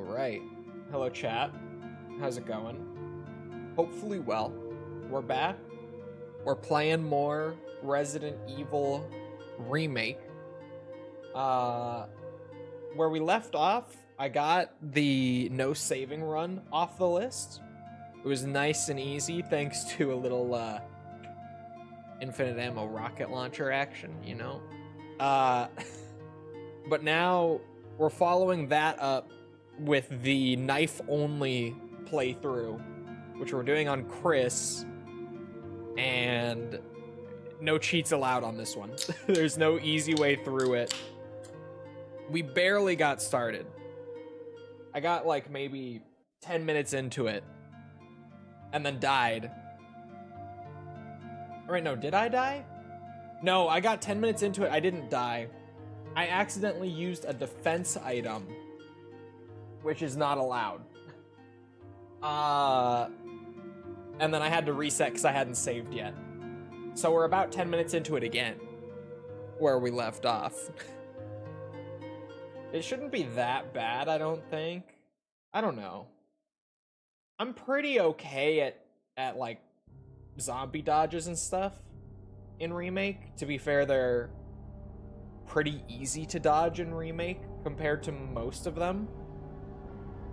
right. Hello, chat. How's it going? Hopefully well. We're back. We're playing more Resident Evil Remake. Where we left off, I got the no saving run off the list. It was nice and easy thanks to a little infinite ammo rocket launcher action, you know? But now we're following that up with the knife-only playthrough, which we're doing on Chris, and no cheats allowed on this one. There's no easy way through it. We barely got started. I got like maybe 10 minutes into it and then died. Right, no, did I die? No, I got 10 minutes into it. I didn't die. I accidentally used a defense item, which is not allowed. And then I had to reset because I hadn't saved yet. So we're about 10 minutes into it again, where we left off. It shouldn't be that bad, I don't think. I don't know. I'm pretty okay at like zombie dodges and stuff in Remake. To be fair, they're pretty easy to dodge in Remake compared to most of them.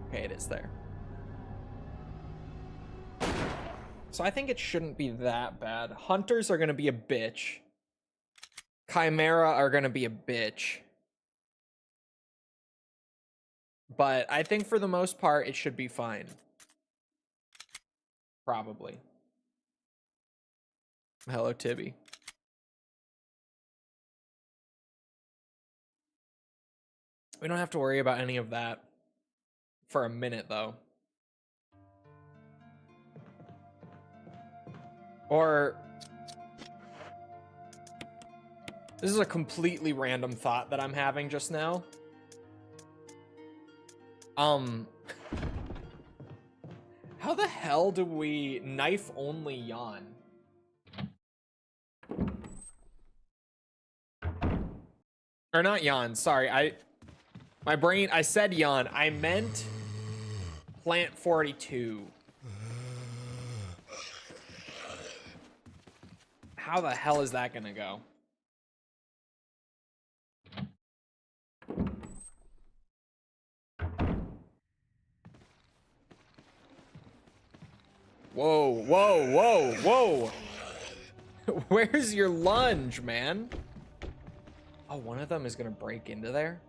Okay, it is there. So I think it shouldn't be that bad. Hunters are gonna be a bitch. Chimera are gonna be a bitch. But I think for the most part, it should be fine. Probably. Hello, Tibby. We don't have to worry about any of that for a minute, though. Or... this is a completely random thought that I'm having just now. How the hell do we knife only yawn? Or not yawn, sorry, my brain, I said yawn, I meant plant 42. How the hell is that gonna go? Whoa, whoa, whoa, whoa. Where's your lunge, man? Oh, one of them is gonna break into there?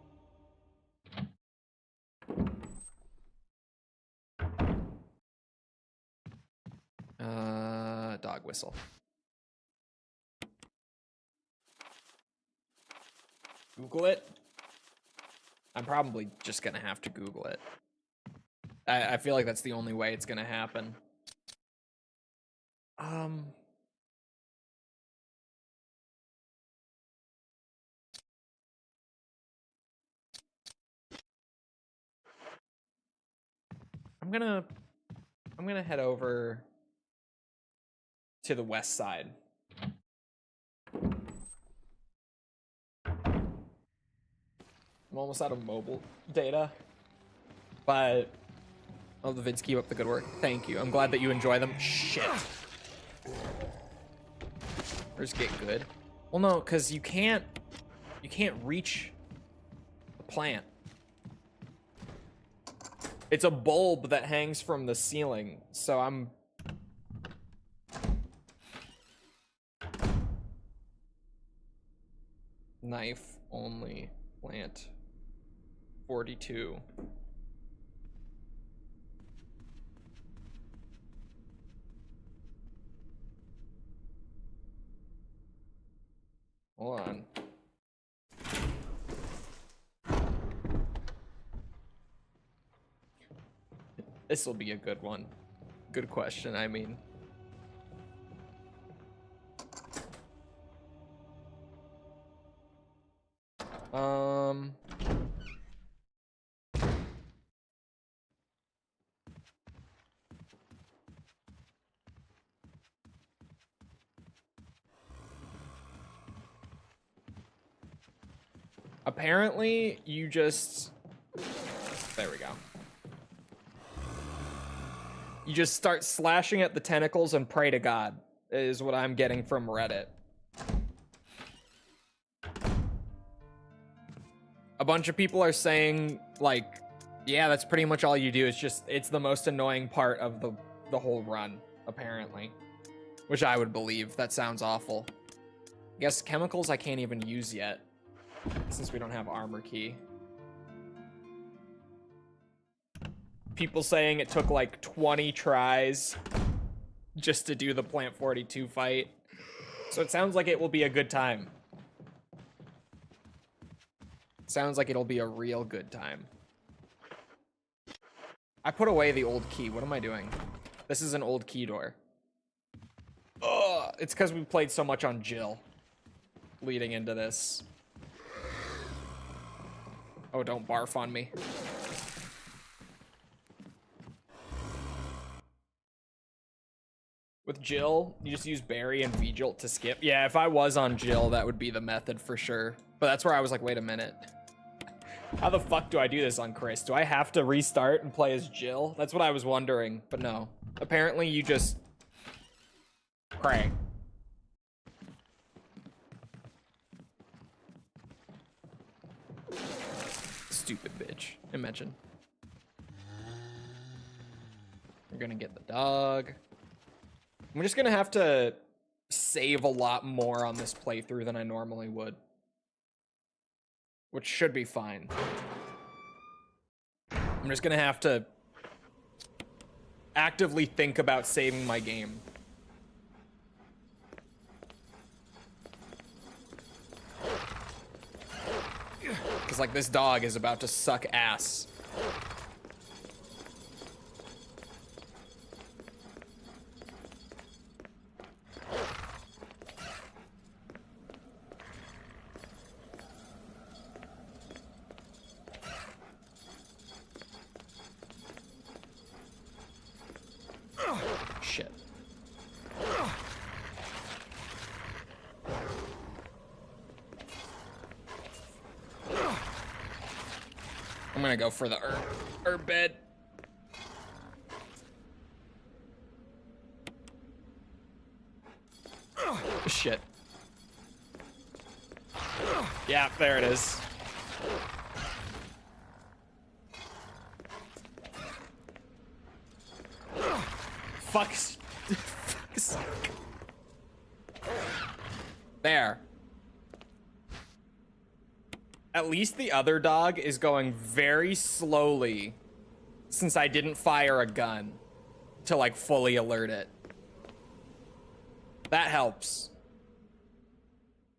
Dog whistle. Google it? I'm probably just gonna have to Google it. I feel like that's the only way it's gonna happen. I'm gonna head over to the west side. I'm almost out of mobile data, but oh, the vids keep up the good work. Thank you. I'm glad that you enjoy them. Shit. Or just get good. Well, no, because you can't reach the plant. It's a bulb that hangs from the ceiling, so I'm... knife only plant 42. Hold on. This will be a good one. Good question, I mean. Apparently, you just... there we go. You just start slashing at the tentacles and pray to God, is what I'm getting from Reddit. A bunch of people are saying, like, yeah, that's pretty much all you do. It's the most annoying part of the whole run, apparently. Which I would believe. That sounds awful. I guess chemicals I can't even use yet, since we don't have armor key. People saying it took like 20 tries just to do the Plant 42 fight. So it sounds like it will be a good time. Sounds like it'll be a real good time. I put away the old key. What am I doing? This is an old key door. Ugh, it's because we played so much on Jill leading into this. Oh, don't barf on me. With Jill, you just use Barry and V-Jolt to skip. Yeah, if I was on Jill, that would be the method for sure. But that's where I was like, wait a minute. How the fuck do I do this on Chris? Do I have to restart and play as Jill? That's what I was wondering, but no. Apparently you just pray. Stupid bitch. Imagine. We're gonna get the dog. I'm just gonna have to save a lot more on this playthrough than I normally would. Which should be fine. I'm just gonna have to actively think about saving my game. Because, like, this dog is about to suck ass. Shit. I'm gonna go for the herb bed. Shit. Yeah, there it is. Fuck's sake. There. At least the other dog is going very slowly since I didn't fire a gun to, like, fully alert it. That helps.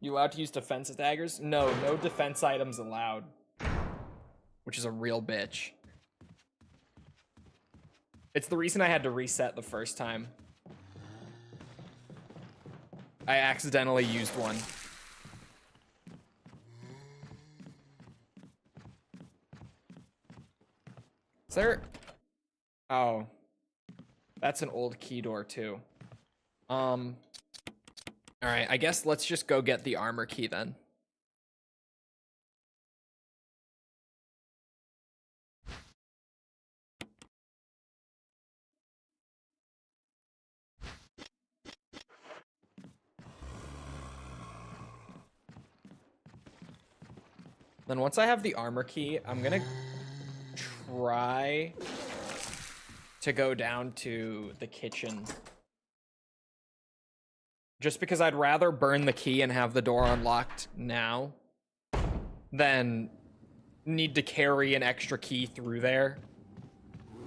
You allowed to use defense daggers? No, no defense items allowed. Which is a real bitch. It's the reason I had to reset the first time. I accidentally used one. Is there... Oh. That's an old key door, too. Alright, I guess let's just go get the armor key, then. Then once I have the armor key, I'm gonna try to go down to the kitchen. Just because I'd rather burn the key and have the door unlocked now than need to carry an extra key through there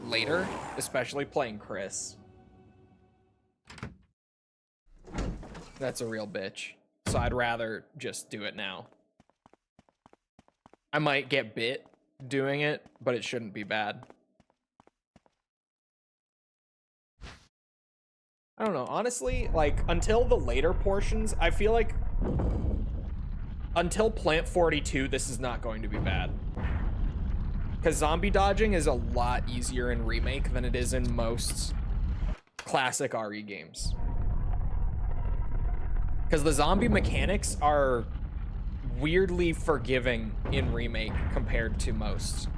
later, especially playing Chris. That's a real bitch. So I'd rather just do it now. I might get bit doing it, but it shouldn't be bad. I don't know, honestly, like, until the later portions, I feel like until Plant 42, this is not going to be bad. Because zombie dodging is a lot easier in Remake than it is in most classic RE games. Because the zombie mechanics are weirdly forgiving in Remake compared to most.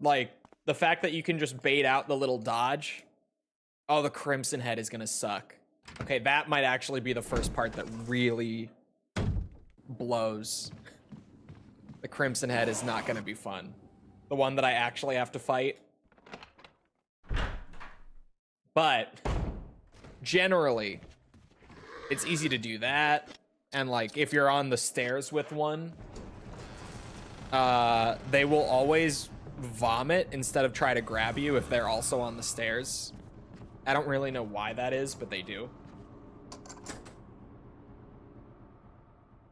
Like, the fact that you can just bait out the little dodge. Oh, the Crimson Head is gonna suck. Okay, that might actually be the first part that really blows. The Crimson Head is not gonna be fun. The one that I actually have to fight. But generally, it's easy to do that. And like, if you're on the stairs with one, they will always vomit instead of try to grab you if they're also on the stairs. I don't really know why that is, but they do.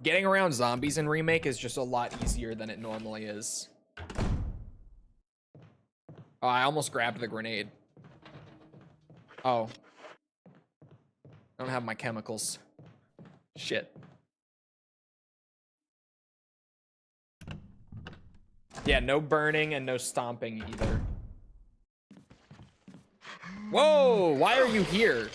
Getting around zombies in Remake is just a lot easier than it normally is. Oh, I almost grabbed the grenade. Oh. I don't have my chemicals. Shit. Yeah, no burning and no stomping either. Whoa, why are you here?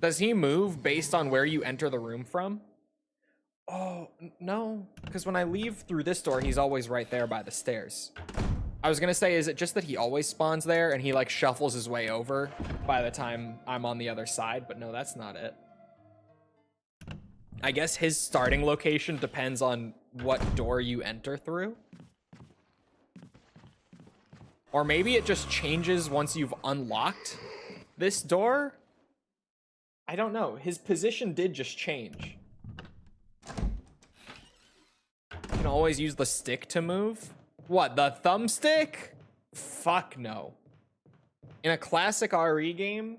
Does he move based on where you enter the room from? Oh, no, because when I leave through this door, he's always right there by the stairs. I was gonna say, is it just that he always spawns there and he like shuffles his way over by the time I'm on the other side? But no, that's not it. I guess his starting location depends on what door you enter through. Or maybe it just changes once you've unlocked this door. I don't know. His position did just change. You can always use the stick to move. What, the thumbstick? Fuck no. In a classic RE game,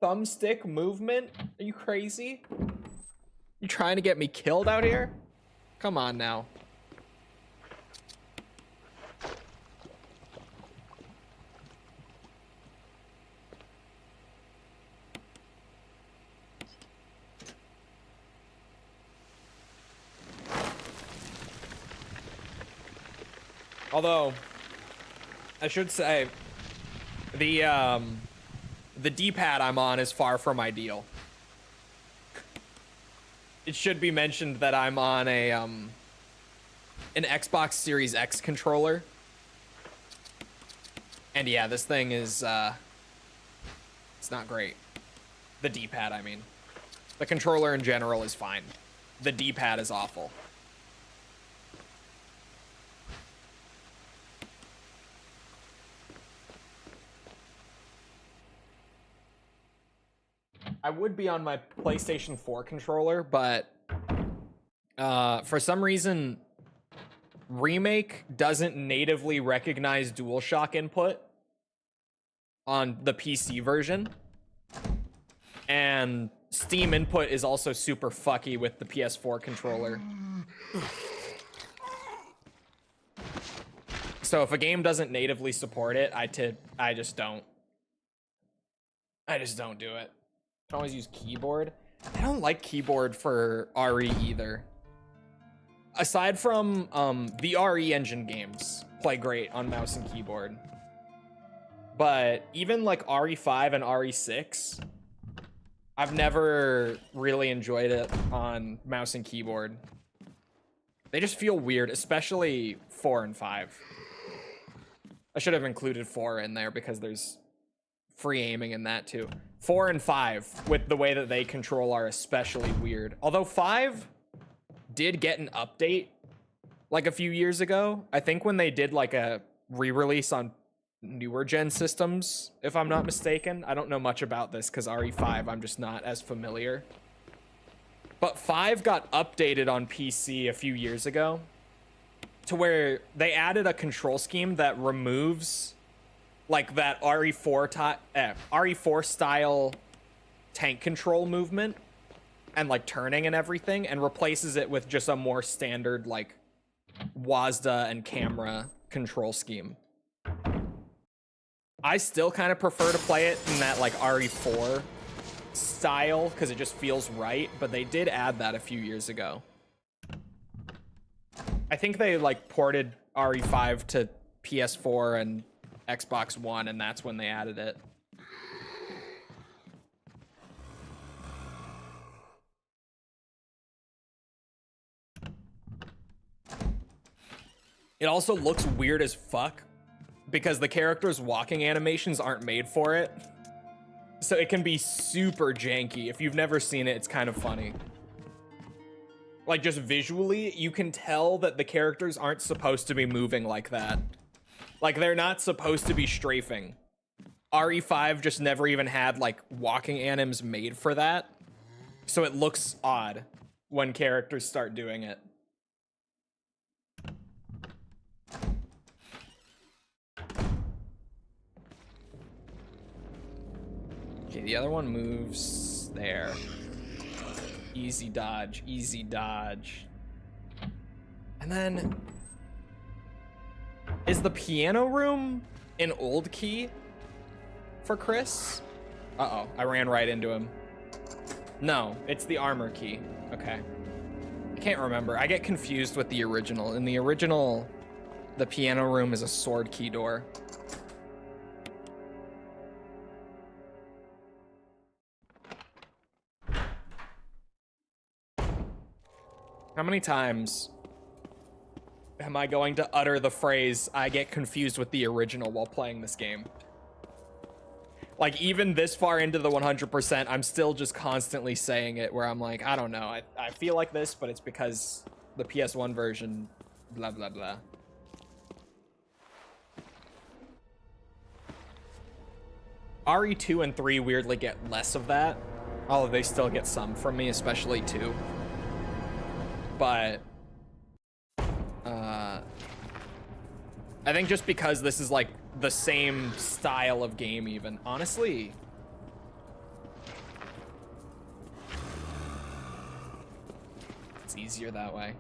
thumbstick movement? Are you crazy? You trying to get me killed out here? Come on now. Although, I should say, the D-pad I'm on is far from ideal. It should be mentioned that I'm on a an Xbox Series X controller. And yeah, this thing is it's not great. The D-pad, I mean. The controller in general is fine. The D-pad is awful. I would be on my PlayStation 4 controller, but for some reason, Remake doesn't natively recognize DualShock input on the PC version. And Steam input is also super fucky with the PS4 controller. So if a game doesn't natively support it, I just don't. I just don't do it. I can always use keyboard. I don't like keyboard for RE either. Aside from the RE engine games play great on mouse and keyboard. But even like RE5 and RE6, I've never really enjoyed it on mouse and keyboard. They just feel weird, especially 4 and 5. I should have included 4 in there because there's free aiming in that too. 4 and 5 with the way that they control are especially weird. Although 5 did get an update like a few years ago. I think when they did like a re-release on newer gen systems, if I'm not mistaken. I don't know much about this because RE5 I'm just not as familiar. But 5 got updated on PC a few years ago to where they added a control scheme that removes like that RE4 style tank control movement and like turning and everything, and replaces it with just a more standard like WASD and camera control scheme. I still kind of prefer to play it in that like RE4 style because it just feels right, but they did add that a few years ago. I think they like ported RE5 to PS4 and Xbox One, and that's when they added it. It also looks weird as fuck because the character's walking animations aren't made for it. So it can be super janky. If you've never seen it, it's kind of funny. Like, just visually, you can tell that the characters aren't supposed to be moving like that. Like, they're not supposed to be strafing. RE5 just never even had, like, walking anims made for that. So it looks odd when characters start doing it. Okay, the other one moves there. Easy dodge, easy dodge. And then... is the piano room an old key for Chris? Uh-oh, I ran right into him. No, it's the armor key. Okay. I can't remember. I get confused with the original. In the original, the piano room is a sword key door. How many times am I going to utter the phrase, I get confused with the original while playing this game? Like, even this far into the 100%, I'm still just constantly saying it, where I'm like, I don't know, I feel like this, but it's because the PS1 version, blah, blah, blah. RE2 and 3 weirdly get less of that, although they still get some from me, especially 2. But I think just because this is like the same style of game, even honestly, it's easier that way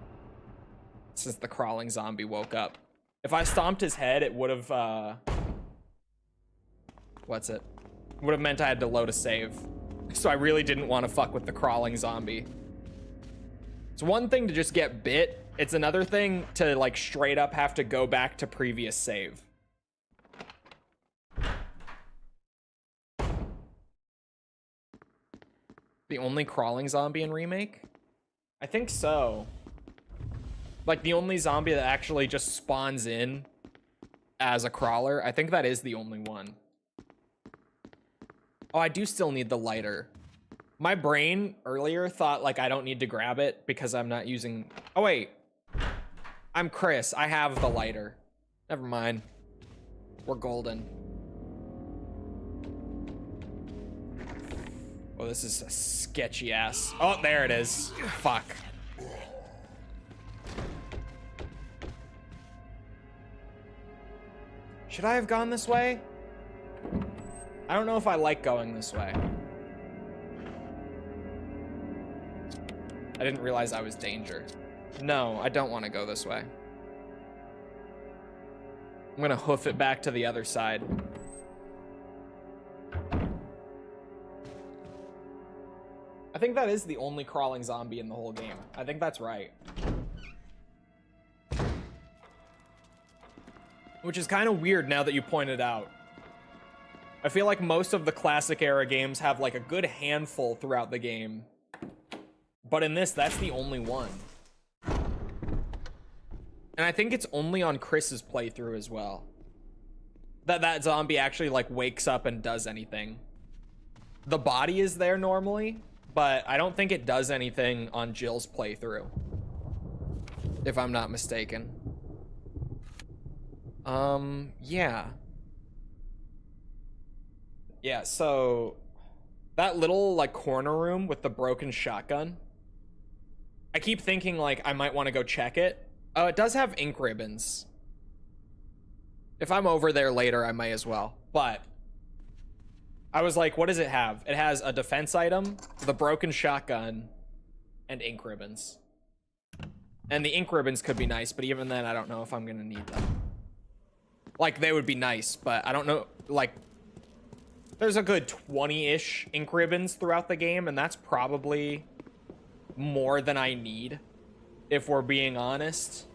since the crawling zombie woke up. If I stomped his head, it would have would have meant I had to load a save, so I really didn't want to fuck with the crawling zombie. It's one thing to just get bit. It's another thing to, like, straight up have to go back to previous save. The only crawling zombie in Remake? I think so. Like, the only zombie that actually just spawns in as a crawler. I think that is the only one. Oh, I do still need the lighter. My brain earlier thought, like, I don't need to grab it because I'm not using... oh, wait. I'm Chris. I have the lighter. Never mind. We're golden. Oh, this is a sketchy ass... oh, there it is. Fuck. Should I have gone this way? I don't know if I like going this way. I didn't realize I was danger. No, I don't want to go this way. I'm gonna hoof it back to the other side. I think that is the only crawling zombie in the whole game. I think that's right. Which is kind of weird now that you pointed out. I feel like most of the classic era games have like a good handful throughout the game. But in this, that's the only one. And I think it's only on Chris's playthrough as well that zombie actually, like, wakes up and does anything. The body is there normally, but I don't think it does anything on Jill's playthrough, if I'm not mistaken. Yeah. Yeah, so that little, like, corner room with the broken shotgun, I keep thinking, like, I might want to go check it. Oh, it does have ink ribbons. If I'm over there later, I might as well. But I was like, what does it have? It has a defense item, the broken shotgun, and ink ribbons. And the ink ribbons could be nice, but even then, I don't know if I'm going to need them. Like, they would be nice, but I don't know, like... there's a good 20-ish ink ribbons throughout the game, and that's probably more than I need, if we're being honest.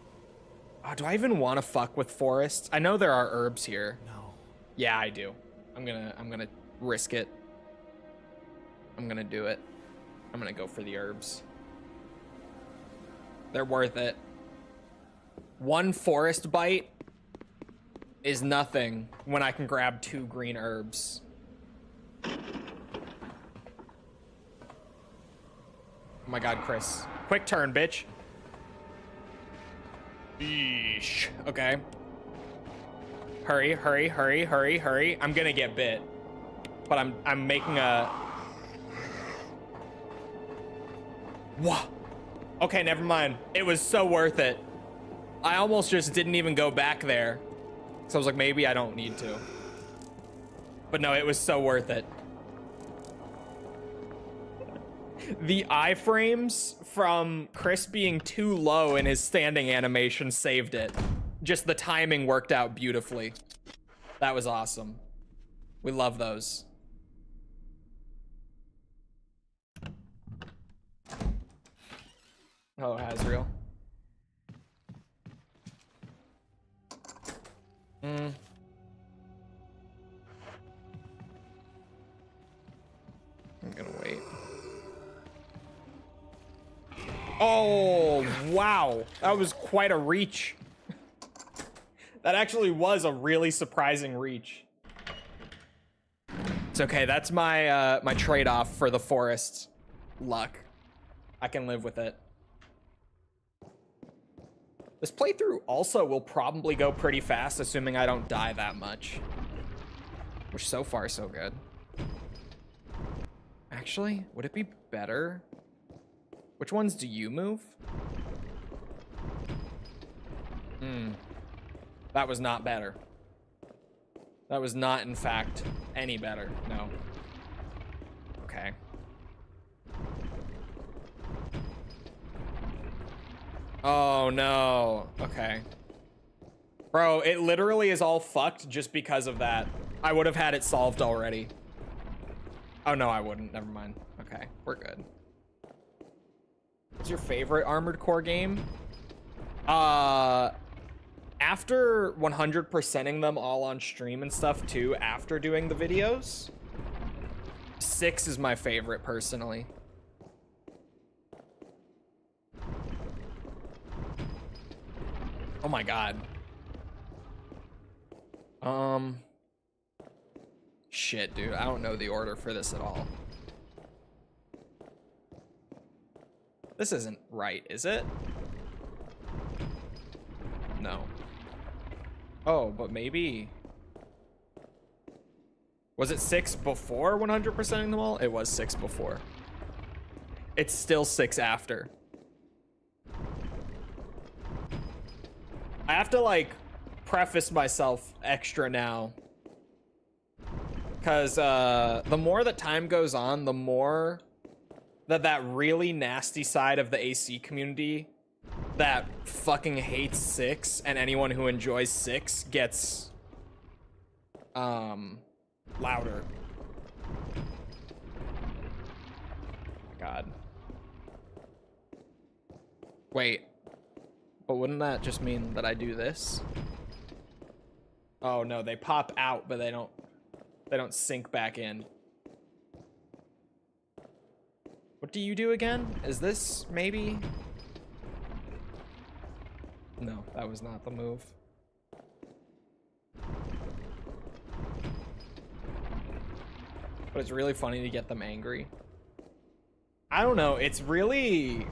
Oh, do I even want to fuck with forests? I know there are herbs here. No. Yeah, I do. I'm gonna risk it. I'm gonna do it. I'm gonna go for the herbs. They're worth it. One forest bite is nothing when I can grab 2 green herbs. Oh my god, Chris. Quick turn, bitch. Yeesh. Okay. Hurry, hurry, hurry, hurry, hurry. I'm gonna get bit. But I'm making a... Whoa. Okay, never mind. It was so worth it. I almost just didn't even go back there. So I was like, maybe I don't need to. But no, it was so worth it. The iframes from Chris being too low in his standing animation saved it. Just the timing worked out beautifully. That was awesome. We love those. Oh, Hazriel. I'm gonna wait. Oh, wow. That was quite a reach. That actually was a really surprising reach. It's okay. That's my my trade-off for the forest luck. I can live with it. This playthrough also will probably go pretty fast, assuming I don't die that much. Which so far, so good. Actually, would it be better? Which ones do you move? That was not better. That was not, in fact, any better. No. Okay. Oh, no. Okay. Bro, it literally is all fucked just because of that. I would have had it solved already. Oh, no, I wouldn't. Never mind. Okay, we're good. What's your favorite Armored Core game? After 100%ing them all on stream and stuff too, after doing the videos, 6 is my favorite personally. Oh my god. Shit, dude. I don't know the order for this at all. This isn't right, is it? No. Oh, but maybe... Was it 6 before 100%ing them all? It was 6 before. It's still 6 after. I have to, like, preface myself extra now. Because the more that time goes on, the more that really nasty side of the AC community that fucking hates 6 and anyone who enjoys 6 gets louder. Oh my god. Wait. But wouldn't that just mean that I do this? Oh no, they pop out, but they don't sink back in. What do you do again? Is this maybe? No, that was not the move. But it's really funny to get them angry. I don't know, it's really,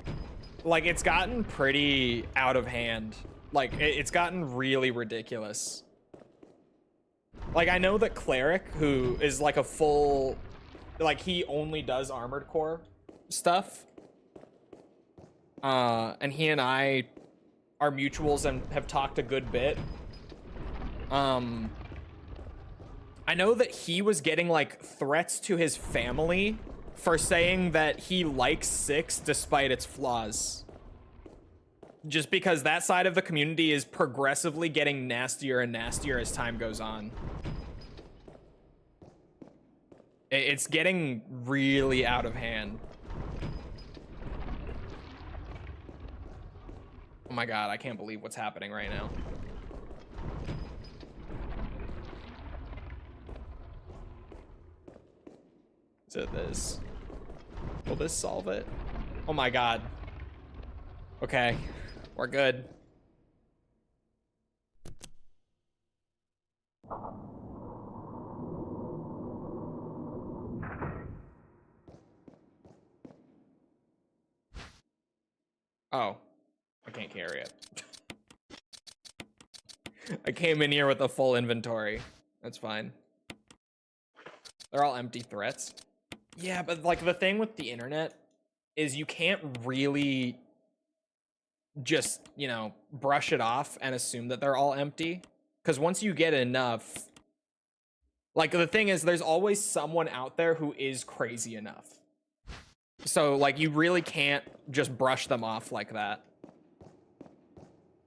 like, it's gotten pretty out of hand. Like, it's gotten really ridiculous. Like, I know that Cleric, who is like a full, like, he only does Armored Core stuff. And he and I are mutuals and have talked a good bit. I know that he was getting, like, threats to his family for saying that he likes 6 despite its flaws. Just because that side of the community is progressively getting nastier and nastier as time goes on. It's getting really out of hand. Oh my god, I can't believe what's happening right now. Is it this? Will this solve it? Oh my god. Okay, we're good. Oh, I can't carry it. I came in here with a full inventory. That's fine. They're all empty threats. Yeah, but like the thing with the internet is you can't really just, you know, brush it off and assume that they're all empty. Because once you get enough, like the thing is there's always someone out there who is crazy enough. So like you really can't just brush them off like that.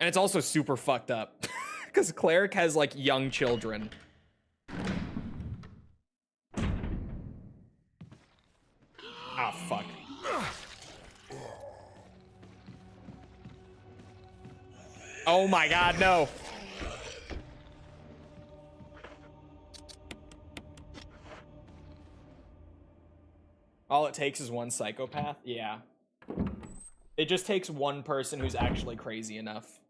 And it's also super fucked up because Cleric has like young children. Ah, fuck. Oh my god, no. All it takes is one psychopath? Yeah. It just takes one person who's actually crazy enough.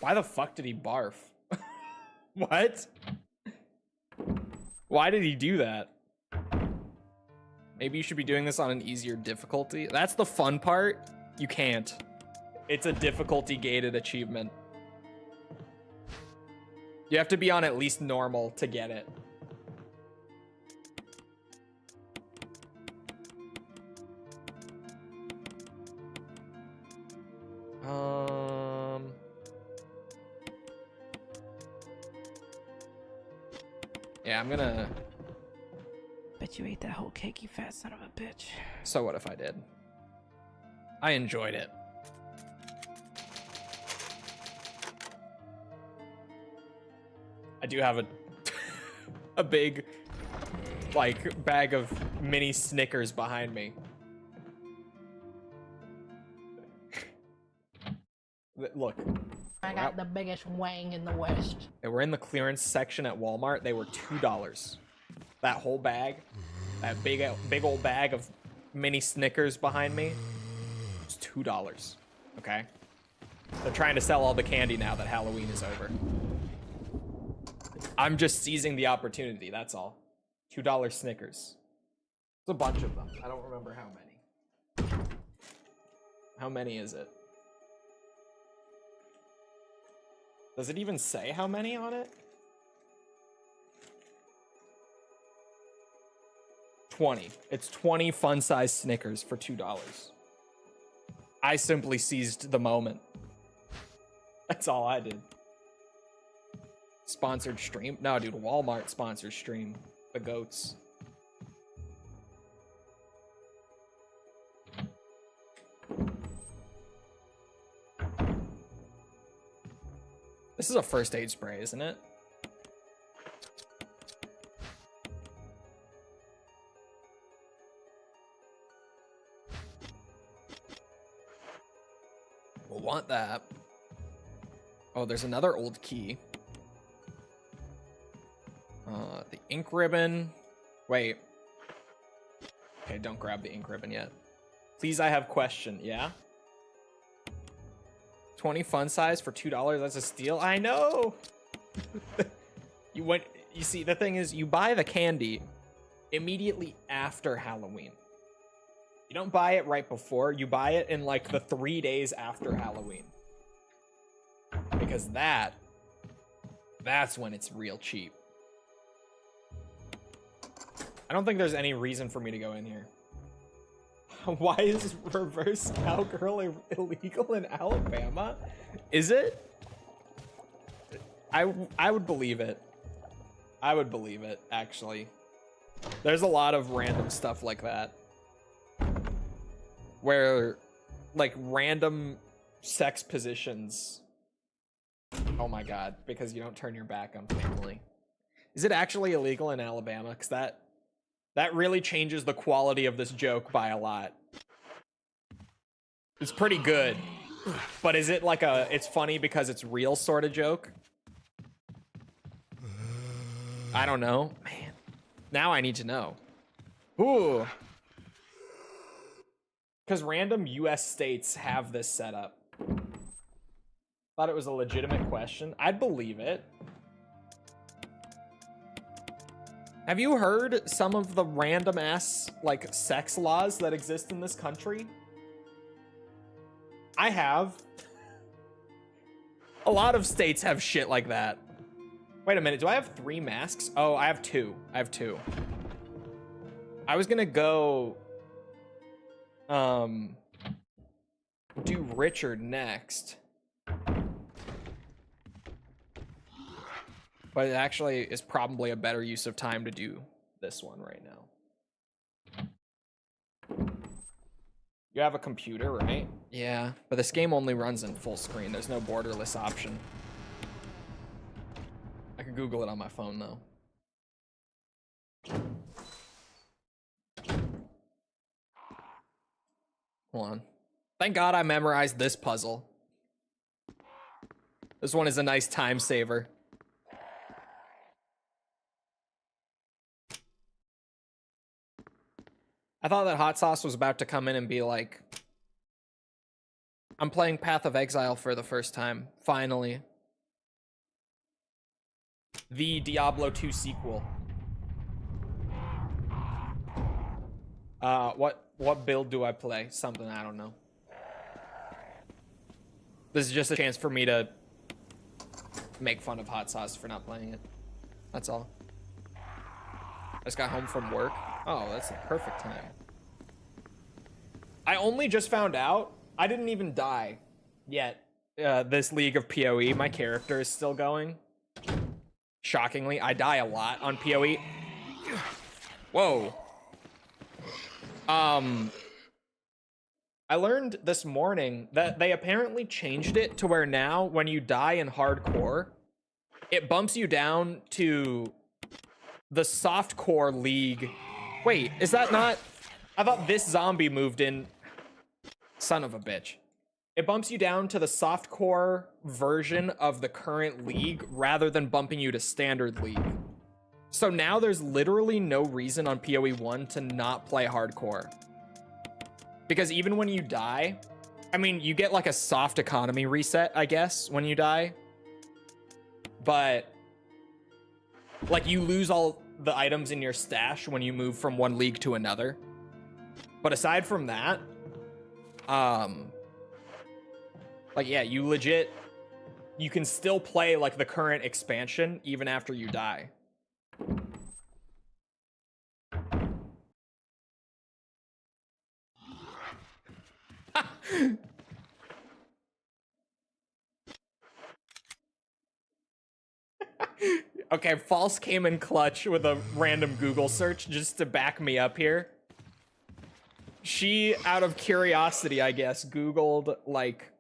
Why the fuck did he barf? What? Why did he do that? Maybe you should be doing this on an easier difficulty. That's the fun part. You can't. It's a difficulty gated achievement. You have to be on at least normal to get it. Yeah, I'm gonna... Bet you ate that whole cake, you fat son of a bitch. So what if I did? I enjoyed it. I do have a big, like, bag of mini Snickers behind me. Look. I got the biggest wang in the West. They were in the clearance section at Walmart. They were $2. That whole bag, that big old bag of mini Snickers behind me, it's $2. Okay? They're trying to sell all the candy now that Halloween is over. I'm just seizing the opportunity, that's all. $2 Snickers. It's a bunch of them. I don't remember how many. How many is it? Does it even say how many on it? 20. It's 20 fun-sized Snickers for $2. I simply seized the moment. That's all I did. Sponsored stream? No, dude, Walmart sponsored stream. The goats. This is a first aid spray, isn't it? We'll want that. Oh, there's another old key. The ink ribbon. Wait. Okay, don't grab the ink ribbon yet. Please, I have question. Yeah? 20 fun size for $2. That's a steal. I know. You see, the thing is, you buy the candy immediately after Halloween. You don't buy it right before. You buy it in like the 3 days after Halloween. Because that's when it's real cheap. I don't think there's any reason for me to go in here. Why is reverse cowgirl illegal in Alabama? Is it? I would believe it. I would believe it, actually. There's a lot of random stuff like that. Where, like, random sex positions. Oh my god, because you don't turn your back on family. Is it actually illegal in Alabama? Because that really changes the quality of this joke by a lot. It's pretty good. But is it like it's funny because it's real sort of joke? I don't know. Man, now I need to know. Ooh. Because random US states have this set up. Thought it was a legitimate question. I'd believe it. Have you heard some of the random ass, like, sex laws that exist in this country? I have. A lot of states have shit like that. Wait a minute, do I have 3 masks? Oh, I have 2. I have 2. I was gonna go... do Richard next. But it actually is probably a better use of time to do this one right now. You have a computer, right? Yeah, but this game only runs in full screen. There's no borderless option. I could Google it on my phone, though. Hold on. Thank God I memorized this puzzle. This one is a nice time saver. I thought that Hot Sauce was about to come in and be like, I'm playing Path of Exile for the first time, finally. The Diablo 2 sequel. What build do I play? Something, I don't know. This is just a chance for me to make fun of Hot Sauce for not playing it. That's all. I just got home from work. Oh, that's the perfect time. I only just found out I didn't even die yet. This League of PoE, my character is still going. Shockingly, I die a lot on PoE. Whoa. I learned this morning that they apparently changed it to where now when you die in hardcore, it bumps you down to the softcore league. Wait, is that not? I thought this zombie moved in. Son of a bitch. It bumps you down to the softcore version of the current league rather than bumping you to standard league. So now there's literally no reason on PoE 1 to not play hardcore. Because even when you die, I mean, you get like a soft economy reset, I guess, when you die. But like you lose all the items in your stash when you move from one league to another. But aside from that, like, yeah, you legit, you can still play like the current expansion even after you die. Okay, False came in clutch with a random Google search just to back me up here. She, out of curiosity, I guess, Googled, like,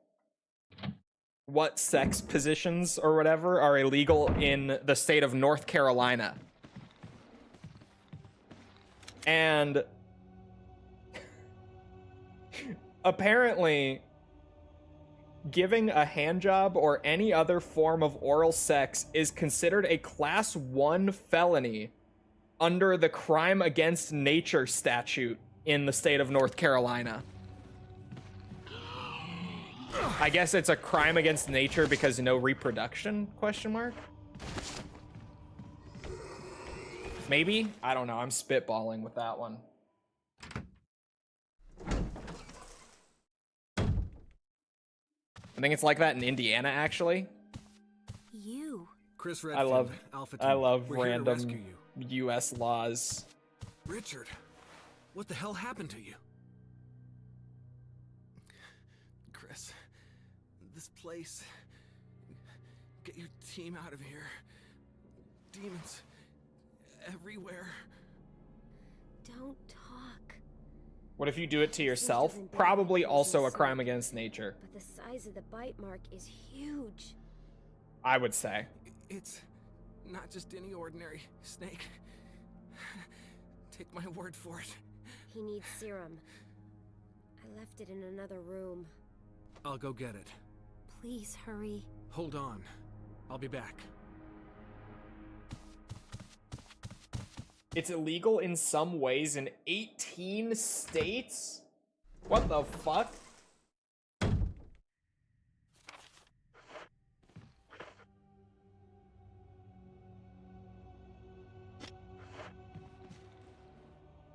what sex positions or whatever are illegal in the state of North Carolina. And apparently, giving a handjob or any other form of oral sex is considered a Class 1 felony under the Crime Against Nature statute in the state of North Carolina. I guess it's a crime against nature because no reproduction, question mark? Maybe? I don't know, I'm spitballing with that one. I think it's like that in Indiana, actually. You. Chris Redfield, Alpha Team. I love We're here to rescue random you. US laws. Richard, what the hell happened to you? Chris, this place. Get your team out of here. Demons everywhere. Don't talk. What if you do it to yourself? Probably also a crime against nature, But the size of the bite mark is huge. I would say. It's not just any ordinary snake. Take my word for it. He needs serum. I left it in another room. I'll go get it. Please hurry. Hold on. I'll be back. It's illegal in some ways in 18 states? What the fuck?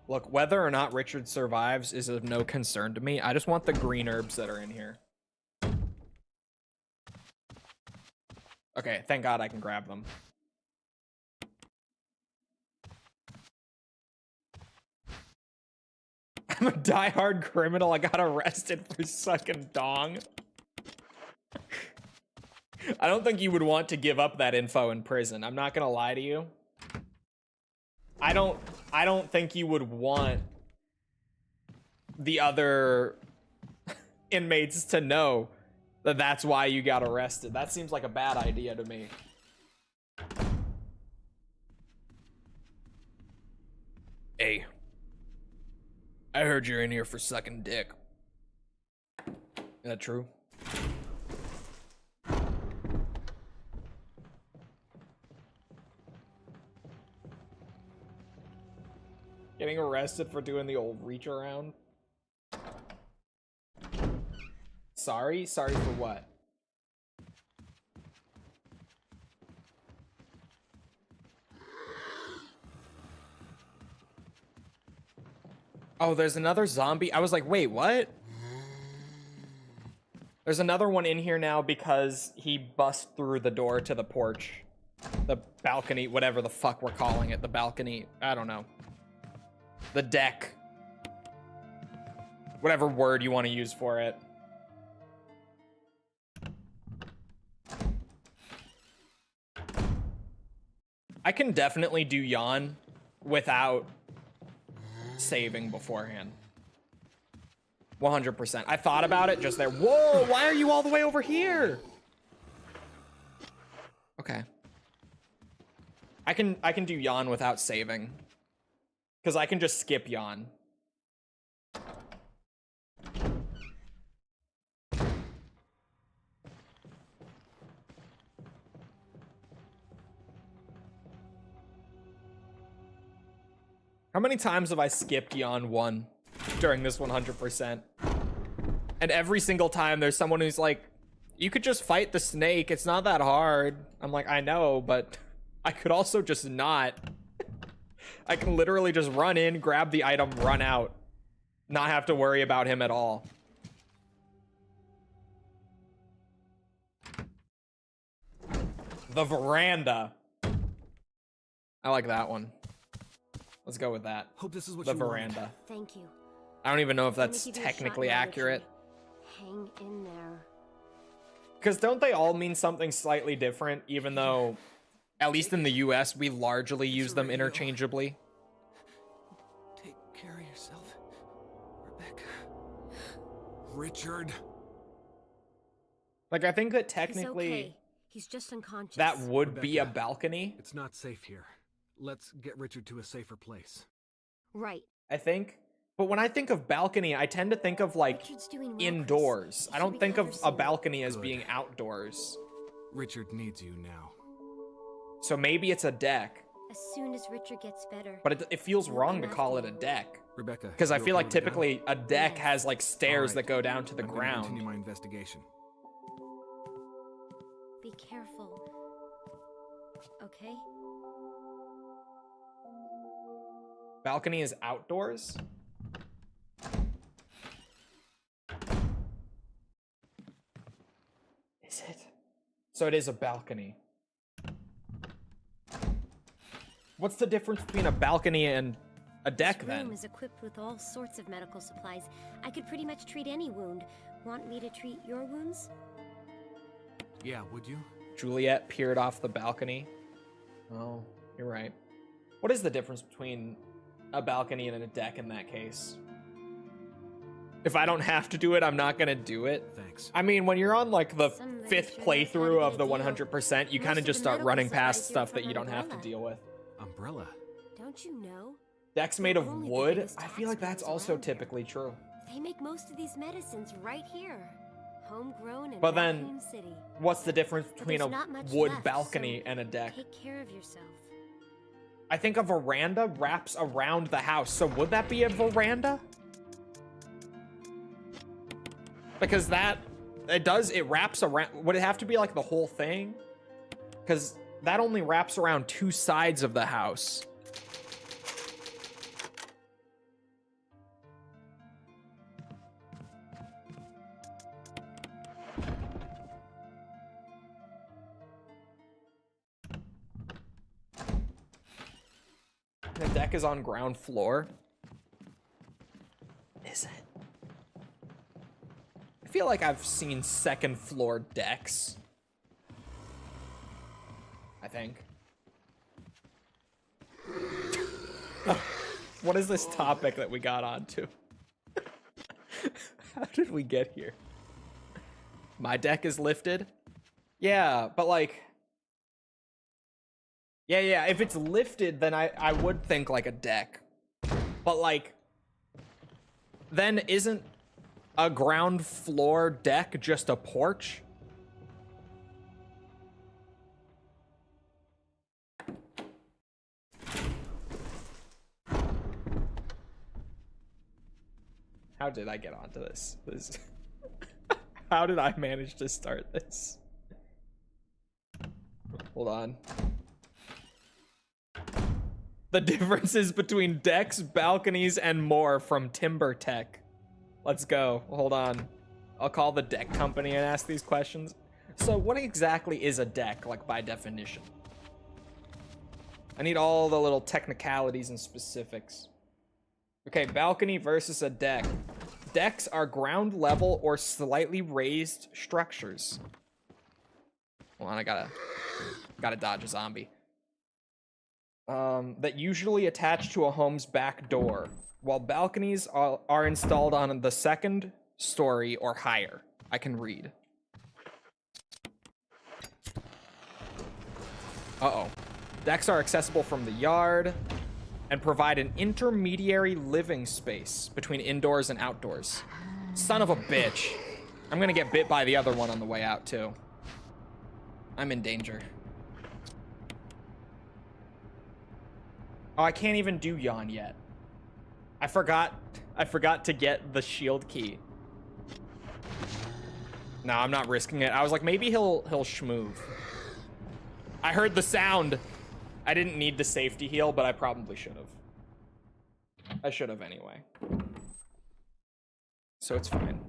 Look, whether or not Richard survives is of no concern to me. I just want the green herbs that are in here. Okay, thank God I can grab them. I'm a diehard criminal. I got arrested for sucking dong. I don't think you would want to give up that info in prison. I'm not gonna lie to you. I don't think you would want the other inmates to know that that's why you got arrested. That seems like a bad idea to me. Hey, I heard you're in here for sucking dick. Is that true? Getting arrested for doing the old reach around. Sorry? Sorry for what? Oh, there's another zombie. I was like, wait, what? There's another one in here now because he bust through the door to the porch. The balcony, whatever the fuck we're calling it. The balcony. I don't know. The deck. Whatever word you want to use for it. I can definitely do yawn without saving beforehand. 100%. I thought about it just there. Whoa, why are you all the way over here? Okay. I can do yawn without saving. Because I can just skip yawn. How many times have I skipped yawn 1 during this 100%? And every single time there's someone who's like, you could just fight the snake. It's not that hard. I'm like, I know, but I could also just not. I can literally just run in, grab the item, run out. Not have to worry about him at all. The veranda. I like that one. Let's go with that. Hope this is what the you veranda. Want. Thank you. I don't even know if Let me that's give you a shot technically now, accurate. Richard. Hang in there. Because don't they all mean something slightly different, even though, at least in the US, we largely use them interchangeably? Take care of yourself, Rebecca. Richard. Like, I think that technically He's okay. He's just unconscious. that would be a Rebecca, balcony. It's not safe here. Let's get Richard to a safer place. Right. I think. But when I think of balcony, I tend to think of, like, Richard's doing well, indoors. Chris. I don't He think should of recover a soon. balcony as Good. being outdoors. Richard needs you now. So maybe it's a deck. As soon as Richard gets better. But it feels We'll wrong to come call it after a you. deck. Rebecca. Because I you feel okay like with the gun? typically a deck Yes. has, like, stairs All that right. go down to the I'm gonna ground. continue my investigation. Be careful. Okay? Balcony is outdoors? Is it? So it is a balcony. What's the difference between a balcony and a deck This room then? is equipped with all sorts of medical supplies. I could pretty much treat any wound. Want me to treat your wounds? Yeah, would you? Juliet peered off the balcony. Oh, you're right. What is the difference between a balcony and a deck in that case? If I don't have to do it, I'm not gonna do it. Thanks. I mean, when you're on like the Somebody 5th sure knows how to playthrough get of a the deal. 100%, you Most kind of of just the start medical running past supplies stuff here that you from don't have to Umbrella. deal with. Umbrella. Don't you know? Decks made of Only the wood? biggest I feel like that's taxpayers also around here. typically true. They make most of these medicines right here. Homegrown in But then, Raccoon City. What's the difference But between there's a not much wood left, balcony so and a deck? Take care of yourself. I think a veranda wraps around the house, so would that be a veranda? Because it wraps around. Would it have to be like the whole thing? Because that only wraps around 2 sides of the house. deck is on ground floor. Is it? I feel like I've seen second floor decks. I think. What is this topic that we got onto? How did we get here? My deck is lifted? Yeah, but like... Yeah, if it's lifted, then I would think like a deck. But like... Then isn't a ground floor deck just a porch? How did I get onto this? How did I manage to start this? Hold on. The differences between decks, balconies, and more from Timber Tech. Let's go. Hold on. I'll call the deck company and ask these questions. So what exactly is a deck, like by definition? I need all the little technicalities and specifics. Okay, balcony versus a deck. Decks are ground level or slightly raised structures. Hold on, I gotta dodge a zombie. That usually attach to a home's back door, while balconies are installed on the second story or higher. I can read. Uh-oh. Decks are accessible from the yard and provide an intermediary living space between indoors and outdoors. Son of a bitch. I'm gonna get bit by the other one on the way out, too. I'm in danger. Oh, I can't even do yawn yet. I forgot to get the shield key. No, I'm not risking it. I was like, maybe he'll schmoove. I heard the sound. I didn't need the safety heal, but I probably should have. I should have anyway. So it's fine.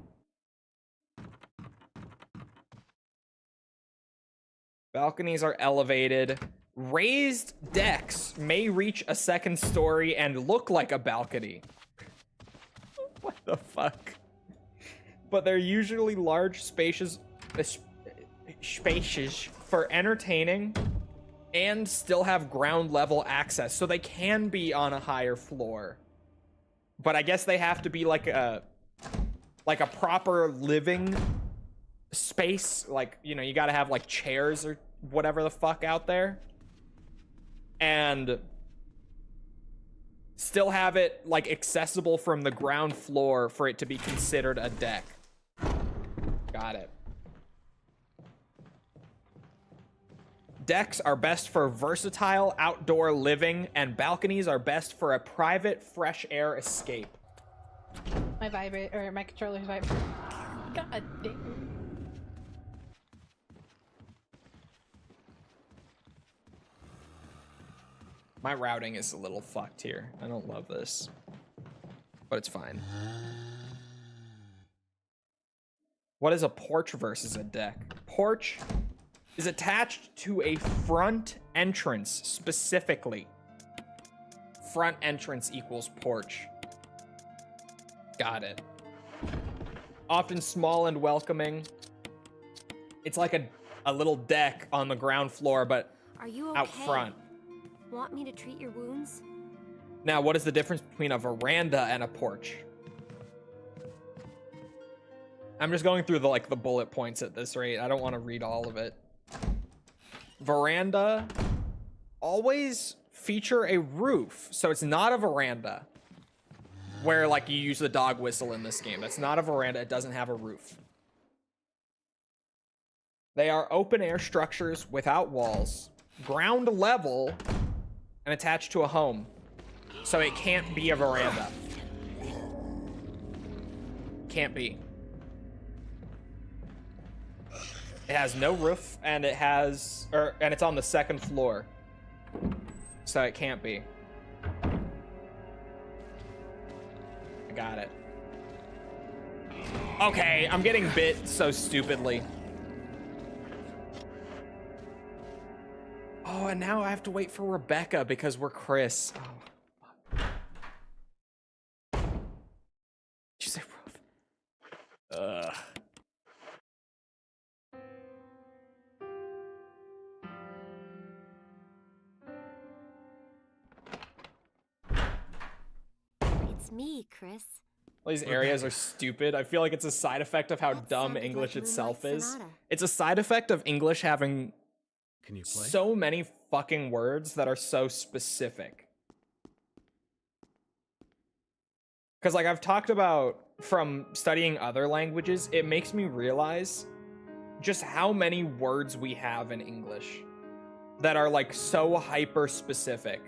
Balconies are elevated. Raised decks may reach a second story and look like a balcony. What the fuck? But they're usually large spaces for entertaining and still have ground level access, so they can be on a higher floor. But I guess they have to be like a proper living space. Like, you know, you gotta have like chairs or whatever the fuck out there. And still have it like accessible from the ground floor for it to be considered a deck. Got it. Decks are best for versatile outdoor living, and balconies are best for a private fresh air escape. My controller's vibrate. God damn. My routing is a little fucked here. I don't love this, but it's fine. What is a porch versus a deck? Porch is attached to a front entrance specifically. Front entrance equals porch. Got it. Often small and welcoming. It's like a little deck on the ground floor, but Are you okay? out front. Want me to treat your wounds? Now, what is the difference between a veranda and a porch? I'm just going through the bullet points at this rate. I don't want to read all of it. Veranda always feature a roof, so it's not a veranda where like you use the dog whistle in this game. That's not a veranda. It doesn't have a roof. They are open air structures without walls, ground level, and attached to a home, so it can't be a veranda. Can't be. It has no roof, and and it's on the second floor, so it can't be. I got it. Okay, I'm getting bit so stupidly. Oh, and now I have to wait for Rebecca because we're Chris. Oh, fuck. Ugh. It's me, Chris. All these areas are stupid. I feel like it's a side effect of how That dumb sounded English like itself Moonlight is. Sonata. It's a side effect of English having Can you play? so many fucking words that are so specific. Because, like, I've talked about from studying other languages, it makes me realize just how many words we have in English that are, like, so hyper specific.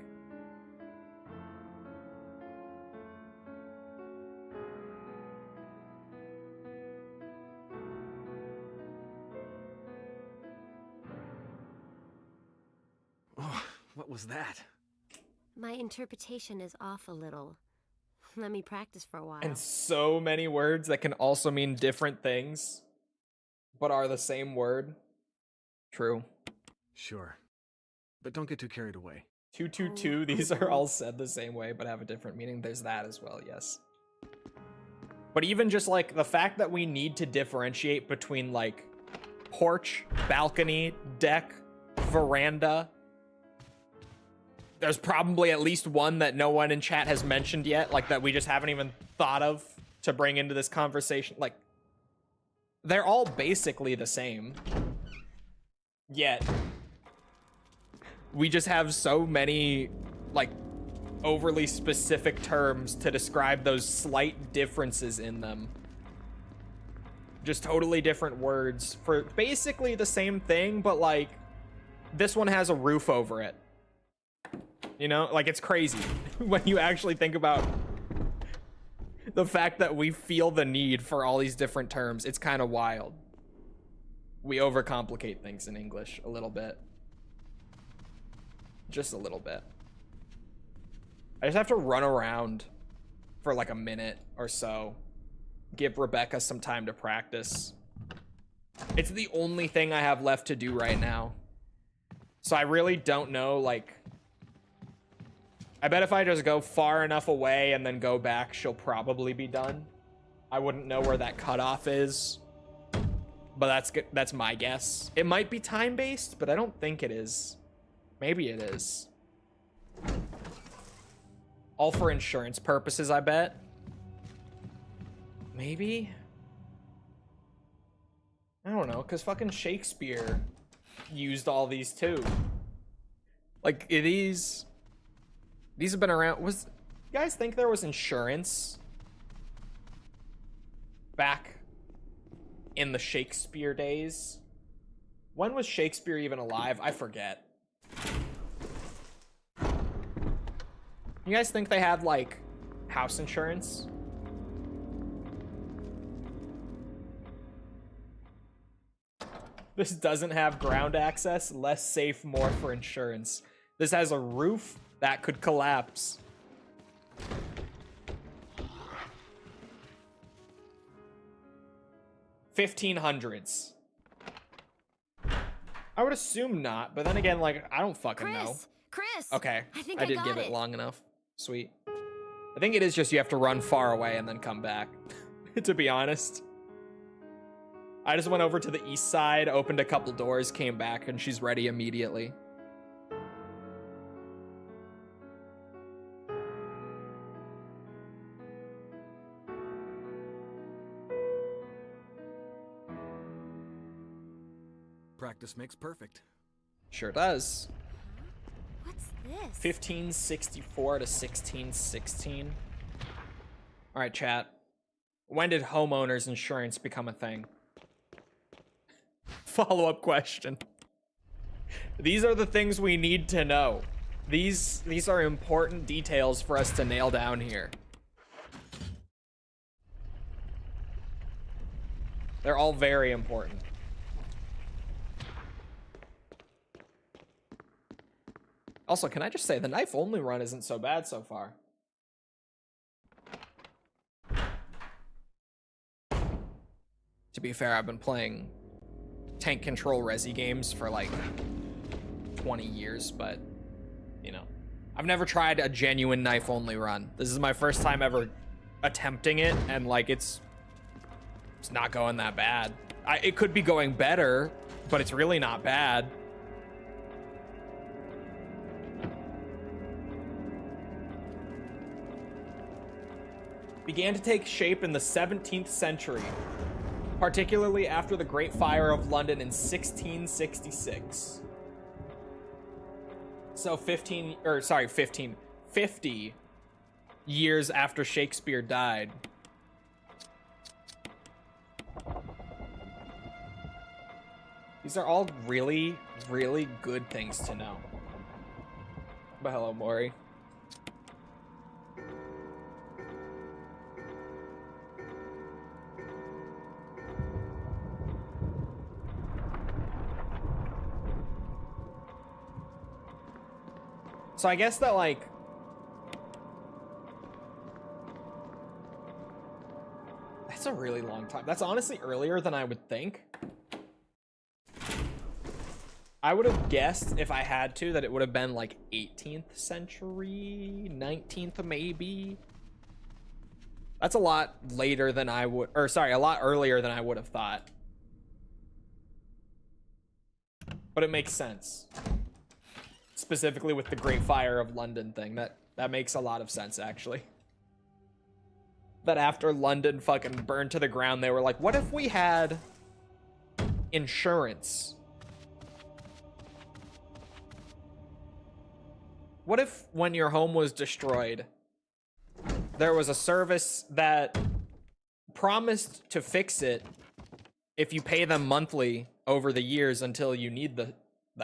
Oh, what was that? My interpretation is off a little. Let me practice for a while. And so many words that can also mean different things, but are the same word. True. Sure. But don't get too carried away. 222, these are all said the same way, but have a different meaning. There's that as well, yes. But even just, like, the fact that we need to differentiate between, like, porch, balcony, deck, veranda. There's probably at least one that no one in chat has mentioned yet, like, that we just haven't even thought of to bring into this conversation. Like, they're all basically the same. Yet, we just have so many, like, overly specific terms to describe those slight differences in them. Just totally different words for basically the same thing, but, like, this one has a roof over it. You know, like, it's crazy when you actually think about the fact that we feel the need for all these different terms. It's kind of wild. We overcomplicate things in English a little bit. Just a little bit. I just have to run around for like a minute or so. Give Rebecca some time to practice. It's the only thing I have left to do right now. So I really don't know, like... I bet if I just go far enough away and then go back, she'll probably be done. I wouldn't know where that cutoff is. But that's my guess. It might be time-based, but I don't think it is. Maybe it is. All for insurance purposes, I bet. Maybe? I don't know, because fucking Shakespeare used all these too. Like, these have been around. You guys think there was insurance back in the Shakespeare days? When was Shakespeare even alive? I forget. You guys think they had, like, house insurance? This doesn't have ground access. Less safe, more for insurance. This has a roof that could collapse. $1500s. I would assume not, but then again, like, I don't fucking know. Chris! Okay, I think I did give it long enough. Sweet. I think it is just you have to run far away and then come back, to be honest. I just went over to the east side, opened a couple doors, came back, and she's ready immediately. Practice makes perfect. Sure does. What's this? 1564 to 1616. All right, chat. When did homeowners insurance become a thing? Follow-up question. These are the things we need to know. These are important details for us to nail down here. They're all very important. Also, can I just say, the knife-only run isn't so bad so far. To be fair, I've been playing tank control resi games for like 20 years, but, you know. I've never tried a genuine knife-only run. This is my first time ever attempting it, and like, it's It's not going that bad. It could be going better, but it's really not bad. Began to take shape in the 17th century, particularly after the Great Fire of London in 1666. So 50 years after Shakespeare died. These are all really, really good things to know. But hello, Maury. So I guess that, like, that's a really long time. That's honestly earlier than I would think. I would have guessed, if I had to, that it would have been like 18th century, 19th maybe. That's a lot later than I would, or sorry, a lot earlier than I would have thought. But it makes sense. Specifically with the Great Fire of London thing. That makes a lot of sense, actually. That after London fucking burned to the ground, they were like, what if we had insurance? What if when your home was destroyed, there was a service that promised to fix it if you pay them monthly over the years until you need the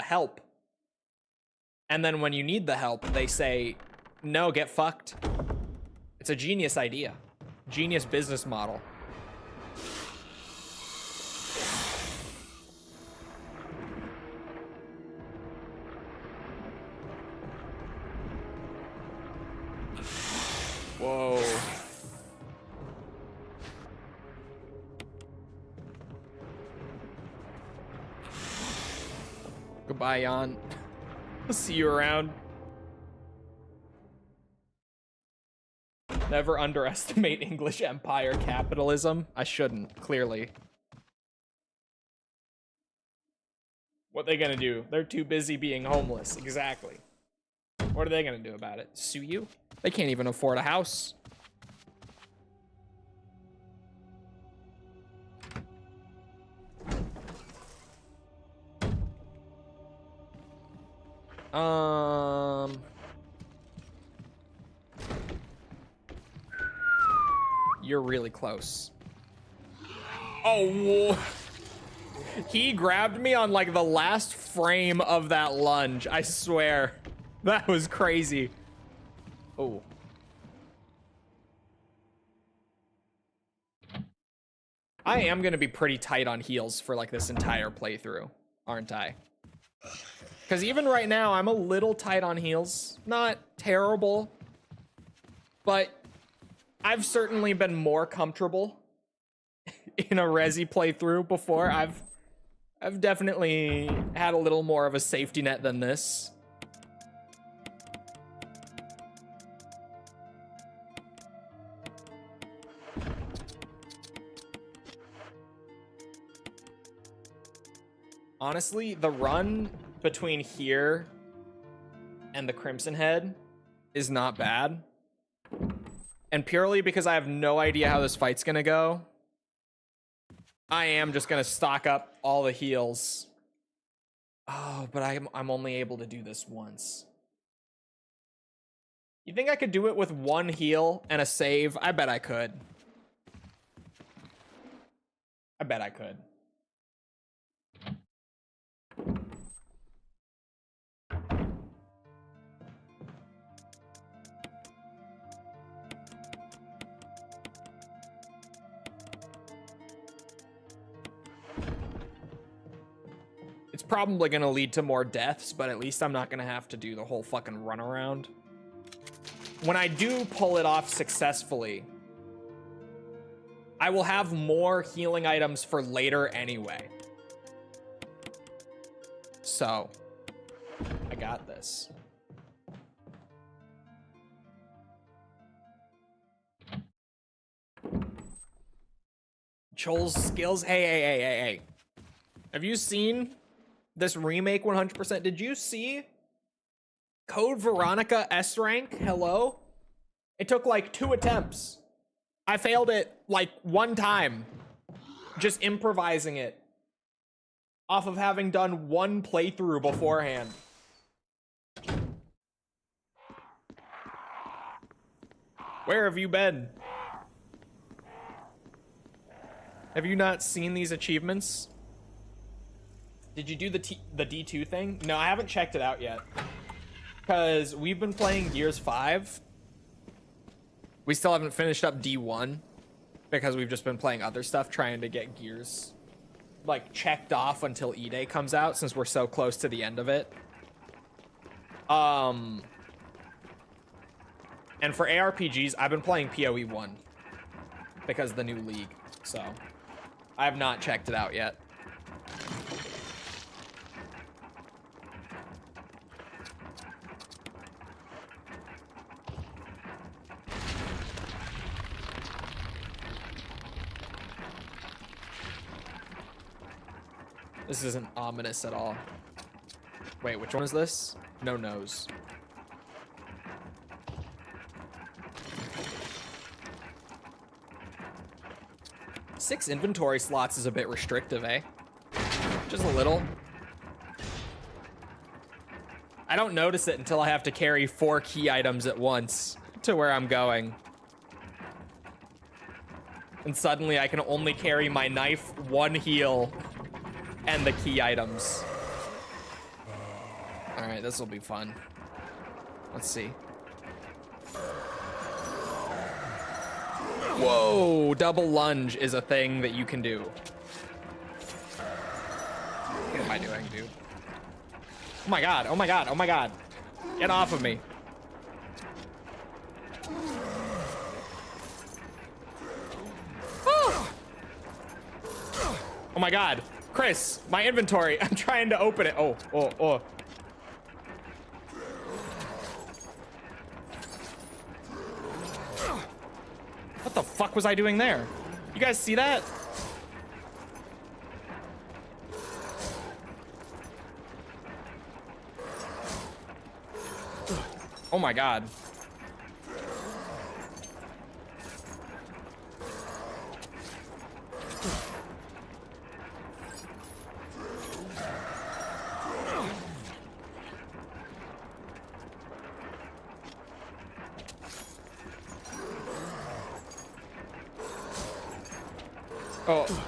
help? And then when you need the help, they say, no, get fucked. It's a genius idea. Genius business model. Whoa. Goodbye, Jan. See you around. Never underestimate English empire capitalism. I shouldn't, clearly. What are they gonna do? They're too busy being homeless. Exactly. What are they gonna do about it? Sue you? They can't even afford a house. You're really close. Oh, whoa. He grabbed me on like the last frame of that lunge. I swear. That was crazy. Oh. I am gonna be pretty tight on heals for like this entire playthrough, aren't I? Because even right now, I'm a little tight on heals. Not terrible, but I've certainly been more comfortable in a Resi playthrough before. I've definitely had a little more of a safety net than this. Honestly, the run between here and the Crimson Head is not bad. And purely because I have no idea how this fight's gonna go, I am just gonna stock up all the heals. Oh, but I'm only able to do this once. You think I could do it with one heal and a save? I bet I could. I bet I could. It's probably gonna lead to more deaths, but at least I'm not gonna have to do the whole fucking runaround. When I do pull it off successfully, I will have more healing items for later anyway. So, I got this. Chole's skills. Hey. Have you seen this remake 100%? Did you see Code Veronica S rank? Hello? It took like 2 attempts. I failed it like 1 time. Just improvising it. Off of having done 1 playthrough beforehand. Where have you been? Have you not seen these achievements? Did you do the D2 thing? No, I haven't checked it out yet. Because we've been playing Gears 5. We still haven't finished up D1. Because we've just been playing other stuff, trying to get Gears, like, checked off until E-Day comes out, since we're so close to the end of it. And for ARPGs, I've been playing PoE 1. Because of the new league, so... I have not checked it out yet. This isn't ominous at all. Wait, which one is this? No nose. Six inventory slots is a bit restrictive, eh? Just a little. I don't notice it until I have to carry 4 key items at once to where I'm going. And suddenly I can only carry my knife, 1 heal, and the key items. All right, this will be fun. Let's see. Whoa, double lunge is a thing that you can do. What am I doing, dude? Oh my god, oh my god, oh my god. Get off of me. Oh my god. Chris, my inventory. I'm trying to open it. Oh. What the fuck was I doing there? You guys see that? Oh my god.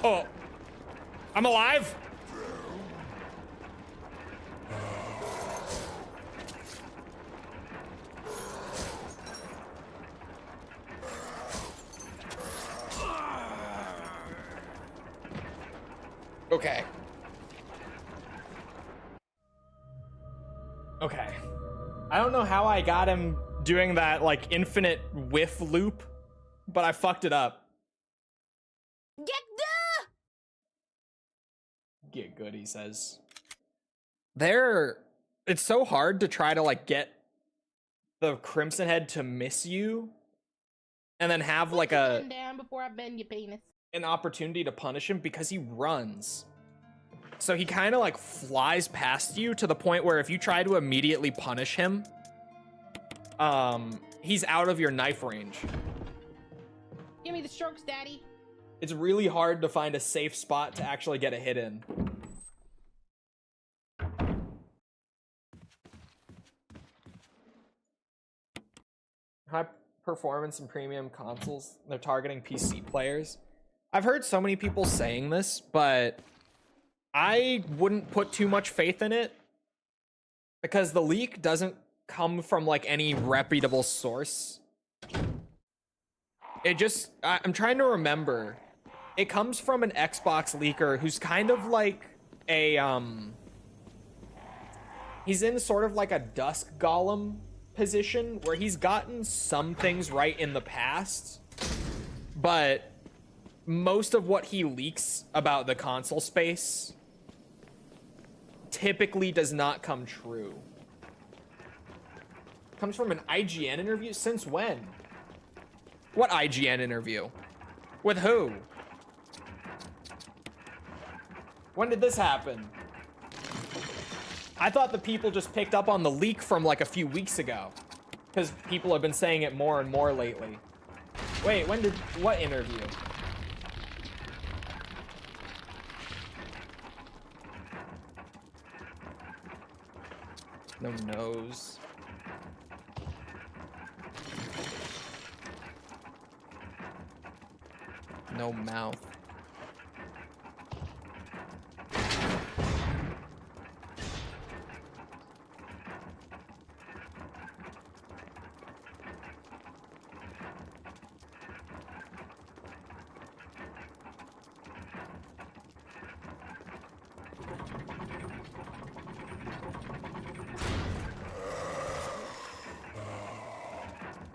Oh. I'm alive? Okay. Okay. I don't know how I got him doing that, like, infinite whiff loop, but I fucked it up. Get good, he says. It's so hard to try to, like, get the Crimson Head to miss you and then have, like, down before I bend your penis. An opportunity to punish him because he runs. So he kind of, like, flies past you to the point where if you try to immediately punish him, he's out of your knife range. Give me the strokes, daddy. It's really hard to find a safe spot to actually get a hit in. High performance and premium consoles, they're targeting PC players. I've heard so many people saying this, but I wouldn't put too much faith in it because the leak doesn't come from like any reputable source. I'm trying to remember. It comes from an Xbox leaker who's kind of like a, he's in sort of like a Dusk Golem position where he's gotten some things right in the past, but most of what he leaks about the console space typically does not come true. Comes from an IGN interview? Since when? What IGN interview? With who? When did this happen? I thought the people just picked up on the leak from like a few weeks ago. Because people have been saying it more and more lately. Wait, what interview? No nose. No mouth.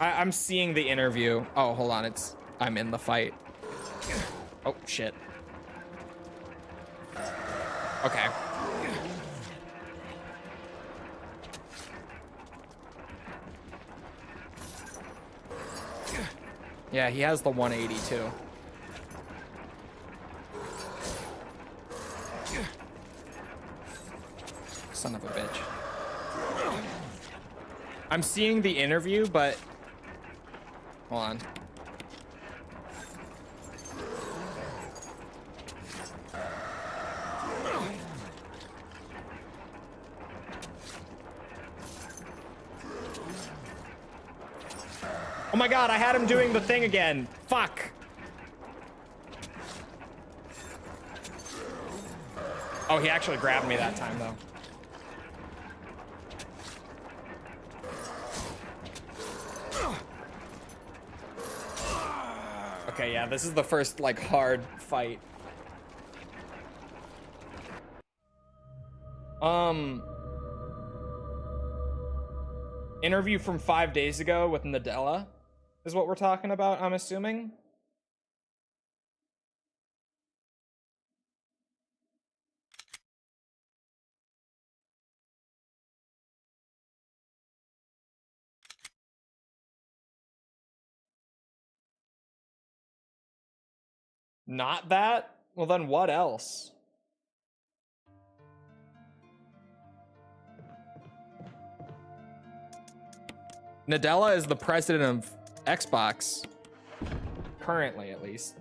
I'm seeing the interview. Oh, hold on. I'm in the fight. Oh, shit. Okay. Yeah, he has the 180 too. Son of a bitch. I'm seeing the interview, but hold on. Oh my god, I had him doing the thing again. Fuck. Oh, he actually grabbed me that time, though. Okay, yeah, this is the first, like, hard fight. Interview from 5 days ago with Nadella is what we're talking about, I'm assuming. Not that? Well, then what else? Nadella is the president of Xbox. Currently, at least.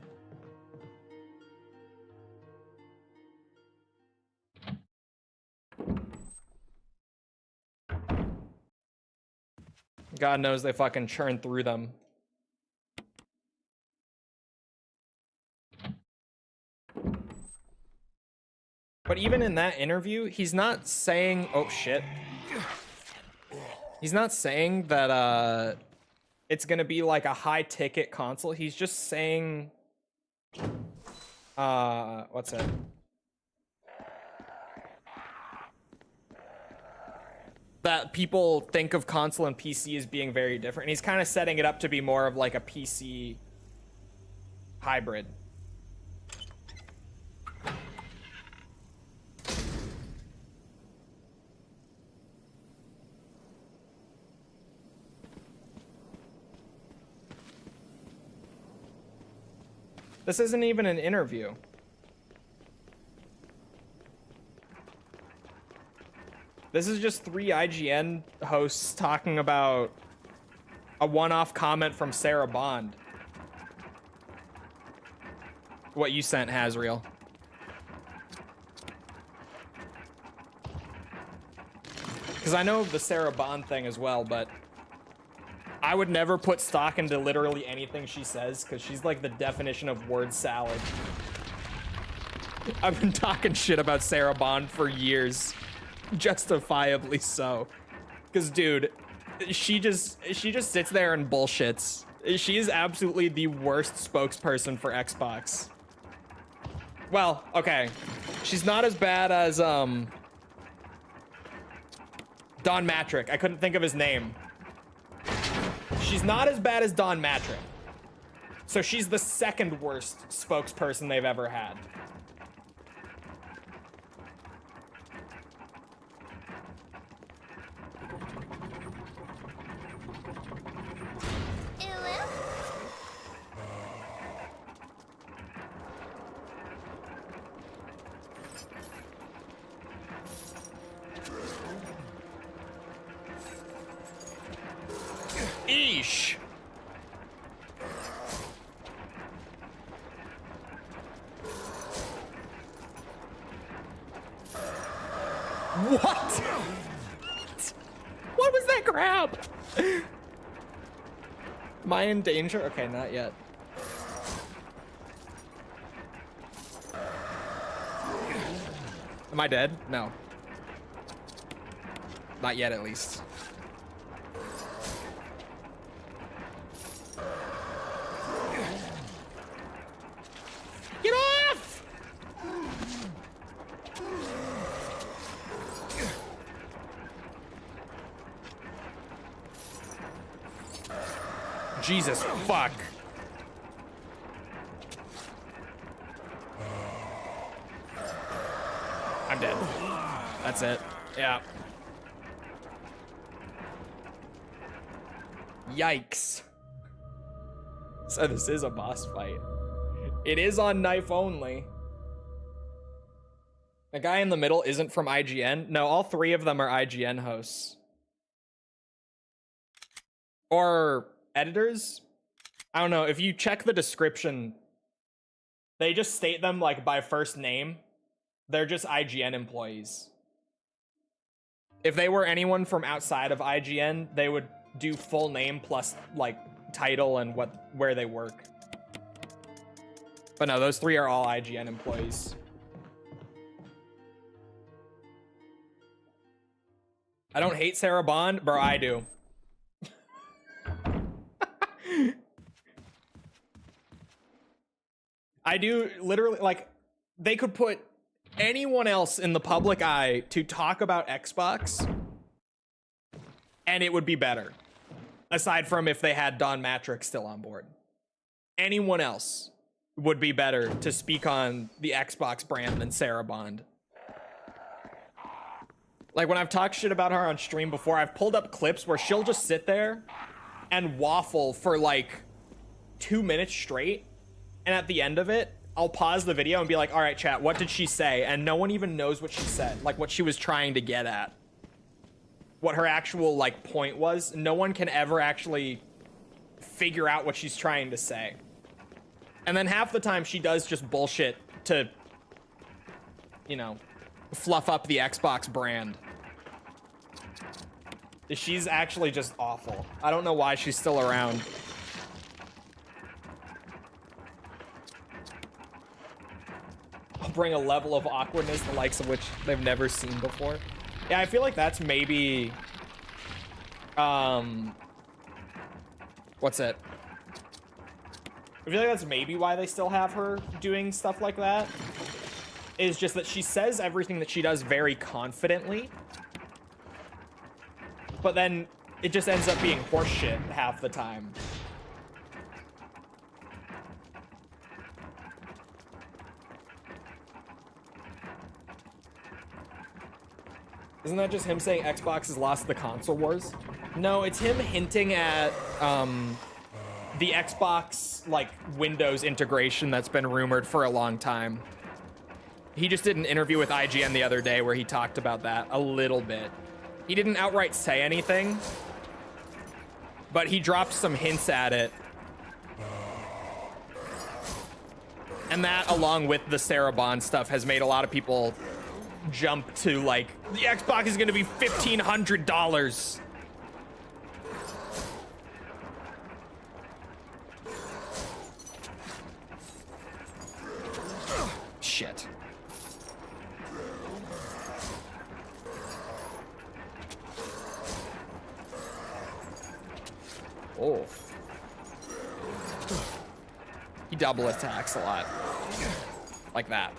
God knows they fucking churn through them. But even in that interview, he's not saying, oh shit. He's not saying that it's gonna be like a high ticket console. He's just saying what's it? That people think of console and PC as being very different. And he's kind of setting it up to be more of like a PC hybrid. This isn't even an interview. This is just 3 IGN hosts talking about a one-off comment from Sarah Bond. What you sent, Hazriel. Because I know of the Sarah Bond thing as well, but I would never put stock into literally anything she says, because she's like the definition of word salad. I've been talking shit about Sarah Bond for years. Justifiably so. Because, dude, she just sits there and bullshits. She is absolutely the worst spokesperson for Xbox. Well, okay. She's not as bad as, Don Matrick. I couldn't think of his name. She's not as bad as Don Matrick. So she's the second worst spokesperson they've ever had. Eesh. What? What was that grab? Am I in danger? Okay, not yet. Am I dead? No. Not yet, at least. Get off! Jesus, fuck. I'm dead. That's it. Yeah. Yikes. So this is a boss fight. It is on knife only. The guy in the middle isn't from IGN. No, all three of them are IGN hosts. Or editors? I don't know. If you check the description, they just state them like by first name. They're just IGN employees. If they were anyone from outside of IGN, they would do full name plus like title and where they work. But no, those three are all IGN employees. I don't hate Sarah Bond, bro, I do. I do literally, like, they could put anyone else in the public eye to talk about Xbox and it would be better. Aside from if they had Don Matrix still on board. Anyone else would be better to speak on the Xbox brand than Sarah Bond. Like, when I've talked shit about her on stream before, I've pulled up clips where she'll just sit there and waffle for like 2 minutes straight. And at the end of it, I'll pause the video and be like, all right, chat, what did she say? And no one even knows what she said, like what she was trying to get at. What her actual like point was. No one can ever actually figure out what she's trying to say. And then half the time she does just bullshit to, you know, fluff up the Xbox brand. She's actually just awful. I don't know why she's still around. I'll bring a level of awkwardness the likes of which they've never seen before. Yeah, I feel like that's maybe what's it? I feel like that's maybe why they still have her doing stuff like that. Is just that she says everything that she does very confidently. But then it just ends up being horseshit half the time. Isn't that just him saying Xbox has lost the console wars? No, it's him hinting at the Xbox like Windows integration that's been rumored for a long time. He just did an interview with IGN the other day where he talked about that a little bit. He didn't outright say anything, but he dropped some hints at it. And that, along with the Sarah Bond stuff, has made a lot of people jump to like, the Xbox is gonna be $1,500. Shit. Oh. He double attacks a lot. Like that.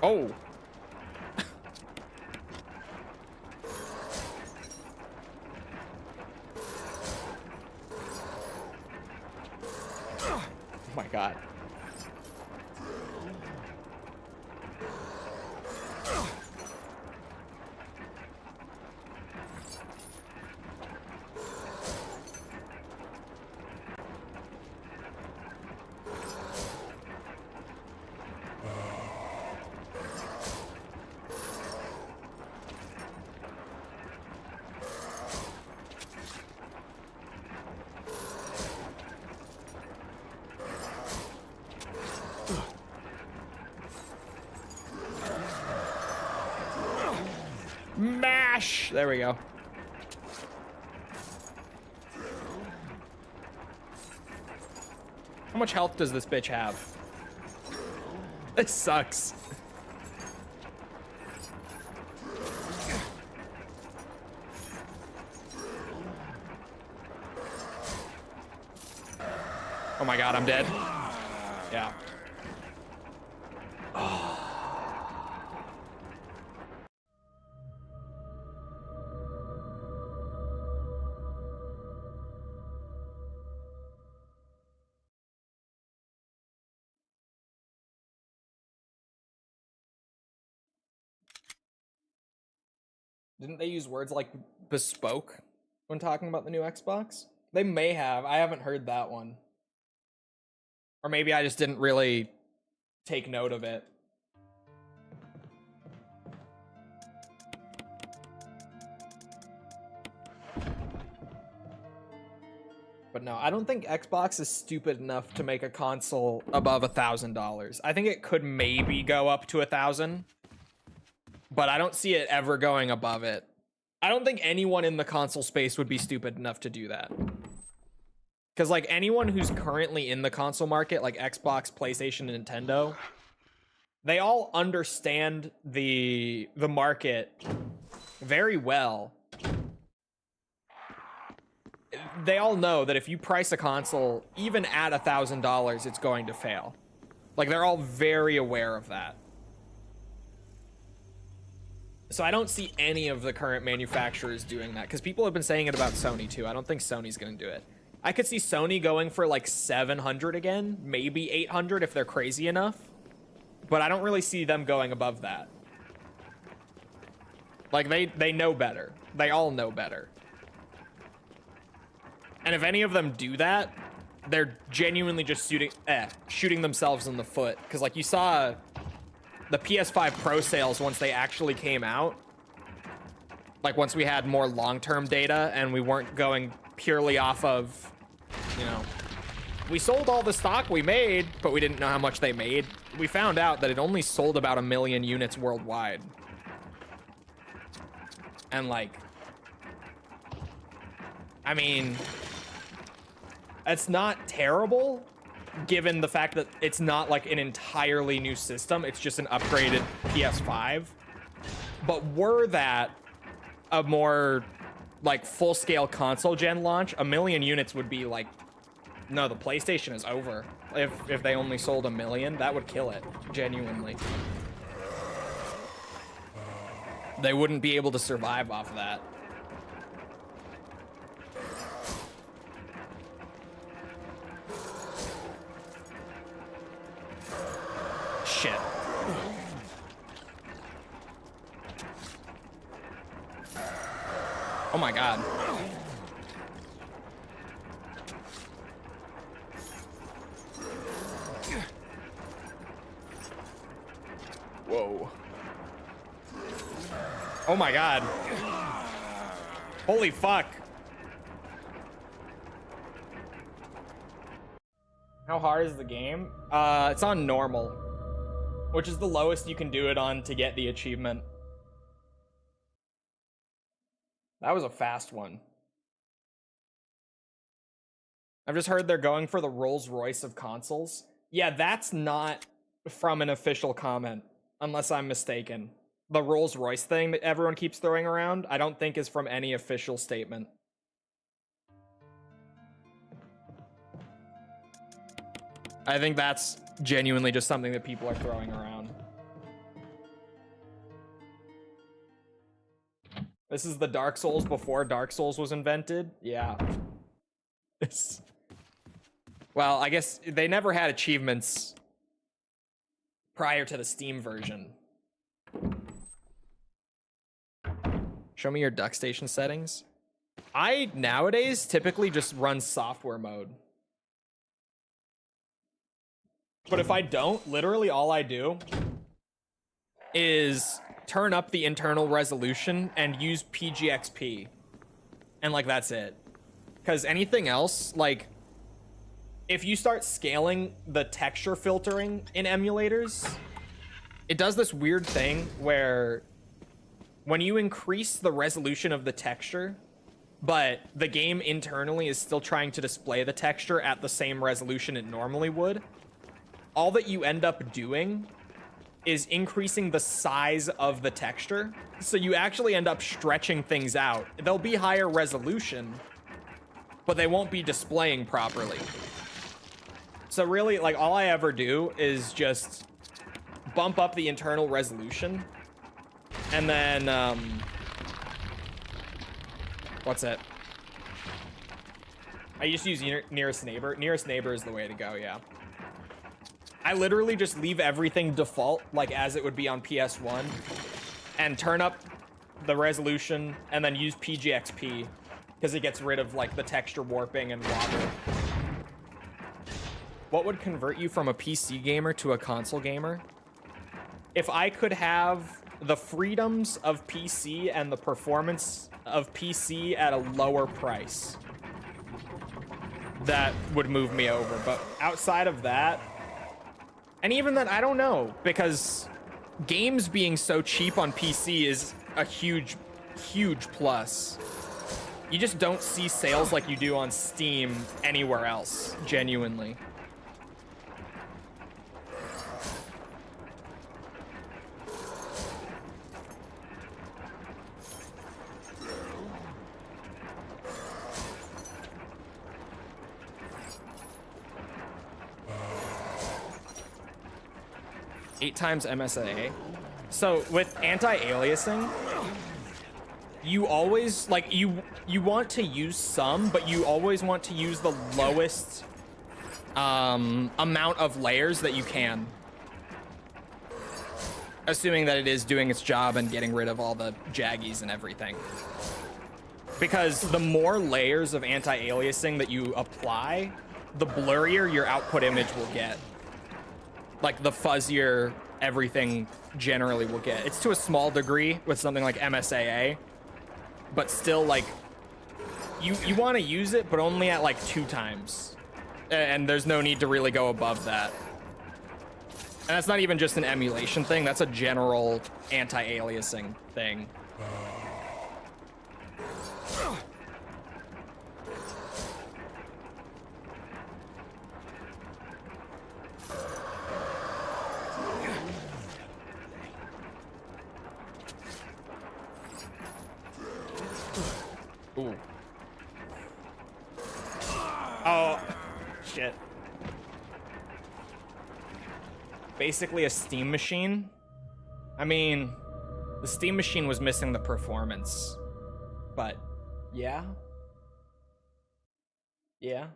Oh. Oh my God. Mash! There we go. How much health does this bitch have? This sucks. Oh my god, I'm dead. Yeah. Didn't they use words like bespoke when talking about the new Xbox? They may have. I haven't heard that one. Or maybe I just didn't really take note of it. But no, I don't think Xbox is stupid enough to make a console above $1,000. I think it could maybe go up to 1,000. But I don't see it ever going above it. I don't think anyone in the console space would be stupid enough to do that. Because, like, anyone who's currently in the console market, like Xbox, PlayStation, and Nintendo, they all understand the market very well. They all know that if you price a console, even at $1,000, it's going to fail. Like, they're all very aware of that. So I don't see any of the current manufacturers doing that, because people have been saying it about Sony too. I don't think Sony's going to do it. I could see Sony going for like 700 again, maybe 800 if they're crazy enough, but I don't really see them going above that. Like, they know better. They all know better. And if any of them do that, they're genuinely just shooting themselves in the foot. Because, like, you saw the PS5 Pro sales once they actually came out. Like, once we had more long-term data and we weren't going purely off of, you know, we sold all the stock we made, but we didn't know how much they made. We found out that it only sold about 1 million units worldwide. And, like, I mean, it's not terrible, given the fact that it's not like an entirely new system. It's just an upgraded PS5. But were that a more like full-scale console gen launch, 1 million units would be like, no, the PlayStation is over. If they only sold 1 million, that would kill it, genuinely. They wouldn't be able to survive off of that. Shit. Oh my god. Whoa. Oh my god. Holy fuck. How hard is the game? It's on normal, which is the lowest you can do it on to get the achievement. That was a fast one. I've just heard they're going for the Rolls-Royce of consoles. Yeah, that's not from an official comment, unless I'm mistaken. The Rolls-Royce thing that everyone keeps throwing around, I don't think is from any official statement. I think that's genuinely just something that people are throwing around. This is the Dark Souls before Dark Souls was invented? Yeah. Well, I guess they never had achievements prior to the Steam version. Show me your DuckStation settings. I, nowadays, typically just run software mode. But if I don't, literally all I do is turn up the internal resolution and use PGXP. And, like, that's it. Because anything else, like, if you start scaling the texture filtering in emulators, it does this weird thing where when you increase the resolution of the texture, but the game internally is still trying to display the texture at the same resolution it normally would, all that you end up doing is increasing the size of the texture. So you actually end up stretching things out. They'll be higher resolution, but they won't be displaying properly. So really, like, all I ever do is just bump up the internal resolution, and then, what's it? I used to use nearest neighbor. Nearest neighbor is the way to go, yeah. I literally just leave everything default, like as it would be on PS1, and turn up the resolution, and then use PGXP, because it gets rid of, like, the texture warping and wobble. What would convert you from a PC gamer to a console gamer? If I could have the freedoms of PC and the performance of PC at a lower price, that would move me over. But outside of that, and even then, I don't know, because games being so cheap on PC is a huge, huge plus. You just don't see sales like you do on Steam anywhere else, genuinely. Eight times MSA. So with anti-aliasing, you always, like, you want to use some, but you always want to use the lowest amount of layers that you can, assuming that it is doing its job and getting rid of all the jaggies and everything. Because the more layers of anti-aliasing that you apply, the blurrier your output image will get. Like, the fuzzier everything generally will get. It's to a small degree with something like MSAA, but still, like, you want to use it, but only at, like, 2 times. And there's no need to really go above that. And that's not even just an emulation thing, that's a general anti-aliasing thing. Ooh. Oh, shit. Basically a Steam machine. I mean, the Steam machine was missing the performance, but yeah. Yeah.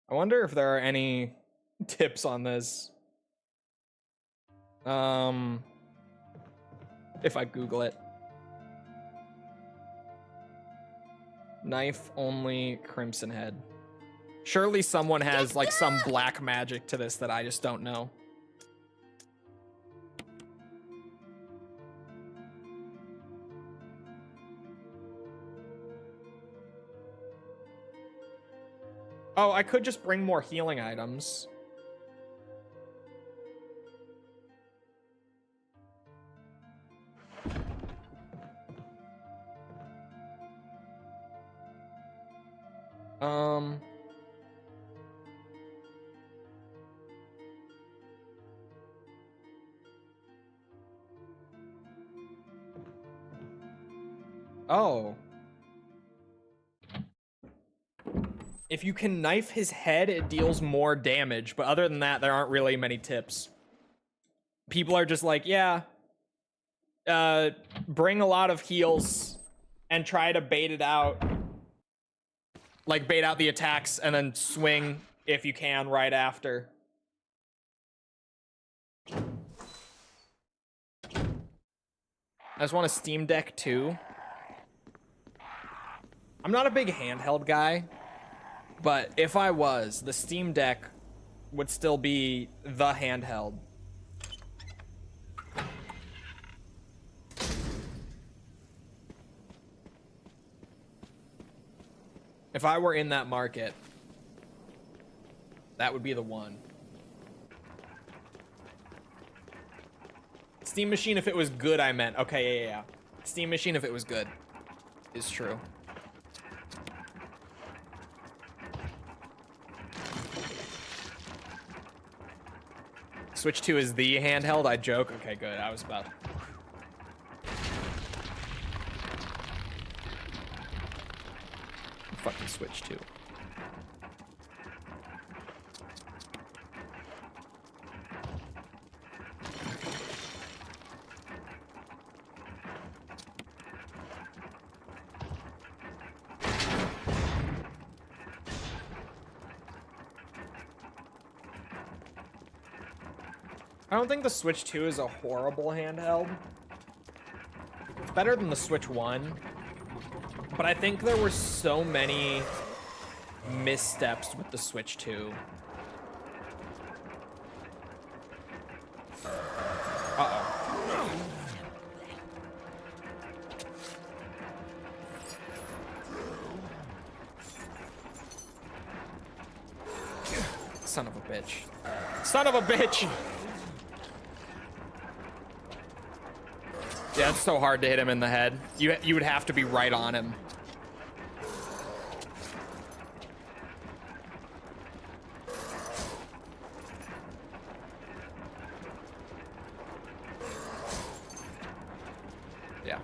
I wonder if there are any tips on this. If I Google it. Knife only Crimson Head. Surely someone has like some black magic to this that I just don't know. Oh, I could just bring more healing items. Oh. If you can knife his head, it deals more damage. But other than that, there aren't really many tips. People are just like, yeah, bring a lot of heals and try to bait it out. Like, bait out the attacks and then swing if you can right after. I just want a Steam Deck too. I'm not a big handheld guy, but if I was, the Steam Deck would still be the handheld. If I were in that market, that would be the one. Steam Machine if it was good, I meant. Okay, yeah. Steam Machine if it was good is true. Switch 2 is the handheld, I joke. Okay, good. I was about to... Fucking Switch 2. I don't think the Switch 2 is a horrible handheld. It's better than the Switch 1. But I think there were so many missteps with the Switch 2. Uh-oh. Son of a bitch. Son of a bitch! Yeah, it's so hard to hit him in the head. You would have to be right on him. Yeah.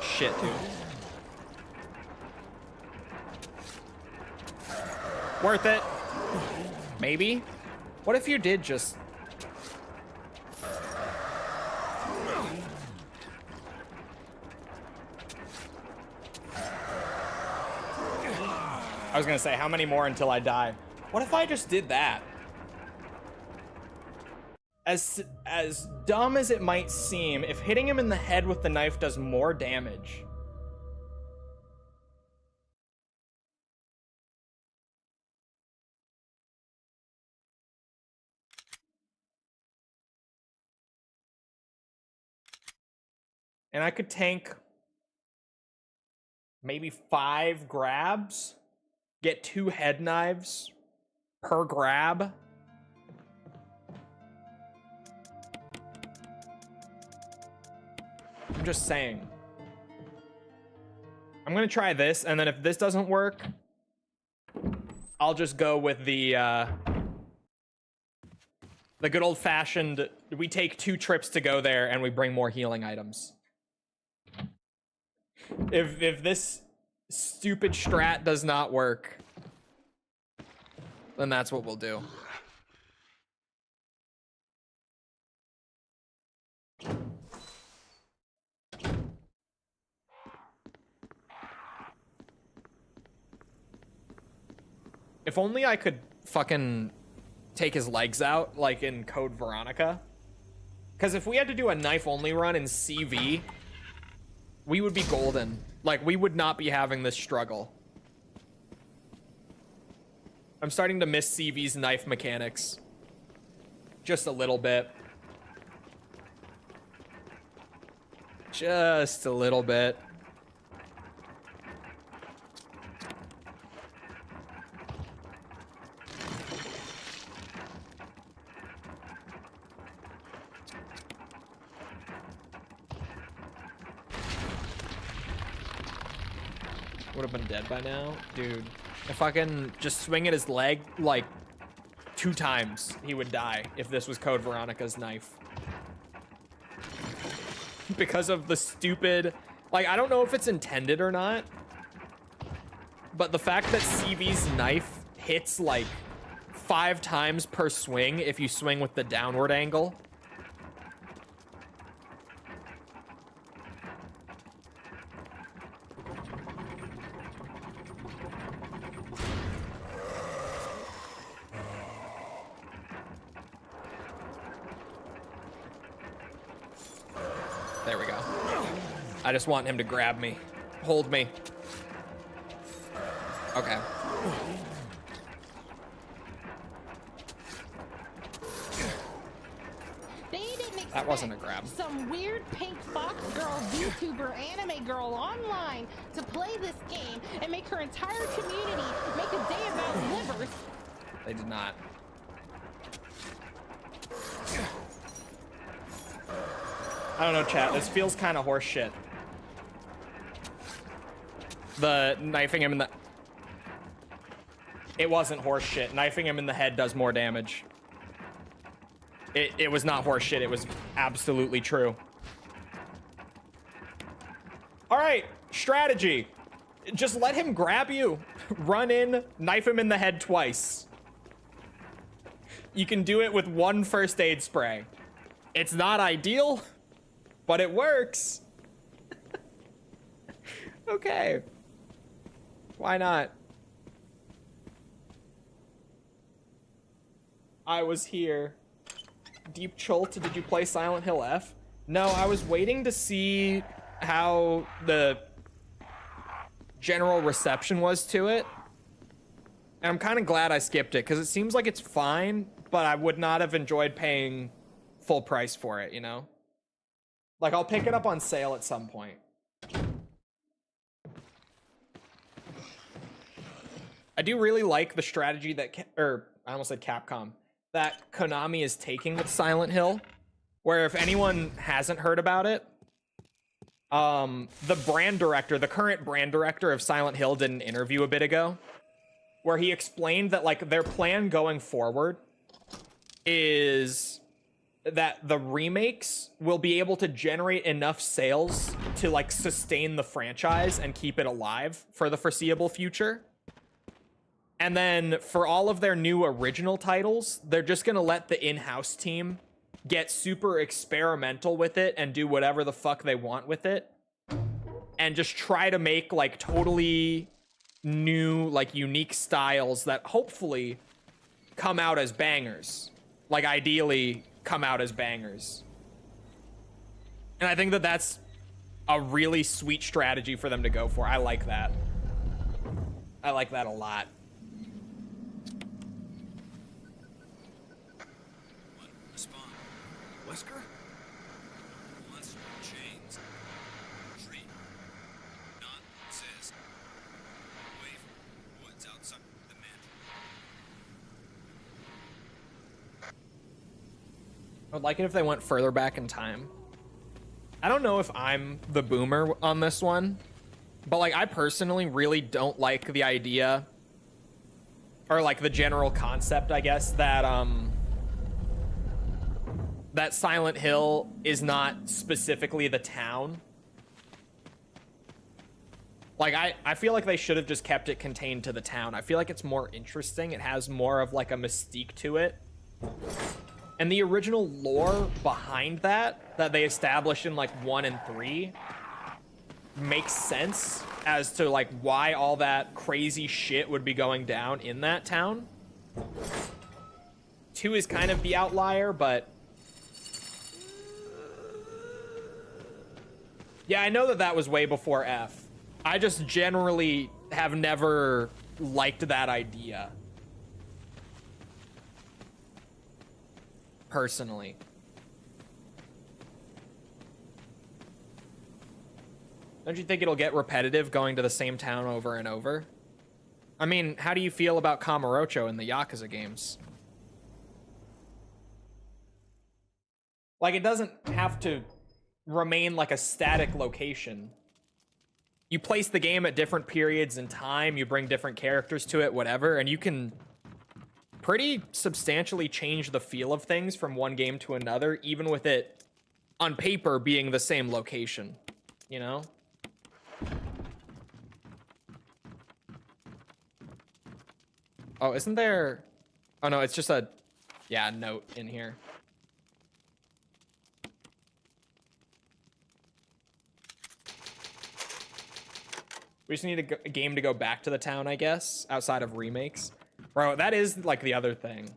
Shit, dude. Worth it. Maybe. What if you did just... I was gonna say, how many more until I die? What if I just did that? As dumb as it might seem, if hitting him in the head with the knife does more damage. And I could tank maybe 5 grabs, get 2 head knives per grab. I'm just saying. I'm gonna try this, and then if this doesn't work, I'll just go with the good old-fashioned, we take 2 trips to go there and we bring more healing items. If this stupid strat does not work, then that's what we'll do. If only I could fucking take his legs out, like in Code Veronica. Because if we had to do a knife-only run in CV, we would be golden. Like, we would not be having this struggle. I'm starting to miss CV's knife mechanics. Just a little bit. Just a little bit. Would have been dead by now. Dude, if I can just swing at his leg like 2 times, he would die if this was Code Veronica's knife. Because of the stupid, like, I don't know if it's intended or not, but the fact that CV's knife hits like 5 times per swing if you swing with the downward angle. There we go. I just want him to grab me. Hold me. Okay. That wasn't a grab. Some weird pink fox girl VTuber anime girl online to play this game and make her entire community make a day about livers. They did not. I don't know, chat. This feels kind of horse shit. The knifing him in the... It wasn't horse shit. Knifing him in the head does more damage. It was not horse shit. It was absolutely true. All right, strategy. Just let him grab you. Run in, knife him in the head twice. You can do it with one first aid spray. It's not ideal, but it works. Okay. Why not? I was here. Deep Chole, did you play Silent Hill F? No, I was waiting to see how the general reception was to it. And I'm kind of glad I skipped it, because it seems like it's fine, but I would not have enjoyed paying full price for it, you know? Like, I'll pick it up on sale at some point. I do really like the strategy that, I almost said Capcom, that Konami is taking with Silent Hill, where if anyone hasn't heard about it, the brand director, the current brand director of Silent Hill did an interview a bit ago, where he explained that, like, their plan going forward is that the remakes will be able to generate enough sales to, like, sustain the franchise and keep it alive for the foreseeable future. And then for all of their new original titles, they're just going to let the in-house team get super experimental with it and do whatever the fuck they want with it. And just try to make, like, totally new, like, unique styles that hopefully come out as bangers. Like, ideally come out as bangers. And I think that that's a really sweet strategy for them to go for. I like that. I like that a lot. Wesker? Once chains. Tree. None says. Wave. Woods outside the mansion. I would like it if they went further back in time. I don't know if I'm the boomer on this one, but, like, I personally really don't like the idea, or, like, the general concept, I guess, that that Silent Hill is not specifically the town. Like, I feel like they should have just kept it contained to the town. I feel like it's more interesting. It has more of, like, a mystique to it. And the original lore behind that they established in, like, 1 and 3 makes sense as to, like, why all that crazy shit would be going down in that town. 2 is kind of the outlier, but yeah, I know that that was way before F. I just generally have never liked that idea. Personally. Don't you think it'll get repetitive going to the same town over and over? I mean, how do you feel about Kamurocho in the Yakuza games? Like, it doesn't have to remain like a static location. You place the game at different periods in time, you bring different characters to it, whatever, and you can pretty substantially change the feel of things from one game to another, even with it on paper being the same location, you know? Oh, isn't there... Oh no, it's just a, yeah, note in here. We just need a game to go back to the town, I guess, outside of remakes. Bro, that is, like, the other thing.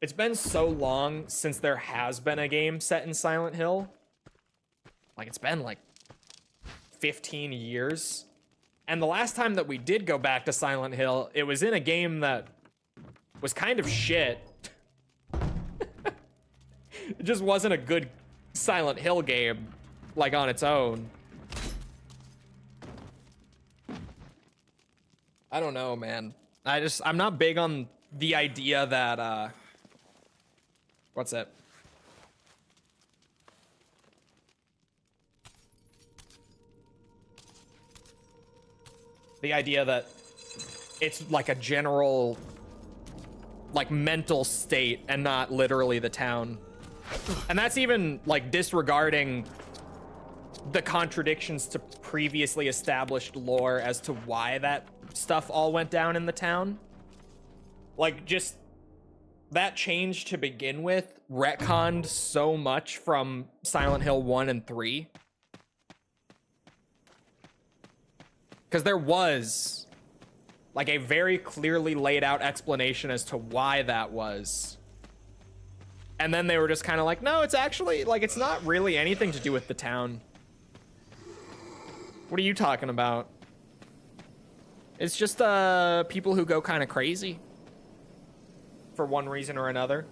It's been so long since there has been a game set in Silent Hill. Like, it's been, like, 15 years. And the last time that we did go back to Silent Hill, it was in a game that was kind of shit. It just wasn't a good Silent Hill game, like, on its own. I don't know, man. I'm not big on the idea that, what's that? The idea that it's like a general, like, mental state and not literally the town. And that's even, like, disregarding the contradictions to previously established lore as to why that stuff all went down in the town. Like, just that change to begin with retconned so much from Silent Hill 1 and 3. Because there was, like, a very clearly laid out explanation as to why that was. And then they were just kind of like, no, it's actually, like, it's not really anything to do with the town. What are you talking about? It's just people who go kind of crazy for one reason or another.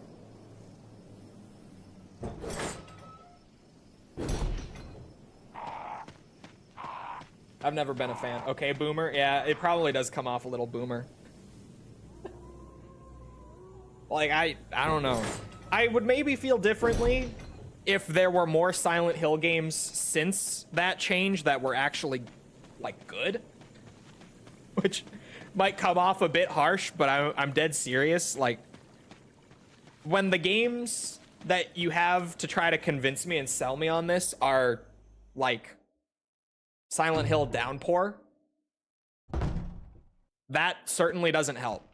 I've never been a fan. Okay, boomer. Yeah, it probably does come off a little boomer. Like, I don't know. I would maybe feel differently if there were more Silent Hill games since that change that were actually, like, good. Which might come off a bit harsh, but I'm dead serious. Like, when the games that you have to try to convince me and sell me on this are, like, Silent Hill Downpour, that certainly doesn't help.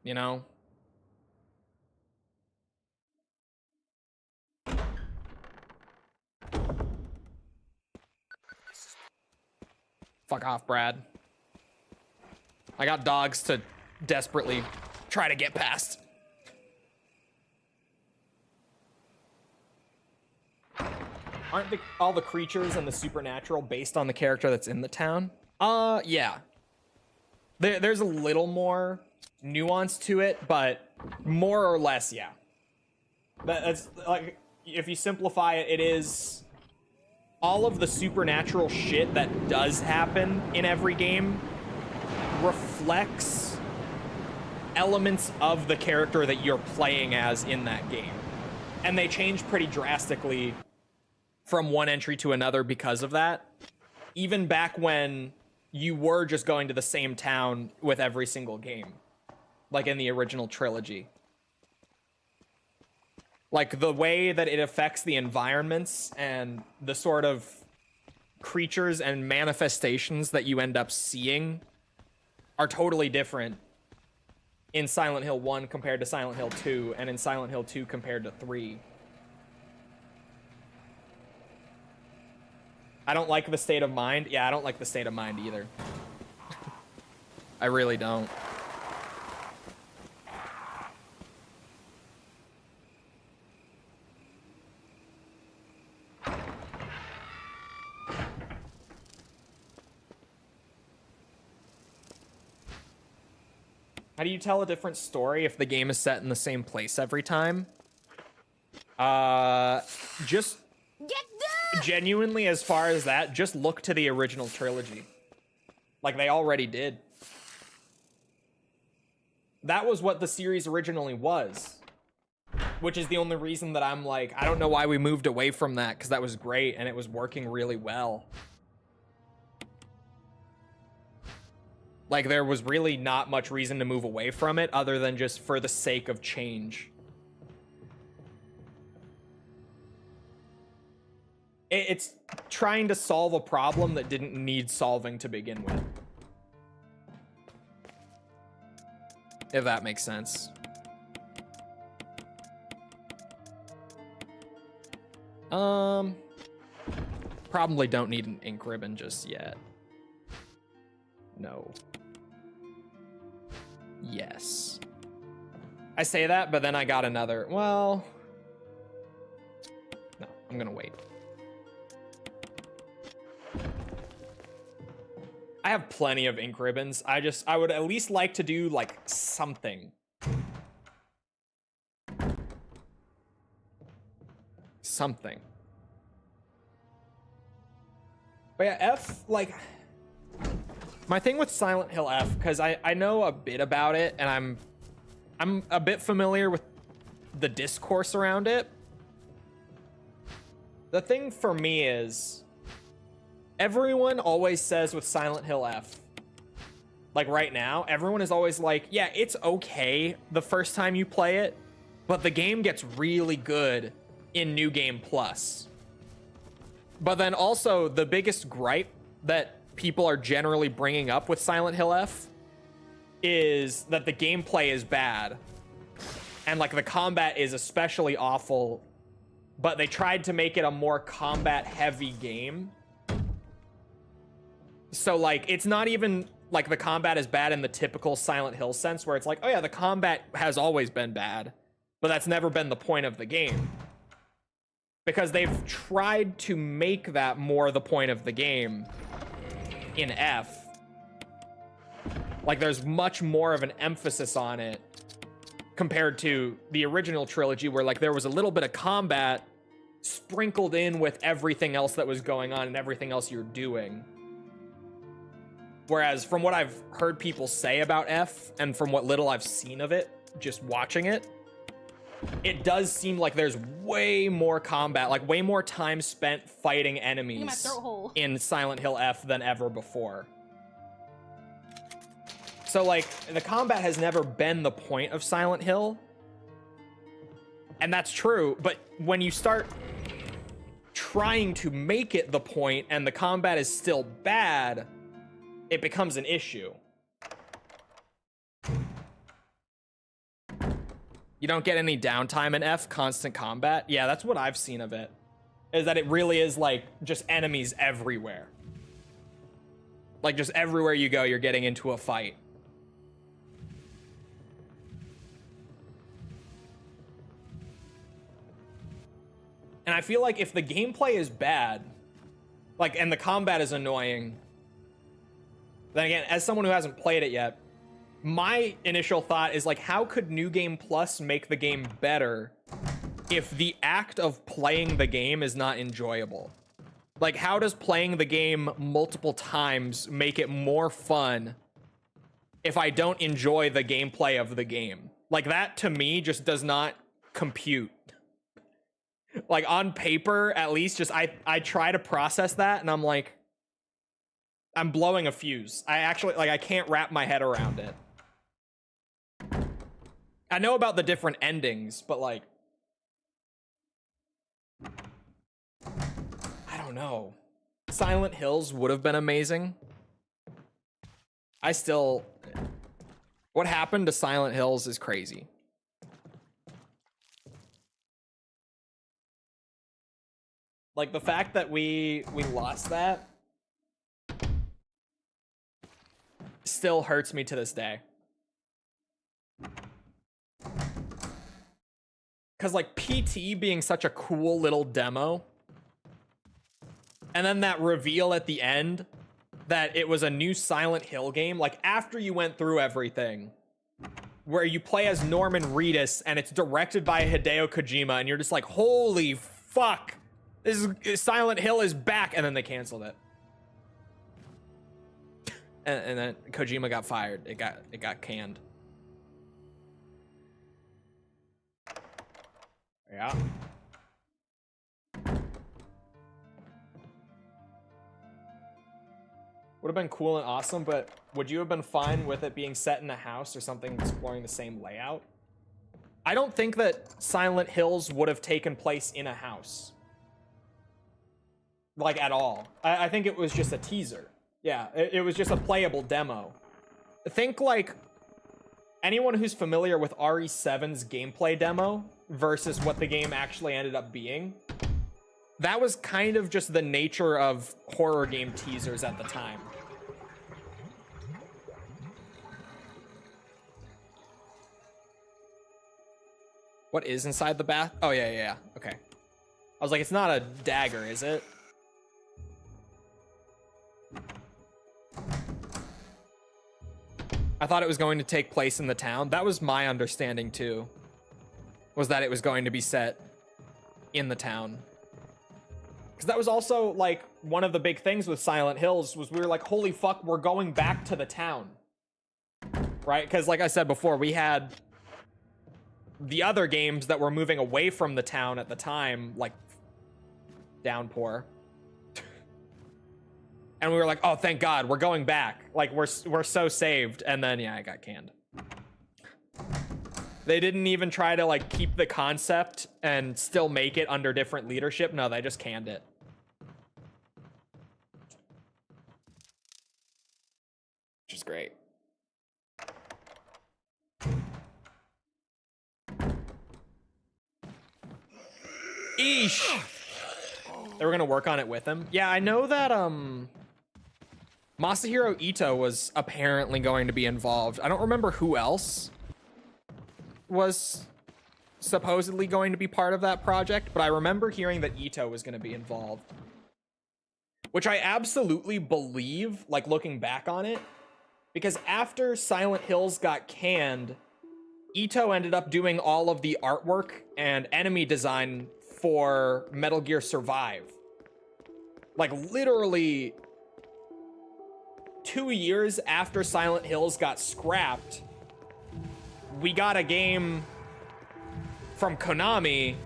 You know? Fuck off, Brad. I got dogs to desperately try to get past. Aren't all the creatures and the supernatural based on the character that's in the town? Yeah. There's a little more nuance to it, but more or less, yeah. That's, like, if you simplify it, it is all of the supernatural shit that does happen in every game reflects elements of the character that you're playing as in that game. And they change pretty drastically from one entry to another because of that. Even back when you were just going to the same town with every single game, like in the original trilogy. Like, the way that it affects the environments and the sort of creatures and manifestations that you end up seeing are totally different in Silent Hill 1 compared to Silent Hill 2, and in Silent Hill 2 compared to 3. I don't like the state of mind. Yeah, I don't like the state of mind either. I really don't. How do you tell a different story if the game is set in the same place every time? Just genuinely, as far as that, just look to the original trilogy. Like they already did. That was what the series originally was. Which is the only reason that I'm like, I don't know why we moved away from that, because that was great and it was working really well. Like, there was really not much reason to move away from it other than just for the sake of change. It's trying to solve a problem that didn't need solving to begin with. If that makes sense. Probably don't need an ink ribbon just yet. No. Yes. I say that, but then I got another. Well, no, I'm gonna wait. I have plenty of ink ribbons. I would at least like to do like something. something. But yeah, F, like, my thing with Silent Hill F, because I know a bit about it, and I'm a bit familiar with the discourse around it. The thing for me is, everyone always says with Silent Hill F, like right now, everyone is always like, yeah, it's okay the first time you play it, but the game gets really good in New Game Plus. But then also, the biggest gripe that people are generally bringing up with Silent Hill F is that the gameplay is bad. And like the combat is especially awful, but they tried to make it a more combat heavy game. So like, it's not even like the combat is bad in the typical Silent Hill sense where it's like, oh yeah, the combat has always been bad, but that's never been the point of the game. Because they've tried to make that more the point of the game in F. Like there's much more of an emphasis on it compared to the original trilogy where like there was a little bit of combat sprinkled in with everything else that was going on and everything else you're doing. Whereas from what I've heard people say about F and from what little I've seen of it, just watching it, it does seem like there's way more combat, like way more time spent fighting enemies in Silent Hill F than ever before. So like the combat has never been the point of Silent Hill. And that's true, but when you start trying to make it the point and the combat is still bad, it becomes an issue. You don't get any downtime in F, constant combat. Yeah, that's what I've seen of it. Is that it really is like just enemies everywhere. Like just everywhere you go, you're getting into a fight. And I feel like if the gameplay is bad, like, and the combat is annoying, then again, as someone who hasn't played it yet, my initial thought is like, how could New Game Plus make the game better if the act of playing the game is not enjoyable? Like, how does playing the game multiple times make it more fun if I don't enjoy the gameplay of the game? Like, that to me just does not compute. Like, on paper, at least, just I try to process that, and I'm like, I'm blowing a fuse. I actually, like, I can't wrap my head around it. I know about the different endings, but like, I don't know. Silent Hills would have been amazing. What happened to Silent Hills is crazy. Like the fact that we lost that still hurts me to this day. Because like PT being such a cool little demo, and then that reveal at the end that it was a new Silent Hill game, like after you went through everything, where you play as Norman Reedus and it's directed by Hideo Kojima, and you're just like, holy fuck, Silent Hill is back, and then they canceled it. And then Kojima got fired. It got canned. Yeah. Would have been cool and awesome, but would you have been fine with it being set in a house or something exploring the same layout? I don't think that Silent Hills would have taken place in a house. Like, at all. I think it was just a teaser. Yeah, it was just a playable demo. Think, like, anyone who's familiar with RE7's gameplay demo versus what the game actually ended up being, that was kind of just the nature of horror game teasers at the time. What is inside the bath? Oh, yeah. Okay. I was like, it's not a dagger, is it? I thought it was going to take place in the town. That was my understanding, too. Was that it was going to be set in the town. Because that was also, like, one of the big things with Silent Hills was we were like, holy fuck, we're going back to the town. Right? Because, like I said before, we had the other games that were moving away from the town at the time, like Downpour. And we were like, oh, thank God, we're going back. Like, we're so saved. And then, yeah, I got canned. They didn't even try to, like, keep the concept and still make it under different leadership. No, they just canned it. Which is great. Eesh! They were gonna work on it with him. Yeah, I know that, Masahiro Ito was apparently going to be involved. I don't remember who else was supposedly going to be part of that project, but I remember hearing that Ito was going to be involved. Which I absolutely believe, like, looking back on it, because after Silent Hills got canned, Ito ended up doing all of the artwork and enemy design for Metal Gear Survive. Like, literally 2 years after Silent Hills got scrapped, we got a game from Konami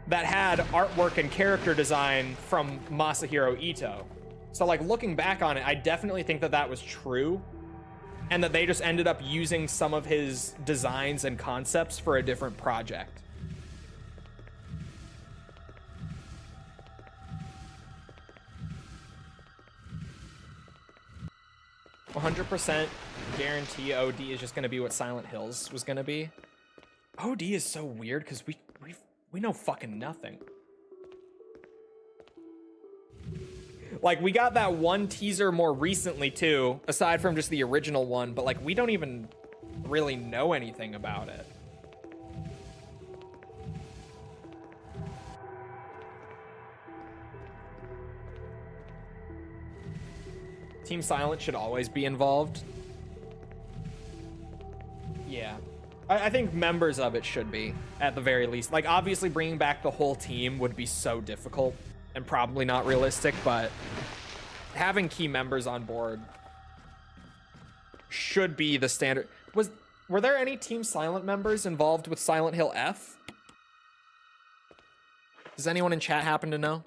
that had artwork and character design from Masahiro Ito. So, like, looking back on it, I definitely think that that was true, and that they just ended up using some of his designs and concepts for a different project. 100% guarantee OD is just gonna be what Silent Hills was gonna be. OD is so weird because we know fucking nothing. Like, we got that one teaser more recently too, aside from just the original one, but like, we don't even really know anything about it. Team Silent should always be involved. Yeah. I think members of it should be, at the very least. Like, obviously bringing back the whole team would be so difficult and probably not realistic, but having key members on board should be the standard. Were there any Team Silent members involved with Silent Hill F? Does anyone in chat happen to know?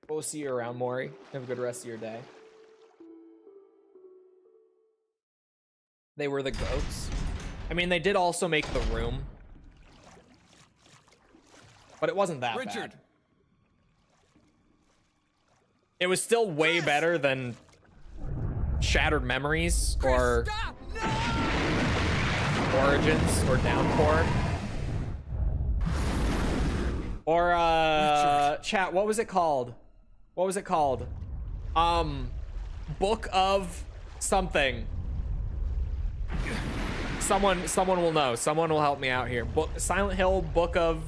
We'll see you around, Maury. Have a good rest of your day. They were the goats. I mean, they did also make The Room, but it wasn't that bad. It was still way better than Shattered Memories or Origins or Downpour. Or chat, what was it called? What was it called? Book of something. Someone will know. Someone will help me out here. Silent Hill Book of...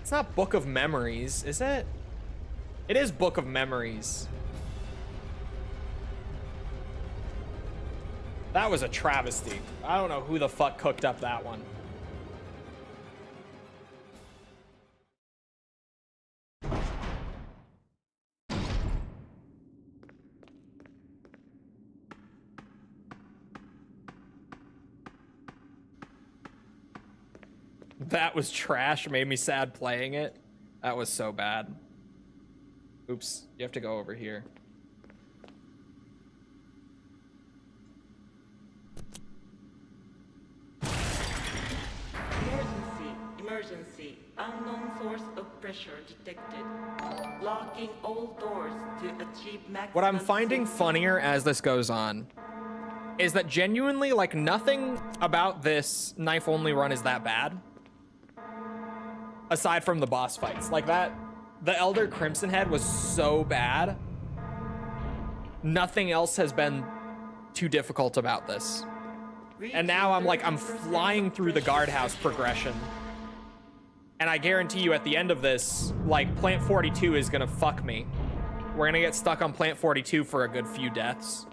It's not Book of Memories, is it? It is Book of Memories. That was a travesty. I don't know who the fuck cooked up that one. That was trash. Made me sad playing it. That was so bad. Oops, you have to go over here. Emergency. Unknown source of pressure detected. Locking all doors to achieve maximum. What I'm finding funnier as this goes on is that genuinely, like, nothing about this knife-only run is that bad. Aside from the boss fights. Like, that, the Elder Crimson Head was so bad. Nothing else has been too difficult about this. And now I'm flying through the guardhouse progression. And I guarantee you at the end of this, like, Plant 42 is gonna fuck me. We're gonna get stuck on Plant 42 for a good few deaths.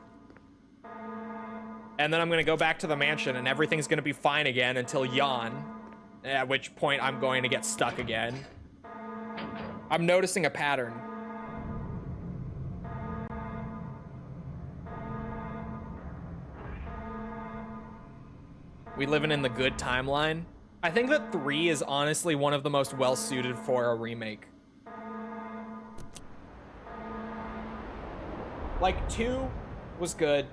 And then I'm gonna go back to the mansion and everything's gonna be fine again until yawn, at which point I'm going to get stuck again. I'm noticing a pattern. We living in the good timeline. I think that 3 is honestly one of the most well-suited for a remake. Like, 2 was good.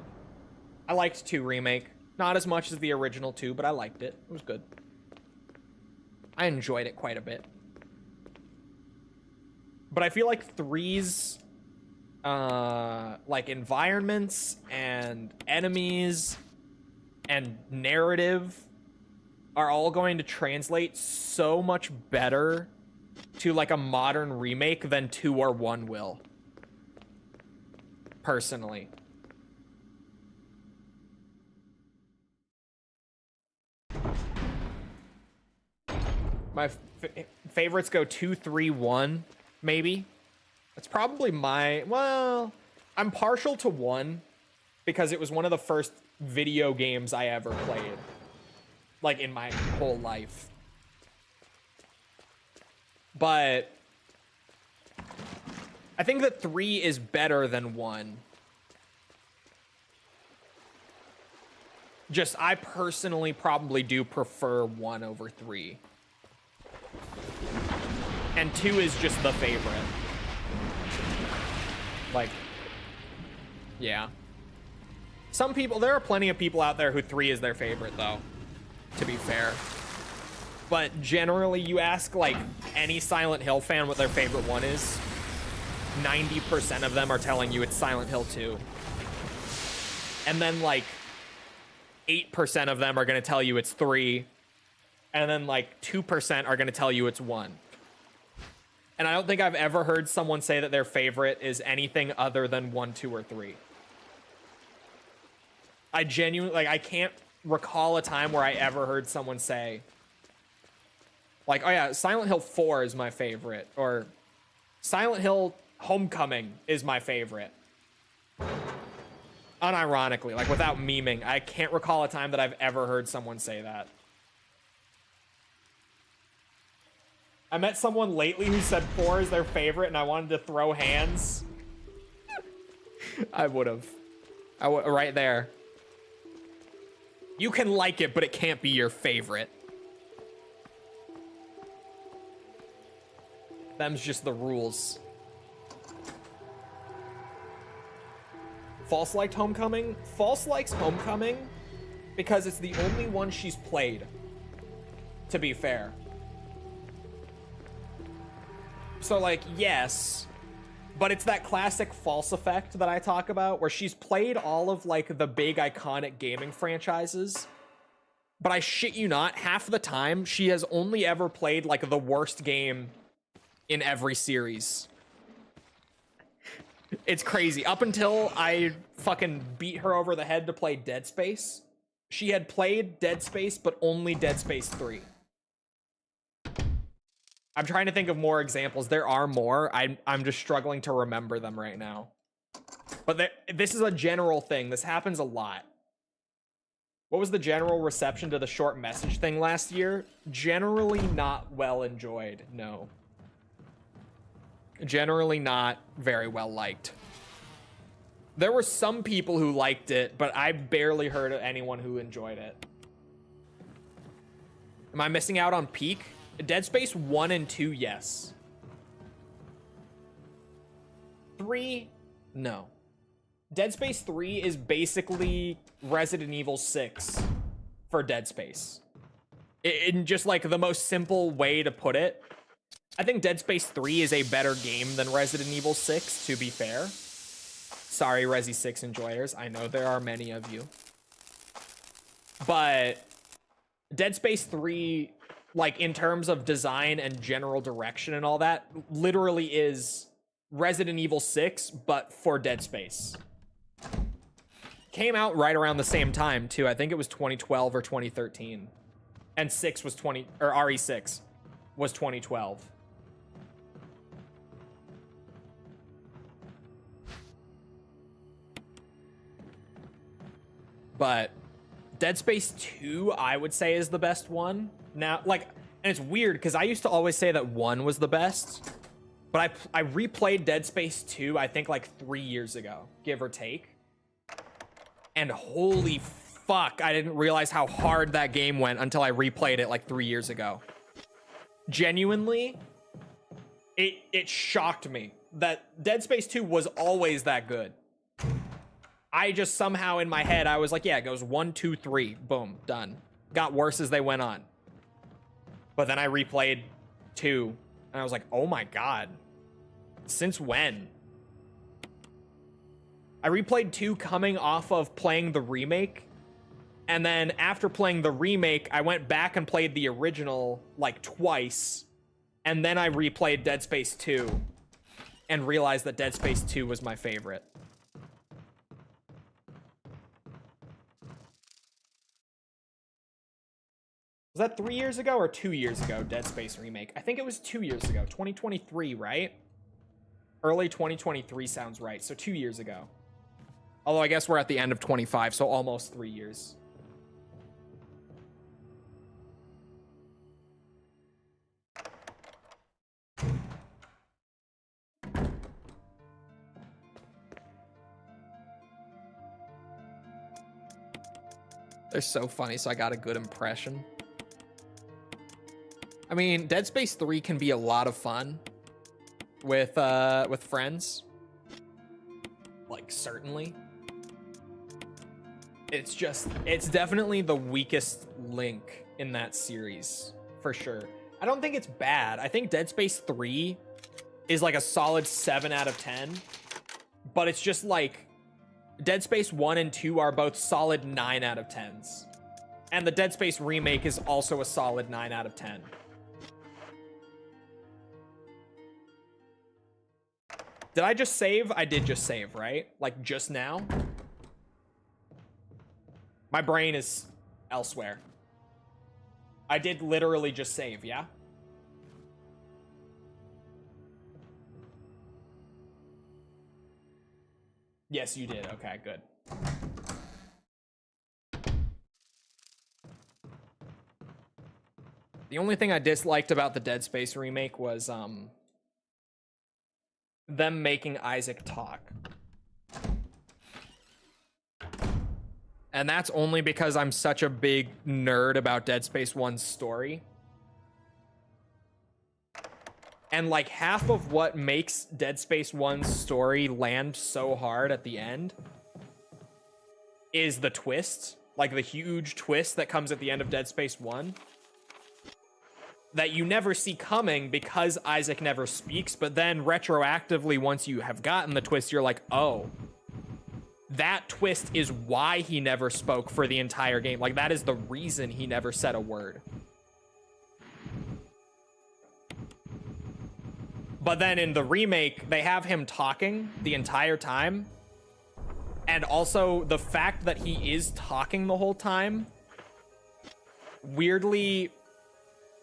I liked 2 remake. Not as much as the original 2, but I liked it. It was good. I enjoyed it quite a bit. But I feel like 3's like environments and enemies and narrative are all going to translate so much better to like a modern remake than 2 or 1 will. Personally. My favorites go 2, 3, 1, maybe. That's probably my, well, I'm partial to 1 because it was one of the first video games I ever played, like in my whole life. But I think that 3 is better than 1. Just, I personally probably do prefer 1 over 3. And 2 is just the favorite. Like, yeah. Some people, there are plenty of people out there who 3 is their favorite, though, to be fair. But generally, you ask, like, any Silent Hill fan what their favorite one is, 90% of them are telling you it's Silent Hill 2. And then, like, 8% of them are going to tell you it's 3. And then, like, 2% are going to tell you it's 1. And I don't think I've ever heard someone say that their favorite is anything other than 1, 2, or 3. I genuinely, like, I can't recall a time where I ever heard someone say, like, oh yeah, Silent Hill 4 is my favorite, or Silent Hill Homecoming is my favorite. Unironically, like, without memeing, I can't recall a time that I've ever heard someone say that. I met someone lately who said 4 is their favorite, and I wanted to throw hands. I would've. Right there. You can like it, but it can't be your favorite. Them's just the rules. False liked Homecoming? False likes Homecoming because it's the only one she's played, to be fair. So, like, yes, but it's that classic False effect that I talk about, where she's played all of, like, the big iconic gaming franchises, but I shit you not, half the time, she has only ever played, like, the worst game in every series. It's crazy. Up until I fucking beat her over the head to play Dead Space, she had played Dead Space, but only Dead Space 3. I'm trying to think of more examples. There are more. I'm just struggling to remember them right now. But this is a general thing. This happens a lot. What was the general reception to the short message thing last year? Generally not well enjoyed, no. Generally not very well liked. There were some people who liked it, but I barely heard of anyone who enjoyed it. Am I missing out on peak? Dead Space 1 and 2, yes. 3, no. Dead Space 3 is basically Resident Evil 6 for Dead Space. In just like the most simple way to put it, I think Dead Space 3 is a better game than Resident Evil 6, to be fair. Sorry, Resi 6 enjoyers. I know there are many of you. But Dead Space 3, like, in terms of design and general direction and all that, literally is Resident Evil 6, but for Dead Space. Came out right around the same time, too. I think it was 2012 or 2013. And 6 was RE6 was 2012. But Dead Space 2, I would say, is the best one. Now, like, and it's weird because I used to always say that 1 was the best. But I replayed Dead Space 2, I think, like 3 years ago, give or take. And holy fuck, I didn't realize how hard that game went until I replayed it like 3 years ago. Genuinely, it shocked me that Dead Space 2 was always that good. I just somehow in my head, I was like, yeah, it goes 1, 2, 3, boom, done. Got worse as they went on. But then I replayed 2, and I was like, oh my god. Since when? I replayed 2 coming off of playing the remake. And then after playing the remake, I went back and played the original like twice. And then I replayed Dead Space 2 and realized that Dead Space 2 was my favorite. Was that 3 years ago or 2 years ago, Dead Space remake? I think it was 2 years ago, 2023, right? Early 2023 sounds right, so 2 years ago. Although I guess we're at the end of 25, so almost 3 years. They're so funny, so I got a good impression. I mean, Dead Space 3 can be a lot of fun with friends. Like, certainly. It's definitely the weakest link in that series, for sure. I don't think it's bad. I think Dead Space 3 is like a solid 7 out of 10. But it's just like, Dead Space 1 and 2 are both solid 9 out of 10s. And the Dead Space remake is also a solid 9 out of 10. Did I just save? I did just save, right? Like, just now? My brain is elsewhere. I did literally just save, yeah? Yes, you did. Okay, good. The only thing I disliked about the Dead Space remake was, them making Isaac talk. And that's only because I'm such a big nerd about Dead Space 1's story. And like half of what makes Dead Space 1's story land so hard at the end is the twist, like the huge twist that comes at the end of Dead Space 1 that you never see coming because Isaac never speaks, but then retroactively once you have gotten the twist, you're like, oh, that twist is why he never spoke for the entire game. Like, that is the reason he never said a word. But then in the remake, they have him talking the entire time. And also the fact that he is talking the whole time weirdly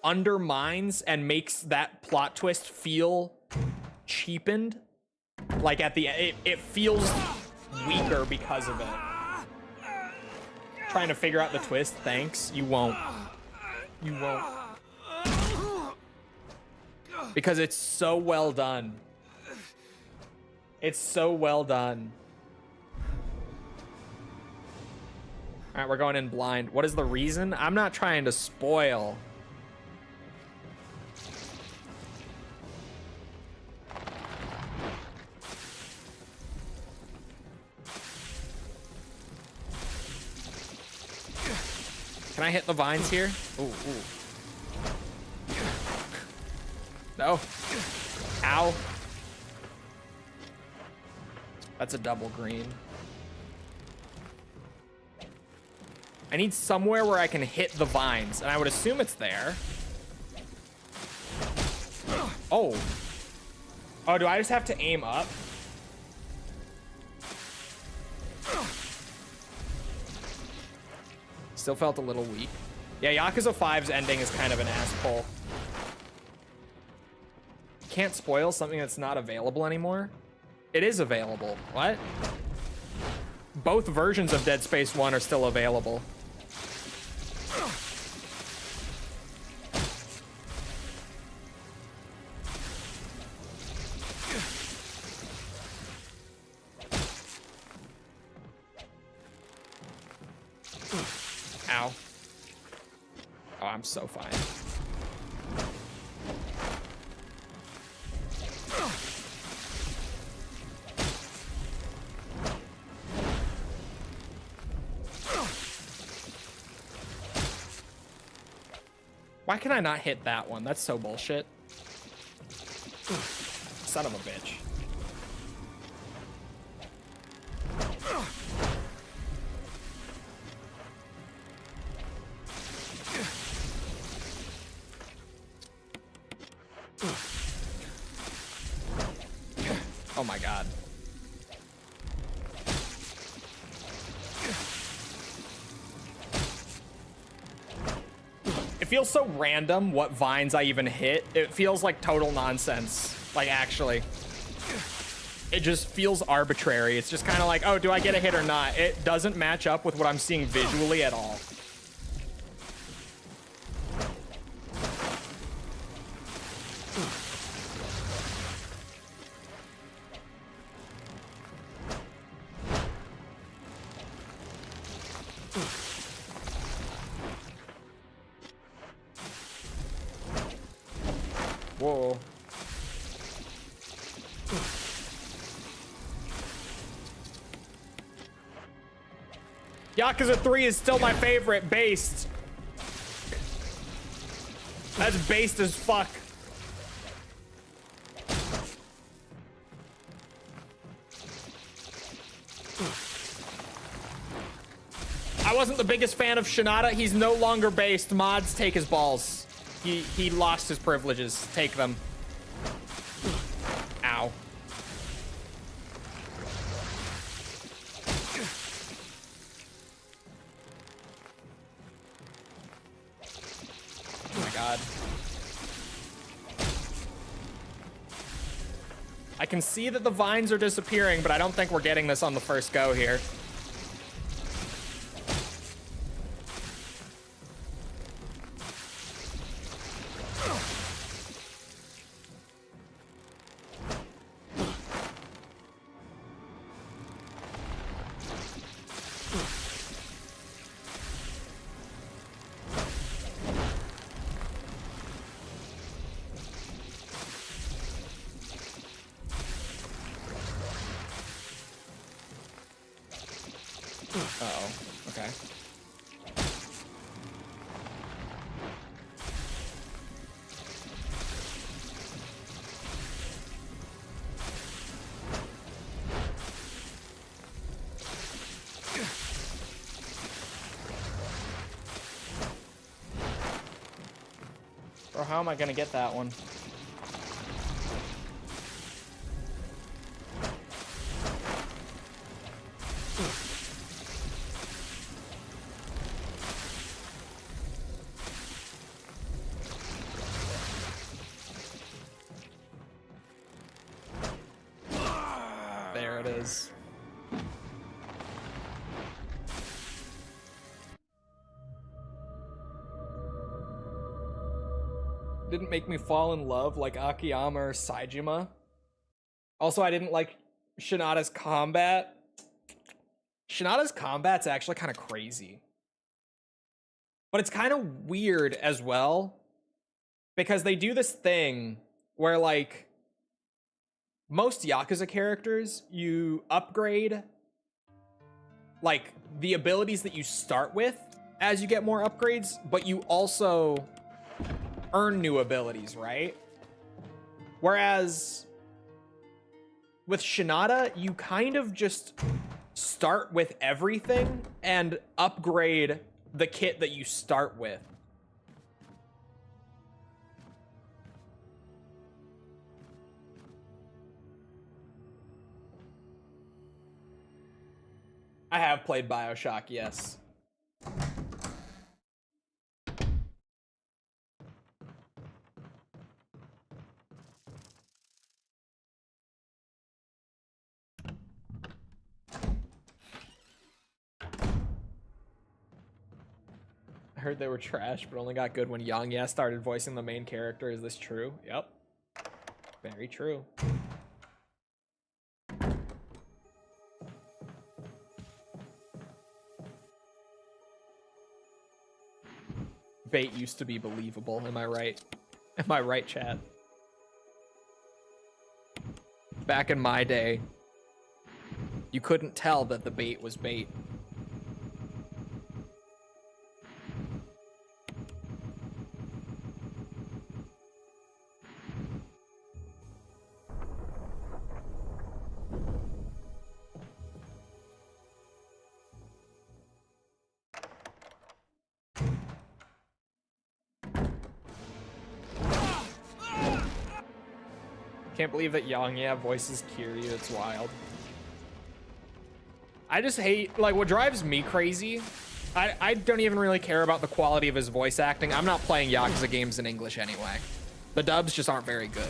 undermines and makes that plot twist feel cheapened. Like at the end, it feels weaker because of it. Trying to figure out the twist, thanks. You won't. You won't. Because it's so well done. It's so well done. All right, we're going in blind. What is the reason? I'm not trying to spoil. Can I hit the vines here? Ooh, ooh. No. Ow. That's a double green. I need somewhere where I can hit the vines, and I would assume it's there. Oh. Oh, do I just have to aim up? Still felt a little weak. Yeah, Yakuza 5's ending is kind of an asshole. Can't spoil something that's not available anymore? It is available. What? both versions of Dead Space 1 are still available. Ow. Oh, I'm so fine. Why can I not hit that one? That's so bullshit. Son of a bitch. Oh my god. It feels so random what vines I even hit. It feels like total nonsense. Like, actually. It just feels arbitrary. It's just kind of like, oh, do I get a hit or not? It doesn't match up with what I'm seeing visually at all. Whoa. Yakuza 3 is still my favorite, based. That's based as fuck. I wasn't the biggest fan of Shinada. He's no longer based. Mods, take his balls. He lost his privileges. Take them. Ow. Oh my god. I can see that the vines are disappearing, but I don't think we're getting this on the first go here. Uh-oh. Okay. Bro, how am I gonna get that one? There it is. Didn't make me fall in love like Akiyama or Saejima. Also, I didn't like Shinada's combat. Shinada's combat's actually kind of crazy. But it's kind of weird as well, because they do this thing where, like, most Yakuza characters, you upgrade, like, the abilities that you start with as you get more upgrades, but you also earn new abilities, right? Whereas with Shinada, you kind of just start with everything and upgrade the kit that you start with. I have played BioShock, yes. heard they were trash, but only got good when Yang Ya started voicing the main character. Is this true? Yep. Very true. Bait used to be believable, am I right? Am I right, chat? Back in my day, you couldn't tell that the bait was bait. Can't believe that Yang Ya voices Kiryu. It's wild. I just hate, like, what drives me crazy. I don't even really care about the quality of his voice acting. I'm not playing Yakuza games in English anyway. The dubs just aren't very good.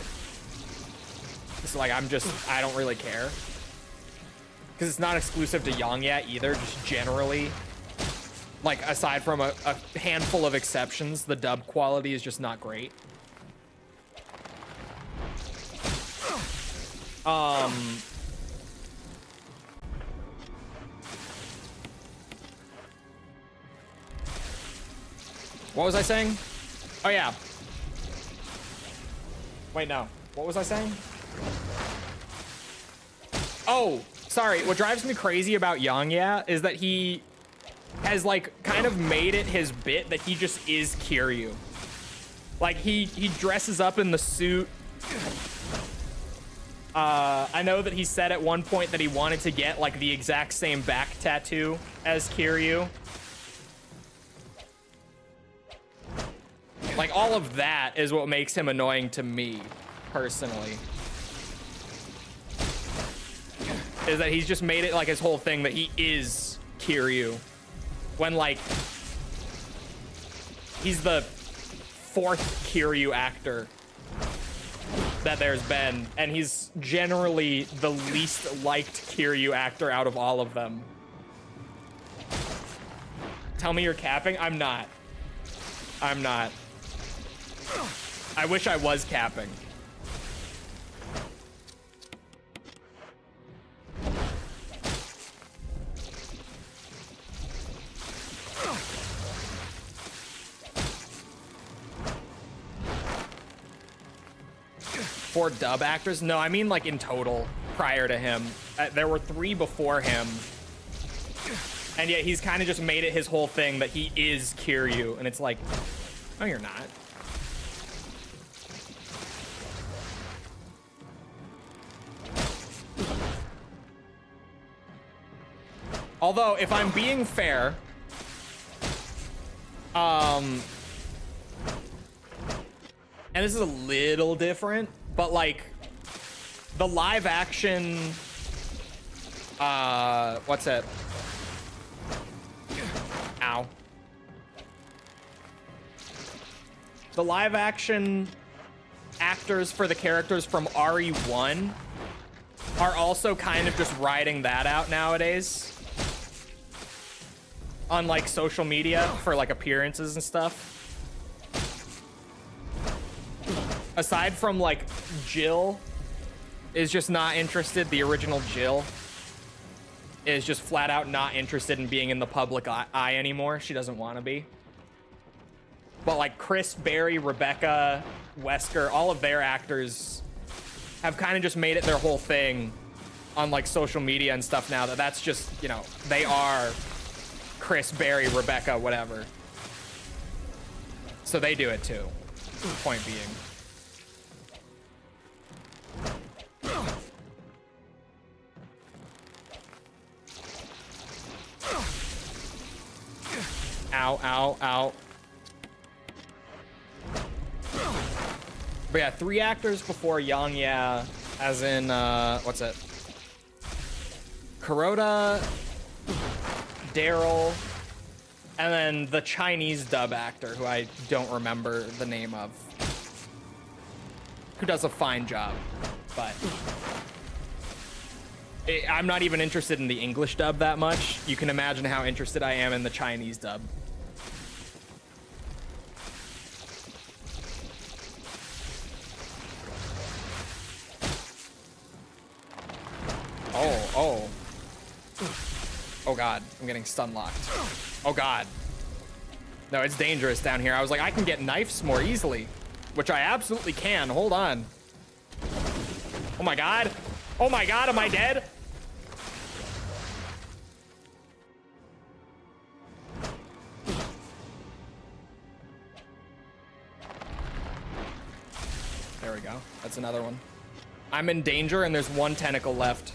It's like, I don't really care. Because it's not exclusive to Yang Ya either, just generally. Like, aside from a handful of exceptions, the dub quality is just not great. What was I saying? Oh yeah. Wait, no. What was I saying? Oh, sorry. What drives me crazy about Yang Ya is that he has, like, kind of made it his bit that he just is Kiryu. Like, he dresses up in the suit. I know that he said at one point that he wanted to get, like, the exact same back tattoo as Kiryu. Like, all of that is what makes him annoying to me, personally. Is that he's just made it, like, his whole thing that he is Kiryu. When, like, he's the 4th Kiryu actor that there's been, and he's generally the least liked Kiryu actor out of all of them. Tell me you're capping? I'm not. I'm not. I wish I was capping. For dub actors? No, I mean, like, in total, prior to him. There were 3 before him. And yet he's kind of just made it his whole thing that he is Kiryu. And it's like, no, you're not. Although, if I'm being fair, and this is a little different, but, like, the live action, what's it? Ow. The live action actors for the characters from RE1 are also kind of just riding that out nowadays. On, like, social media for, like, appearances and stuff. Aside from, like, Jill is just not interested. The original Jill is just flat out not interested in being in the public eye anymore. She doesn't want to be. But, like, Chris, Barry, Rebecca, Wesker, all of their actors have kind of just made it their whole thing on, like, social media and stuff now. That's just, you know, they are Chris, Barry, Rebecca, whatever. So they do it too. Point being. Ow, ow, ow. But yeah, 3 actors before Yang Ya, as in, what's it? Kuroda, Daryl, and then the Chinese dub actor, who I don't remember the name of, who does a fine job, but I'm not even interested in the English dub that much. You can imagine how interested I am in the Chinese dub. Oh god, I'm getting stun locked. Oh god. No, it's dangerous down here. I was like, I can get knives more easily, which I absolutely can. Hold on. Oh my god. Oh my god, am I dead? There we go. That's another one. I'm in danger and there's one tentacle left.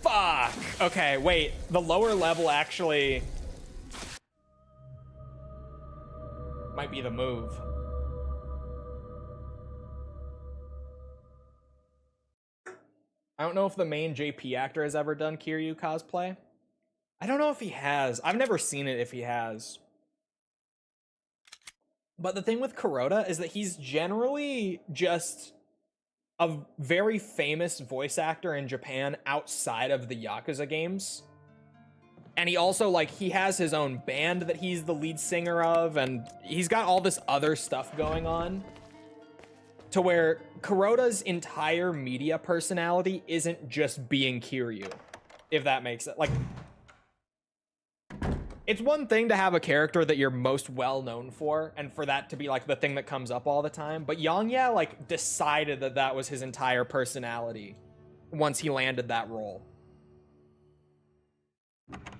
Fuck. Okay, wait. The lower level actually might be the move. I don't know if the main JP actor has ever done Kiryu cosplay. I don't know if he has. I've never seen it if he has. But the thing with Kuroda is that he's generally just a very famous voice actor in Japan outside of the Yakuza games. And he also, like, he has his own band that he's the lead singer of, and he's got all this other stuff going on. To where Kuroda's entire media personality isn't just being Kiryu, if that makes it. Like, it's one thing to have a character that you're most well known for, and for that to be like the thing that comes up all the time. But Yongya like decided that that was his entire personality once he landed that role,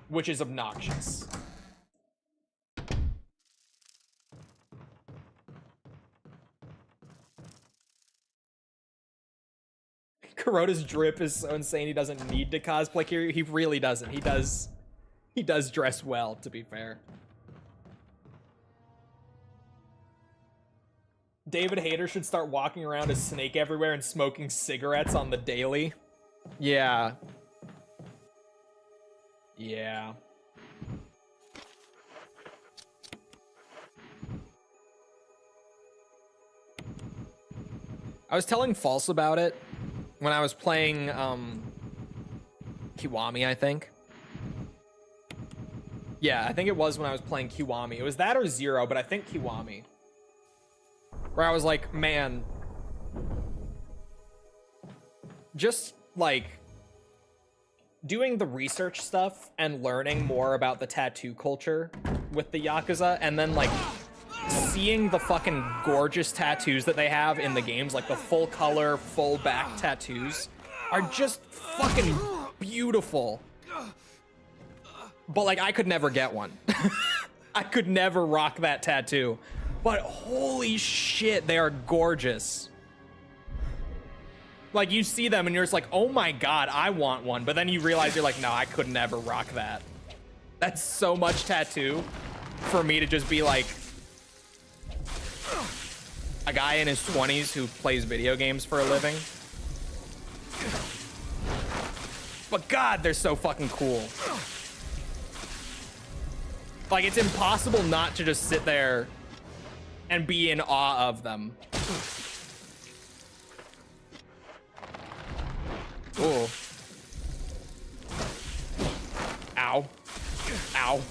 which is obnoxious. Kuroda's drip is so insane he doesn't need to cosplay Kiryu. He really doesn't. He does dress well, to be fair. David Hayter should start walking around as Snake everywhere and smoking cigarettes on the daily. Yeah. Yeah. I was telling False about it when I was playing Kiwami, I think. Yeah, I think it was when I was playing Kiwami. It was that or Zero, but I think Kiwami. Where I was like, man, just like doing the research stuff and learning more about the tattoo culture with the Yakuza, and then like seeing the fucking gorgeous tattoos that they have in the games, like the full color, full back tattoos, are just fucking beautiful. But like, I could never get one. I could never rock that tattoo. But holy shit, they are gorgeous. Like, you see them and you're just like, oh my god, I want one. But then you realize you're like, no, I could never rock that. That's so much tattoo for me to just be like a guy in his 20s who plays video games for a living. But god, they're so fucking cool. Like, it's impossible not to just sit there and be in awe of them. Ooh. Ow. Ow.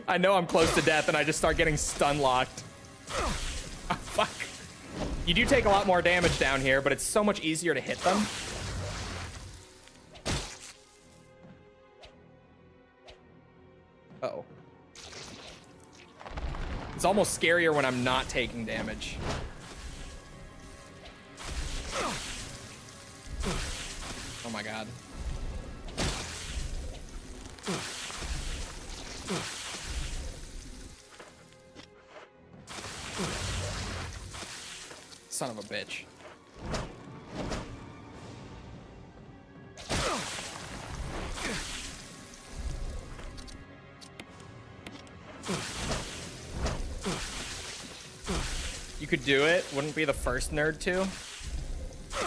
I know I'm close to death and I just start getting stun locked. Oh, fuck. You do take a lot more damage down here, but it's so much easier to hit them. Uh-oh. It's almost scarier when I'm not taking damage. Oh my god. Son of a bitch. You could do it. Wouldn't be the first nerd to.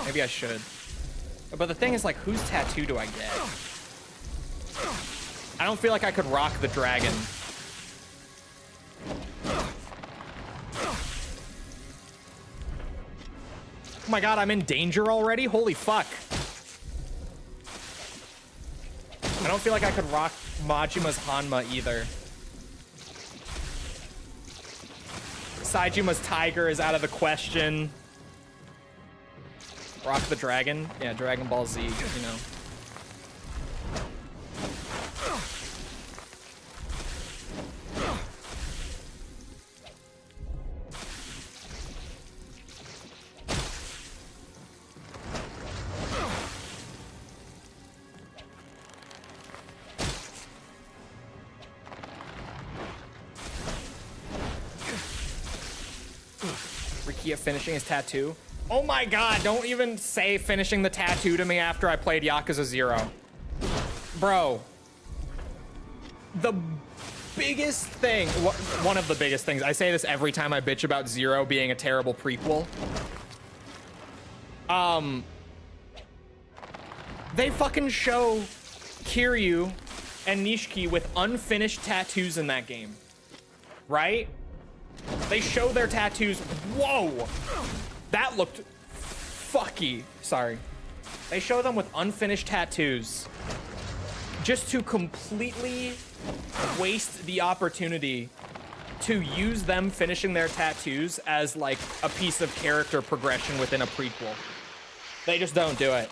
Maybe I should. But the thing is, like, whose tattoo do I get? I don't feel like I could rock the dragon. Oh my god, I'm in danger already? Holy fuck. I don't feel like I could rock Majima's Hanma either. Saijima's Tiger is out of the question. Rock the Dragon. Yeah, Dragon Ball Z, you know. Rikia finishing his tattoo. Oh my god, don't even say finishing the tattoo to me after I played Yakuza 0. Bro. The biggest thing, one of the biggest things, I say this every time I bitch about 0 being a terrible prequel. They fucking show Kiryu and Nishiki with unfinished tattoos in that game. Right? They show their tattoos. Whoa! That looked fucky. Sorry. They show them with unfinished tattoos just to completely waste the opportunity to use them finishing their tattoos as like a piece of character progression within a prequel. They just don't do it.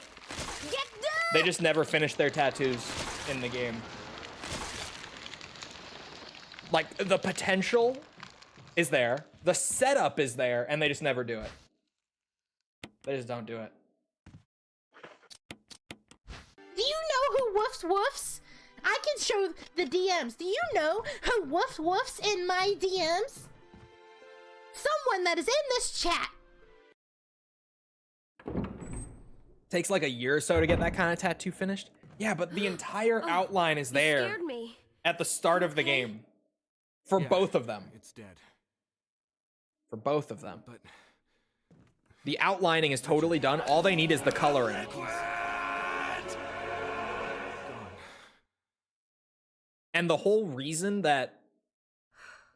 They just never finish their tattoos in the game. Like, the potential is there, the setup is there, and they just never do it. They just don't do it. Do you know who woofs woofs? I can show the DMs. Do you know who woofs woofs in my DMs? Someone that is in this chat. Takes like a year or so to get that kind of tattoo finished. Yeah, but the entire outline is there Scared me. at the start of the game. For both of them. It's dead. For both of them. But the outlining is totally done. All they need is the coloring. And the whole reason that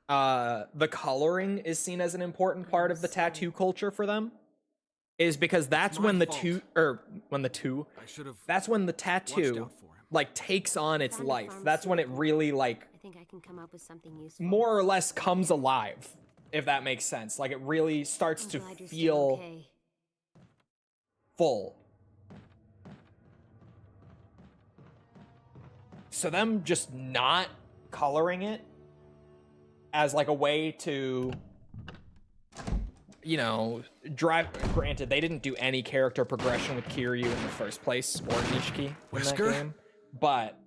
the coloring is seen as an important part of the tattoo culture for them is because that's when the that's when the tattoo like takes on its life. That's when it really like I think I can come up with something useful. more or less comes alive, if that makes sense. Like it really starts to feel full. So them just not coloring it as like a way to, you know, drive. Granted, they didn't do any character progression with Kiryu in the first place or Nishiki in that game, but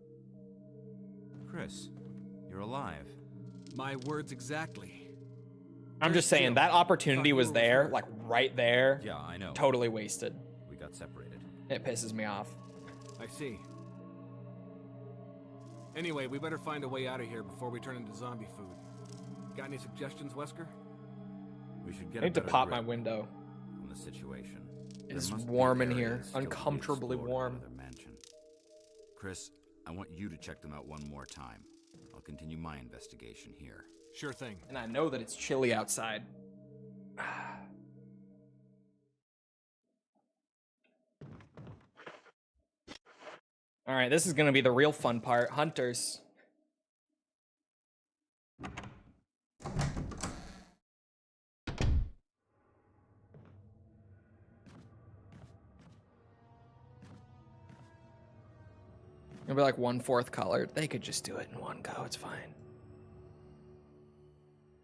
Chris, you're alive. my words exactly. I'm just saying that opportunity was there, like right there. Yeah, I know. Totally wasted. We got separated. It pisses me off. I see. Anyway, we better find a way out of here before we turn into zombie food. Got any suggestions, Wesker? We should get I need to pop my window. On the situation. It's warm in here, uncomfortably warm. Chris, I want you to check them out one more time. I'll continue my investigation here. Sure thing. And I know that it's chilly outside. All right, this is gonna be the real fun part. Hunters. It'll be like 1/4 colored. They could just do it in one go. It's fine.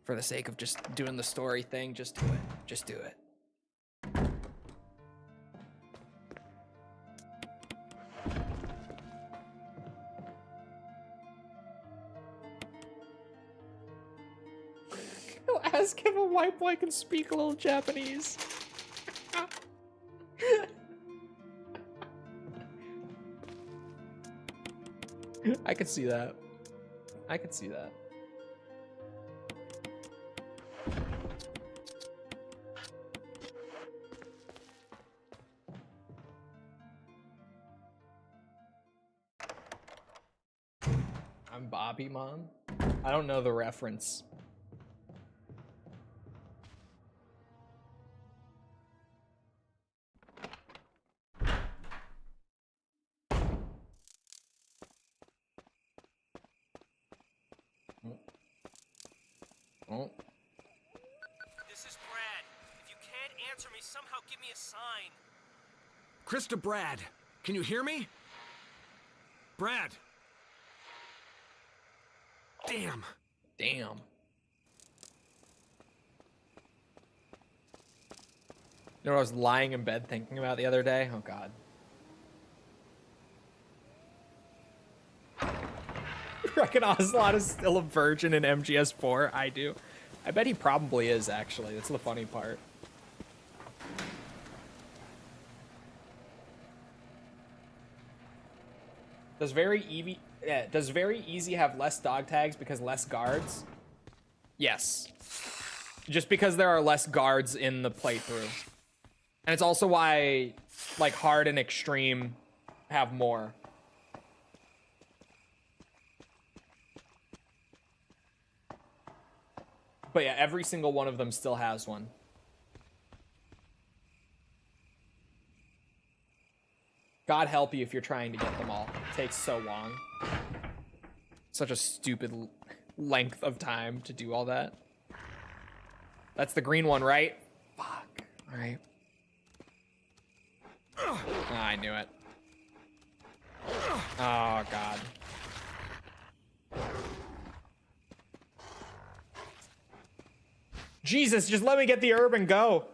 For the sake of just doing the story thing, just do it. Just do it. Ask if a white boy can speak a little Japanese. I could see that. I could see that. I'm Bobby, Mom. I don't know the reference. Oh. This is Brad. If you can't answer me, somehow give me a sign. Chris to Brad. Can you hear me? Brad. Damn. Damn. You know what I was lying in bed thinking about the other day? Oh, God. Reckon Ocelot is still a virgin in MGS4? I do. I bet he probably is, actually. That's the funny part. Does very easy have less dog tags because less guards? Yes. Just because there are less guards in the playthrough. And it's also why, like, hard and extreme have more. But yeah, every single one of them still has one. God help you if you're trying to get them all. It takes so long. Such a stupid length of time to do all that. That's the green one, right? Fuck. All right. Ah, I knew it. Oh, God. Jesus, just let me get the herb and go.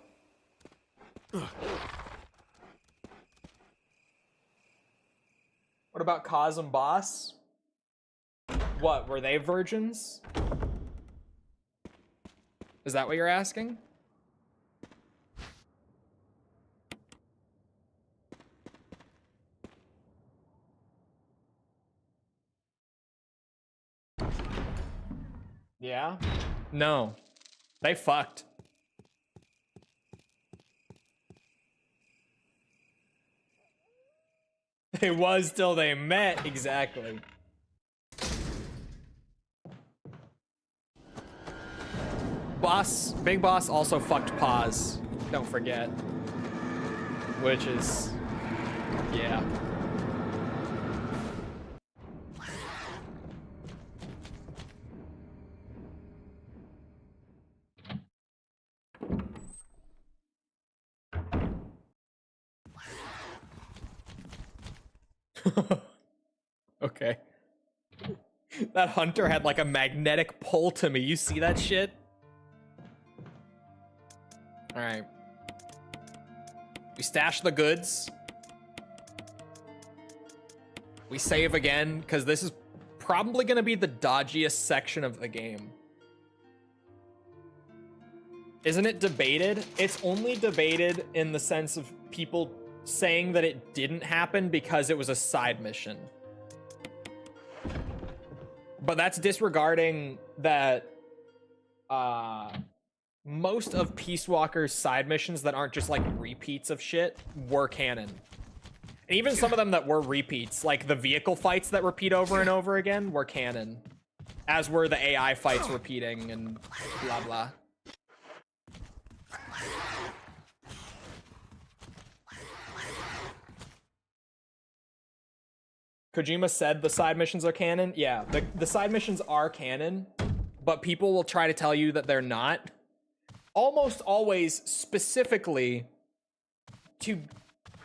What about Kaz and Boss? What, were they virgins? Is that what you're asking? Yeah? No. They fucked. It was till they met, exactly. Big Boss also fucked Paz. Don't forget. Which is, yeah. Okay. That hunter had like a magnetic pull to me. You see that shit? All right. We stash the goods. We save again, because this is probably going to be the dodgiest section of the game. Isn't it debated? It's only debated in the sense of people saying that it didn't happen because it was a side mission. But that's disregarding that most of Peace Walker's side missions that aren't just like repeats of shit were canon. And even some of them that were repeats, like the vehicle fights that repeat over and over again, were canon. As were the AI fights repeating and blah blah. Kojima said the side missions are canon. Yeah, the side missions are canon, but people will try to tell you that they're not. Almost always specifically to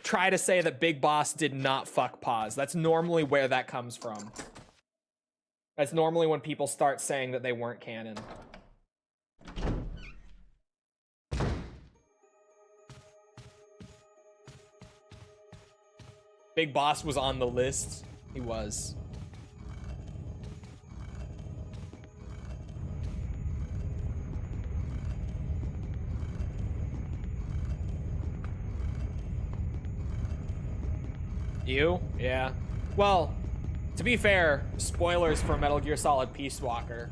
try to say that Big Boss did not fuck Paz. That's normally where that comes from. That's normally when people start saying that they weren't canon. Big Boss was on the list. He was. You? Yeah. Well, to be fair, spoilers for Metal Gear Solid Peace Walker.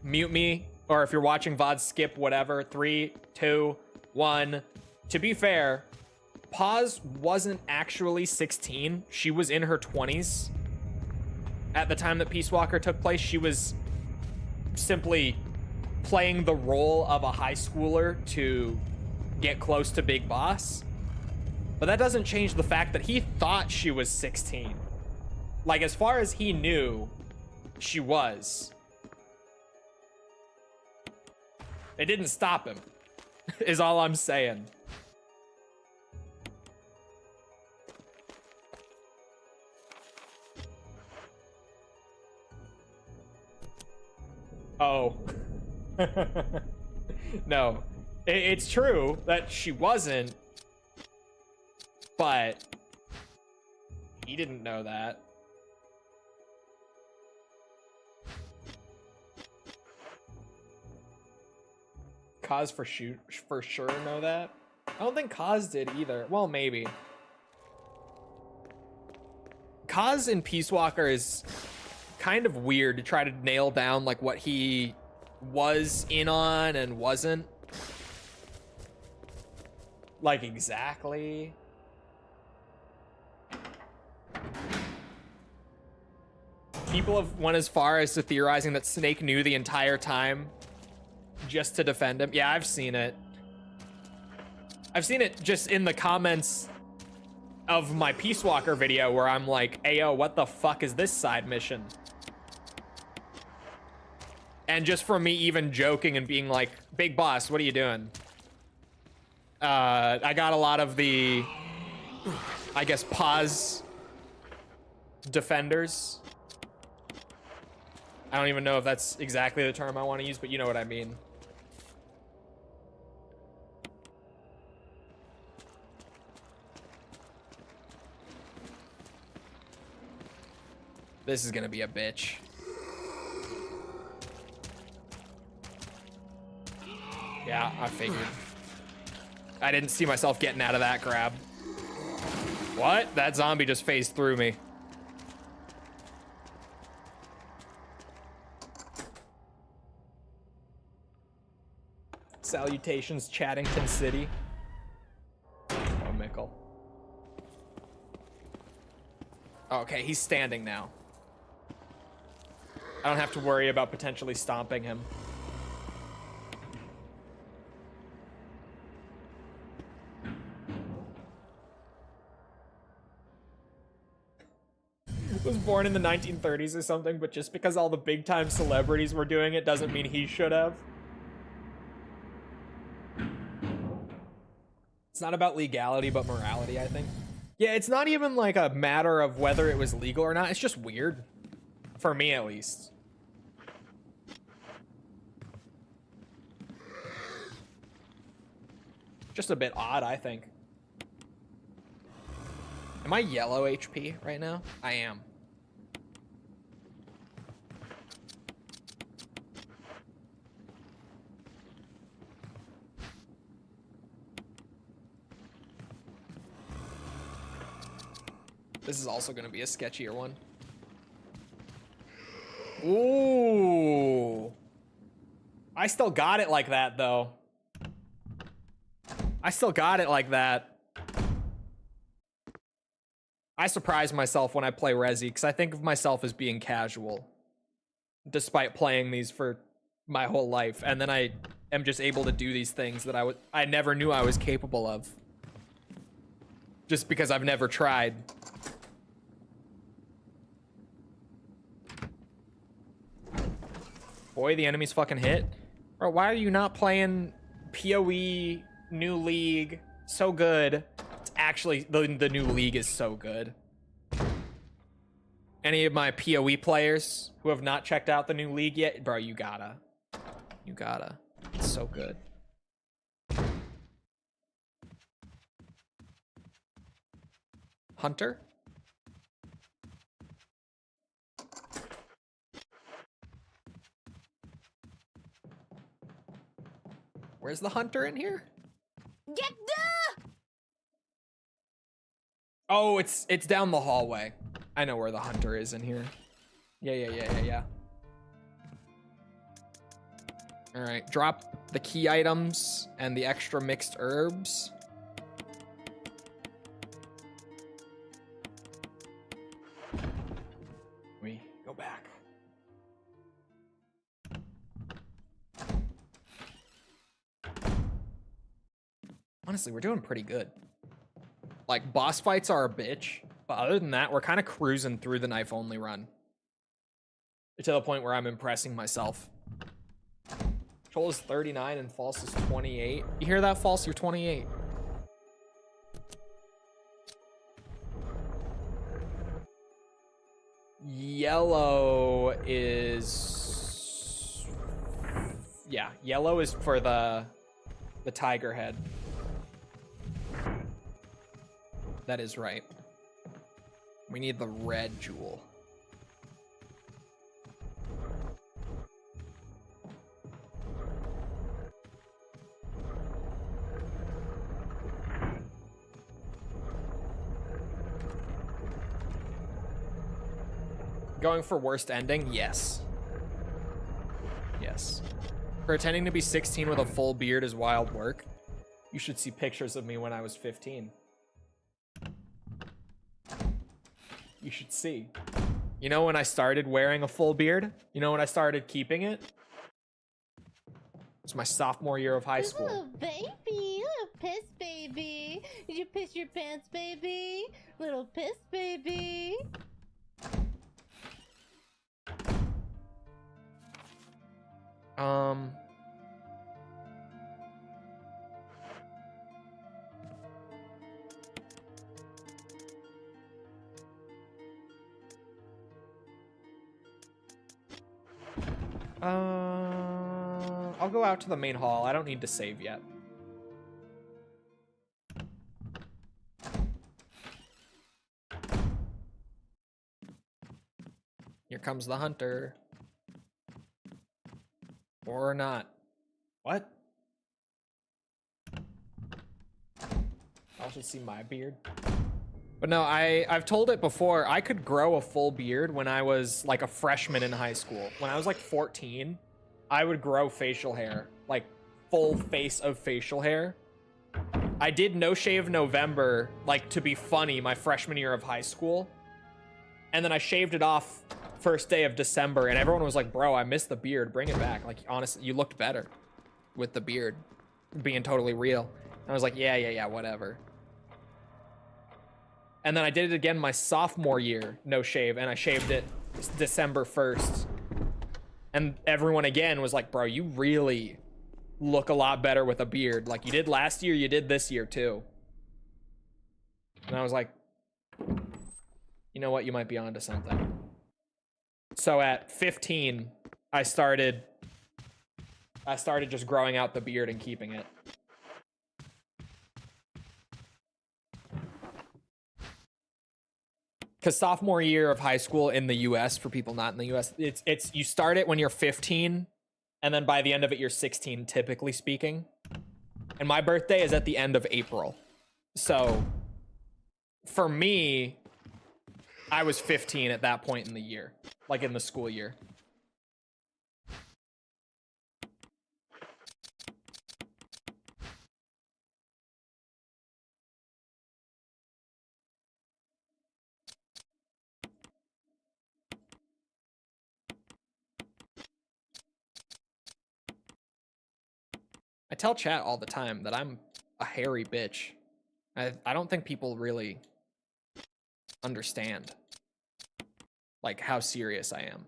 Mute me, or if you're watching VOD, skip whatever. 3, 2, 1. To be fair, Paz wasn't actually 16. She was in her 20s. At the time that Peace Walker took place, she was simply playing the role of a high schooler to get close to Big Boss. But that doesn't change the fact that he thought she was 16. Like, as far as he knew, she was. It didn't stop him, is all I'm saying. Oh. No. It's true that she wasn't, but he didn't know that. Kaz for sure know that. I don't think Kaz did either. Well, maybe. Kaz in Peace Walker is kind of weird to try to nail down like what he was in on and wasn't. Like exactly. People have went as far as to theorizing that Snake knew the entire time just to defend him. Yeah, I've seen it. I've seen it just in the comments of my Peace Walker video where I'm like, ayo, what the fuck is this side mission? And just from me even joking and being like, Big Boss, what are you doing? I got a lot of the, I guess, pause defenders. I don't even know if that's exactly the term I want to use, but you know what I mean. This is gonna be a bitch. Yeah, I figured. I didn't see myself getting out of that grab. What? That zombie just phased through me. Salutations, Chattington City. Oh, Mickle. Okay, he's standing now. I don't have to worry about potentially stomping him. Was born in the 1930s or something, but just because all the big time celebrities were doing it doesn't mean he should have. It's not about legality, but morality, I think. Yeah, it's not even like a matter of whether it was legal or not. It's just weird. For me, at least. Just a bit odd, I think. Am I yellow HP right now? I am. This is also going to be a sketchier one. Ooh. I still got it like that, though. I still got it like that. I surprise myself when I play Resi, because I think of myself as being casual, despite playing these for my whole life. And then I am just able to do these things that I never knew I was capable of. Just because I've never tried. Boy, the enemy's fucking hit. Bro, why are you not playing PoE, New League? So good. It's actually, the New League is so good. Any of my PoE players who have not checked out the New League yet? Bro, you gotta. You gotta. It's so good. Hunter? Where's the hunter in here? Get the! Oh, it's down the hallway. I know where the hunter is in here. Yeah. All right, drop the key items and the extra mixed herbs. We go back. Honestly, we're doing pretty good. Like, boss fights are a bitch, but other than that, we're kind of cruising through the knife-only run. To the point where I'm impressing myself. Chole is 39 and False is 28. You hear that, False? You're 28. Yellow is yeah, yellow is for the tiger head. That is right. We need the red jewel. Going for worst ending? Yes. Yes. Pretending to be 16 with a full beard is wild work. You should see pictures of me when I was 15. You should see. You know when I started wearing a full beard? You know when I started keeping it? It's my sophomore year of high school. Little baby, little piss baby. Did you piss your pants, baby? Little piss baby. I'll go out to the main hall. I don't need to save yet. Here comes the hunter. Or not. What? I should see my beard. But no, I've told it before, I could grow a full beard when I was like a freshman in high school. When I was like 14, I would grow facial hair, like full face of facial hair. I did No Shave November, like to be funny, my freshman year of high school. And then I shaved it off first day of December, and everyone was like, bro, I miss the beard, bring it back. Like, honestly, you looked better with the beard, being totally real. And I was like, yeah, whatever. And then I did it again my sophomore year, no shave, and I shaved it December 1st. And everyone again was like, bro, you really look a lot better with a beard. Like you did last year, you did this year too. And I was like, you know what, you might be onto something. So at 15, I started just growing out the beard and keeping it. Because sophomore year of high school in the US, for people not in the US, it's you start it when you're 15, and then by the end of it, you're 16, typically speaking. And my birthday is at the end of April. So for me, I was 15 at that point in the year, like in the school year. I tell chat all the time that I'm a hairy bitch. I don't think people really understand like how serious I am.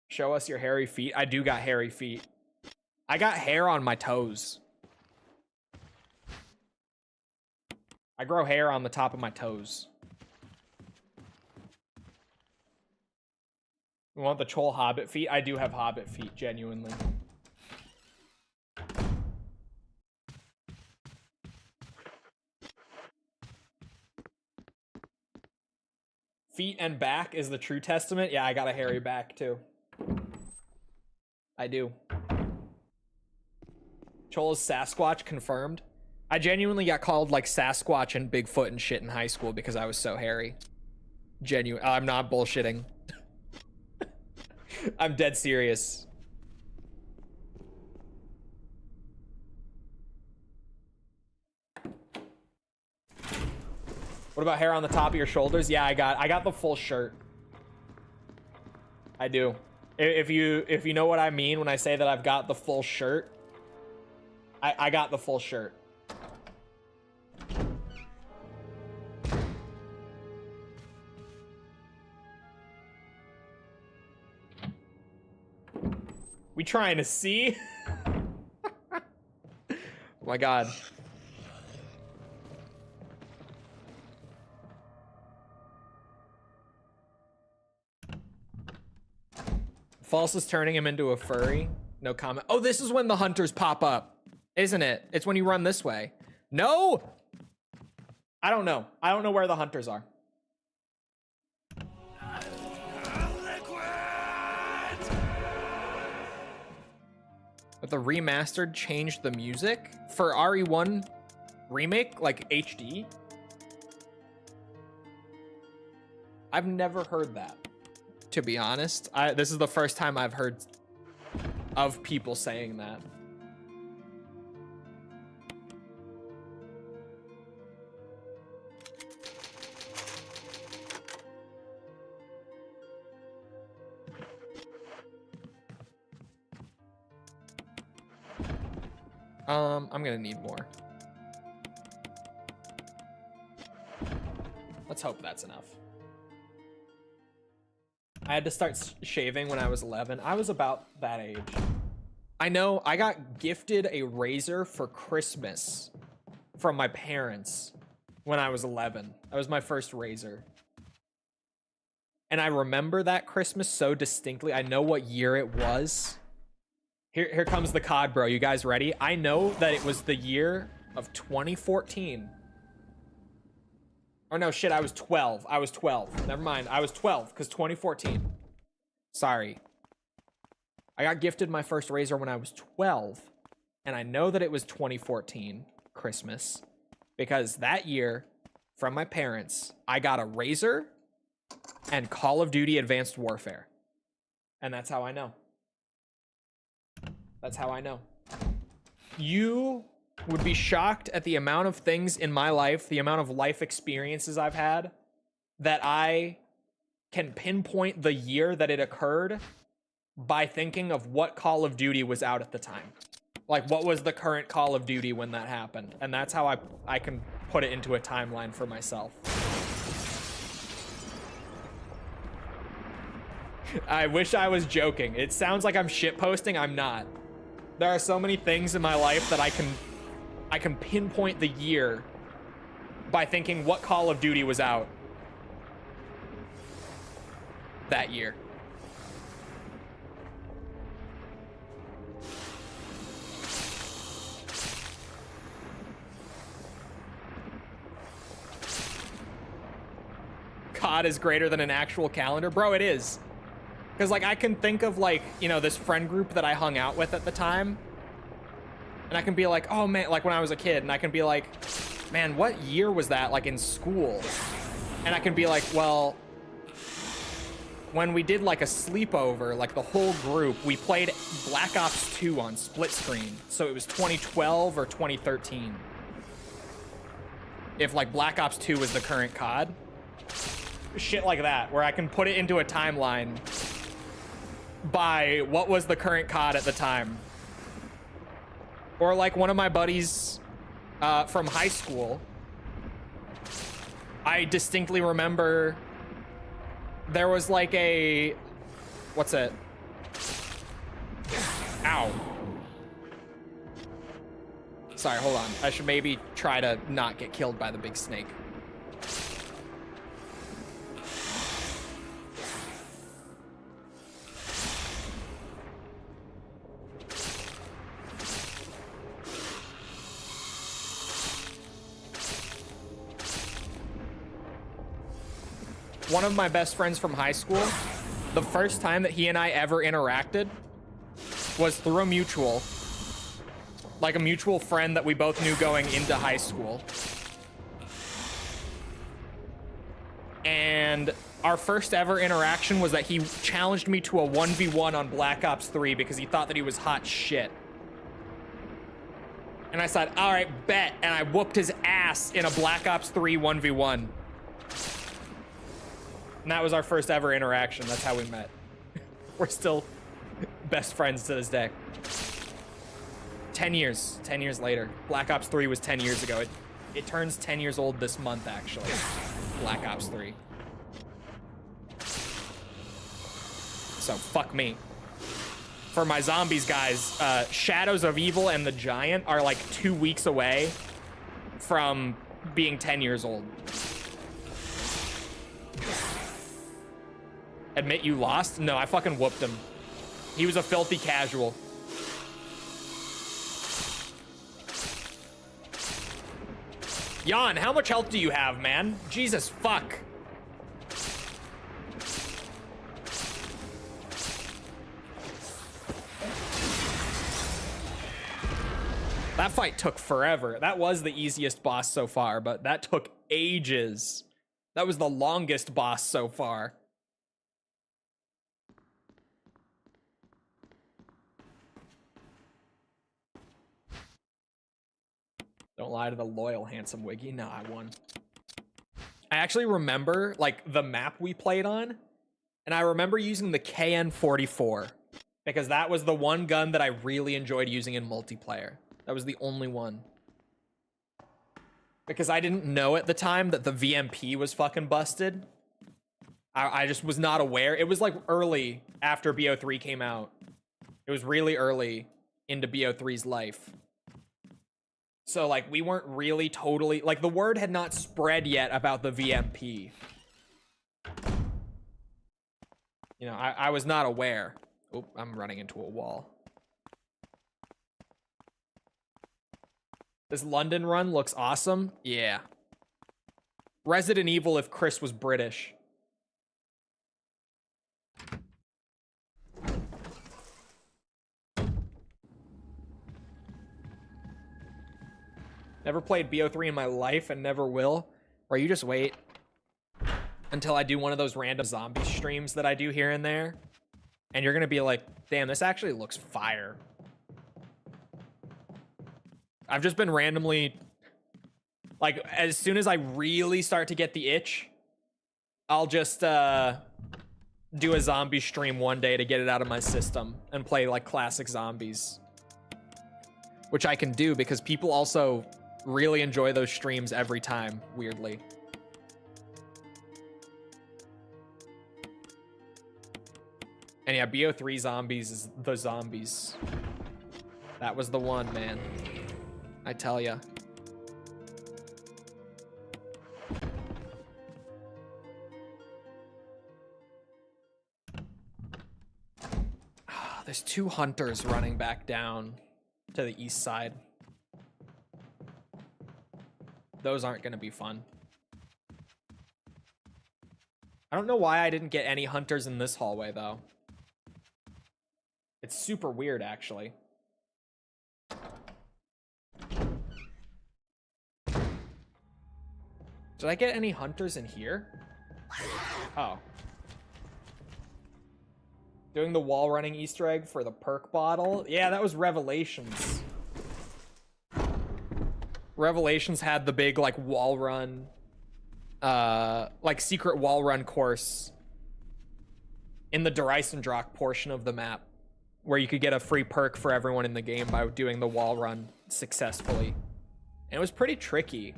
Show us your hairy feet. I do got hairy feet. I got hair on my toes. I grow hair on the top of my toes. You want the Chole Hobbit feet? I do have Hobbit feet, genuinely. Feet and back is the true testament. Yeah, I got a hairy back too. I do. Chole's Sasquatch confirmed. I genuinely got called like Sasquatch and Bigfoot and shit in high school because I was so hairy. Genuine. I'm not bullshitting. I'm dead serious. What about hair on the top of your shoulders? Yeah, I got the full shirt. I do. If you know what I mean when I say that I've got the full shirt, I got the full shirt. We trying to see? Oh my god. False is turning him into a furry. No comment. Oh, this is when the hunters pop up, isn't it? It's when you run this way. No! I don't know. I don't know where the hunters are. But the remastered changed the music for RE1 remake, like HD. I've never heard that, to be honest. This is the first time I've heard of people saying that. I'm gonna need more. Let's hope that's enough. I had to start shaving when I was 11. I was about that age. I know I got gifted a razor for Christmas from my parents when I was 11. That was my first razor. And I remember that Christmas so distinctly. I know what year it was. Here comes the COD, bro. You guys ready? I know that it was the year of 2014. Oh no, shit, I was 12. I was 12. Never mind. I was 12 because 2014. Sorry. I got gifted my first razor when I was 12. And I know that it was 2014 Christmas because that year from my parents, I got a razor and Call of Duty Advanced Warfare. And that's how I know. That's how I know. You would be shocked at the amount of things in my life, the amount of life experiences I've had, that I can pinpoint the year that it occurred by thinking of what Call of Duty was out at the time. Like, what was the current Call of Duty when that happened? And that's how I can put it into a timeline for myself. I wish I was joking. It sounds like I'm shitposting. I'm not. There are so many things in my life that I can pinpoint the year by thinking what Call of Duty was out that year. COD is greater than an actual calendar. Bro, it is. Because, like, I can think of, like, you know, this friend group that I hung out with at the time. And I can be like, oh, man, like, when I was a kid. And I can be like, man, what year was that, like, in school? And I can be like, well, when we did, like, a sleepover, like, the whole group, we played Black Ops 2 on split screen. So it was 2012 or 2013. If, like, Black Ops 2 was the current COD. Shit like that, where I can put it into a timeline by what was the current COD at the time. Or like one of my buddies from high school, I distinctly remember there was like a, what's it? Ow. Sorry, hold on. I should maybe try to not get killed by the big snake. One of my best friends from high school, the first time that he and I ever interacted was through a mutual. Like a mutual friend that we both knew going into high school. And our first ever interaction was that he challenged me to a 1v1 on Black Ops 3 because he thought that he was hot shit. And I said, all right, bet. And I whooped his ass in a Black Ops 3 1v1. And that was our first ever interaction. That's how we met. We're still best friends to this day. 10 years later. Black Ops 3 was 10 years ago. It turns 10 years old this month, actually. Black Ops 3. So, fuck me. for my zombies, guys, Shadows of Evil and the Giant are like 2 weeks away from being 10 years old. Admit you lost? No, I fucking whooped him. He was a filthy casual. Jan, how much health do you have, man? Jesus fuck. That fight took forever. That was the easiest boss so far, but that took ages. That was the longest boss so far. Don't lie to the loyal handsome Wiggy. No, I won. I actually remember like the map we played on, and I remember using the KN-44 because that was the one gun that I really enjoyed using in multiplayer. That was the only one. Because I didn't know at the time that the VMP was fucking busted. I just was not aware. It was like early after BO3 came out. It was really early into BO3's life. So like we weren't really totally, like the word had not spread yet about the VMP. You know, I was not aware. Oh, I'm running into a wall. This London run looks awesome. Yeah. Resident Evil if Chris was British. Never played BO3 in my life and never will. Or you just wait until I do one of those random zombie streams that I do here and there. And you're gonna be like, damn, this actually looks fire. I've just been randomly, like, as soon as I really start to get the itch, I'll just do a zombie stream one day to get it out of my system and play like classic zombies. Which I can do because people also really enjoy those streams every time, weirdly. And yeah, BO3 zombies is the zombies. That was the one, man. I tell ya. There's 2 hunters running back down to the east side. Those aren't gonna be fun. I don't know why I didn't get any hunters in this hallway, though. It's super weird, actually. Did I get any hunters in here? Oh. Doing the wall running Easter egg for the perk bottle? Yeah, that was Revelations. Revelations had the big, like, wall run, like, secret wall run course in the Dreisendrach portion of the map, where you could get a free perk for everyone in the game by doing the wall run successfully. And it was pretty tricky.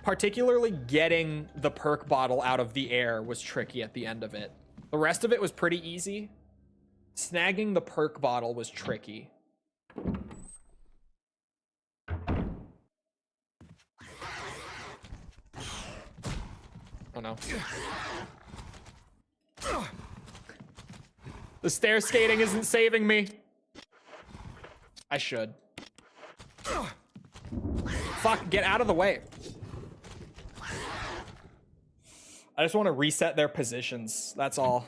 Particularly getting the perk bottle out of the air was tricky at the end of it. The rest of it was pretty easy. Snagging the perk bottle was tricky. Oh no. The stair skating isn't saving me. I should. Fuck, get out of the way. I just want to reset their positions. That's all.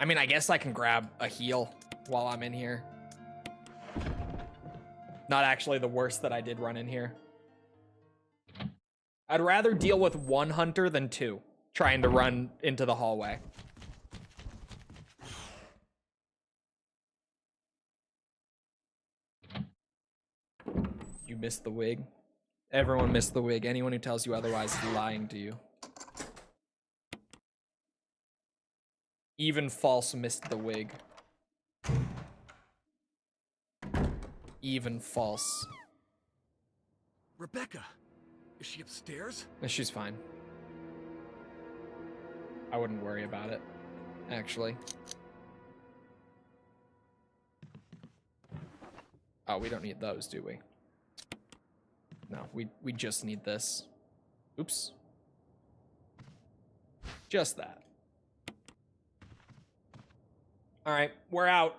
I mean, I guess I can grab a heal while I'm in here. Not actually the worst that I did run in here. I'd rather deal with 1 hunter than 2 trying to run into the hallway. You missed the wig. Everyone missed the wig. Anyone who tells you otherwise is lying to you. Even false missed the wig. Even false. Rebecca, is she upstairs? She's fine. I wouldn't worry about it, actually. Oh, we don't need those, do we? No, we just need this. Oops. Just that. All right, we're out.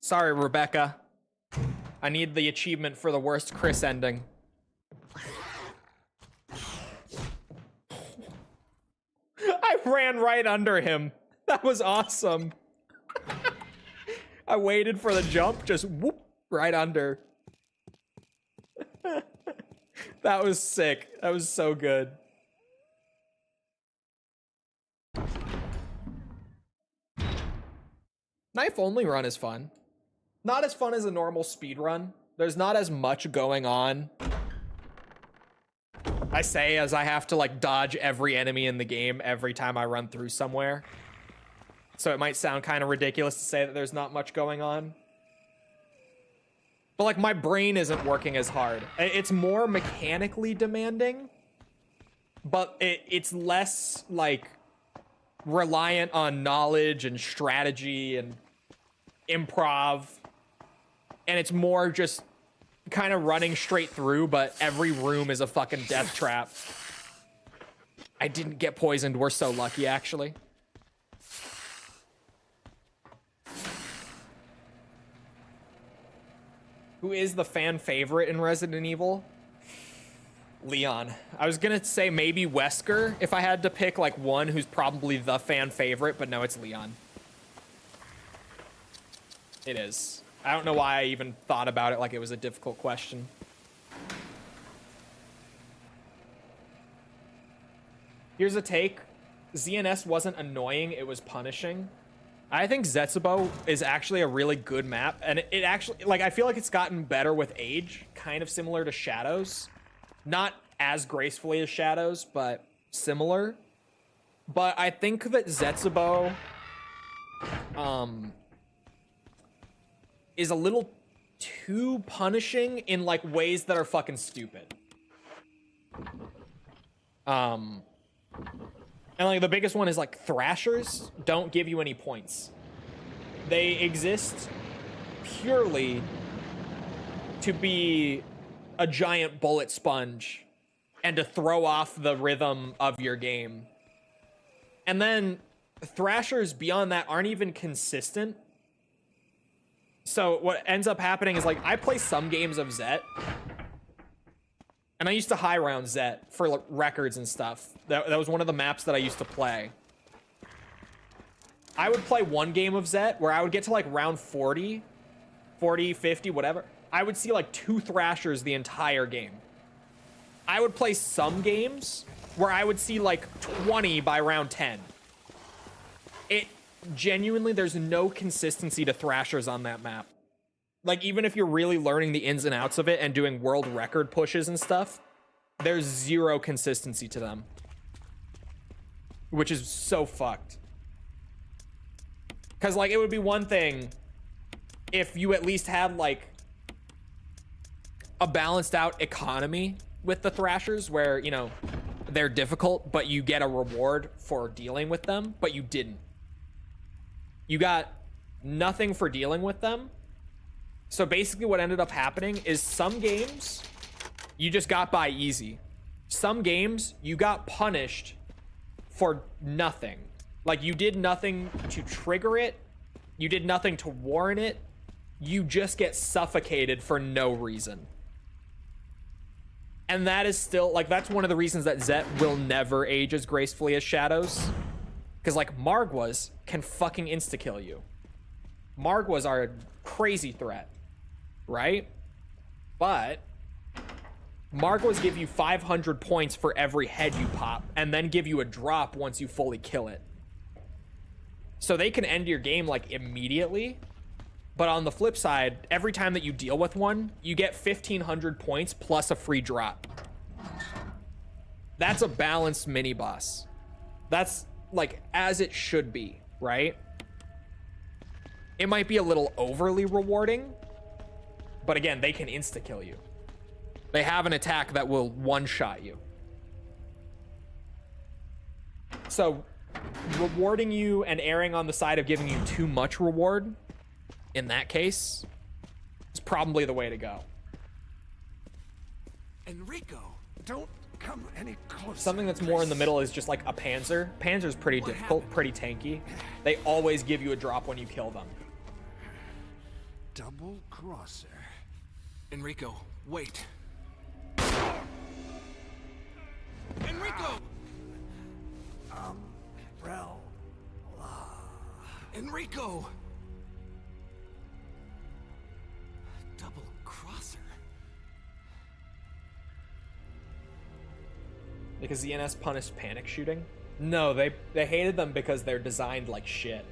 Sorry, Rebecca. I need the achievement for the worst Chris ending. I ran right under him. That was awesome. I waited for the jump, just whoop, right under. That was sick. That was so good. Knife only run is fun. Not as fun as a normal speed run. There's not as much going on. I say as I have to like dodge every enemy in the game every time I run through somewhere. So it might sound kind of ridiculous to say that there's not much going on. But like my brain isn't working as hard. It's more mechanically demanding, but it's less like reliant on knowledge and strategy and improv. And it's more just kind of running straight through, but every room is a fucking death trap. I didn't get poisoned. We're so lucky, actually. Who is the fan favorite in Resident Evil? Leon. I was gonna say maybe Wesker if I had to pick like one who's probably the fan favorite, but no, it's Leon. It is. I don't know why I even thought about it like it was a difficult question. Here's a take. ZNS wasn't annoying, it was punishing. I think Zetsubo is actually a really good map, and it actually, like, I feel like it's gotten better with age, kind of similar to Shadows. Not as gracefully as Shadows, but similar. But I think that Zetsubo is a little too punishing in like ways that are fucking stupid. And like the biggest one is like Thrashers don't give you any points. They exist purely to be a giant bullet sponge and to throw off the rhythm of your game. And then Thrashers beyond that aren't even consistent. So what ends up happening is like I play some games of Zet, and I used to high round Zet for like, records and stuff. That was one of the maps that I used to play. I would play one game of Zet where I would get to like round 40, 50, whatever. I would see like 2 Thrashers the entire game. I would play some games where I would see like 20 by round 10. It genuinely, there's no consistency to Thrashers on that map. Like, even if you're really learning the ins and outs of it and doing world record pushes and stuff, there's zero consistency to them. Which is so fucked. Because, like, it would be one thing if you at least had, like, a balanced out economy with the Thrashers where, you know, they're difficult, but you get a reward for dealing with them, but you didn't. You got nothing for dealing with them. So basically what ended up happening is some games you just got by easy. Some games you got punished for nothing. Like you did nothing to trigger it. You did nothing to warrant it. You just get suffocated for no reason. And that is still, like, that's one of the reasons that Zet will never age as gracefully as Shadows. Because, like, Margwas can fucking insta-kill you. Margwas are a crazy threat, right? But Margwas give you 500 points for every head you pop, and then give you a drop once you fully kill it. So they can end your game, like, immediately. But on the flip side, every time that you deal with one, you get 1,500 points plus a free drop. That's a balanced mini-boss. That's, like, as it should be, right? It might be a little overly rewarding, but again, they can insta-kill you. They have an attack that will one-shot you. So rewarding you and erring on the side of giving you too much reward, in that case, is probably the way to go. Enrico, don't come any closer. Something that's more in the middle is just like a Panzer. Panzer's pretty difficult, pretty tanky. They always give you a drop when you kill them. Double crosser. Enrico, wait. Enrico! Enrico! Double crosser. Because the NS punished panic shooting? No, they hated them because they're designed like shit.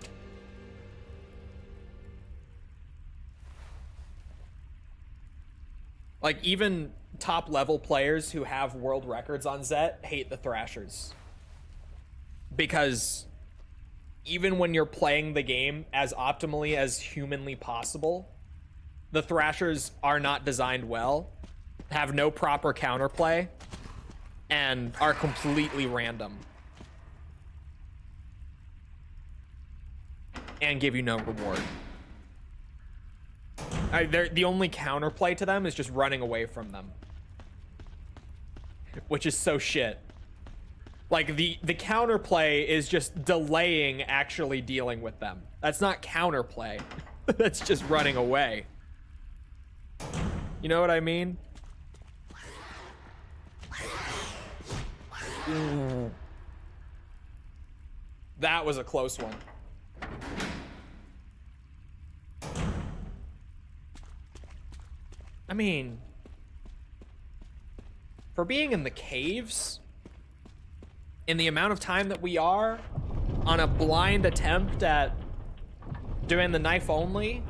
Like, even top level players who have world records on Zet hate the Thrashers. Because even when you're playing the game as optimally as humanly possible, the Thrashers are not designed well, have no proper counterplay, and are completely random. And give you no reward. The only counterplay to them is just running away from them. Which is so shit. Like, the counterplay is just delaying actually dealing with them. That's not counterplay. That's just running away. You know what I mean? Ooh. That was a close one. I mean, for being in the caves, in the amount of time that we are, on a blind attempt at doing the knife only,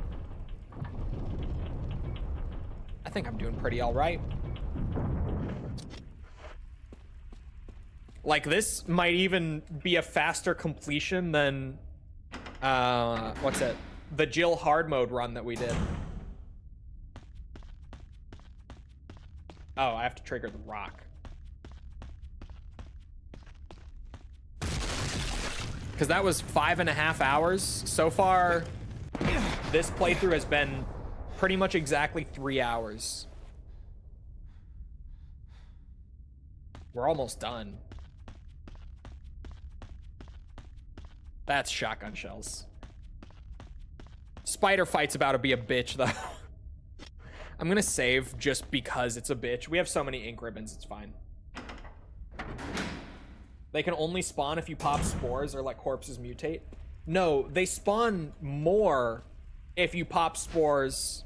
I think I'm doing pretty all right. Like, this might even be a faster completion than, what's it? The Jill hard mode run that we did. Oh, I have to trigger the rock. Because that was 5.5 hours. So far, this playthrough has been pretty much exactly 3 hours. We're almost done. That's shotgun shells. Spider fight's about to be a bitch, though. I'm gonna save just because it's a bitch. We have so many ink ribbons, it's fine. They can only spawn if you pop spores or let corpses mutate. No, they spawn more if you pop spores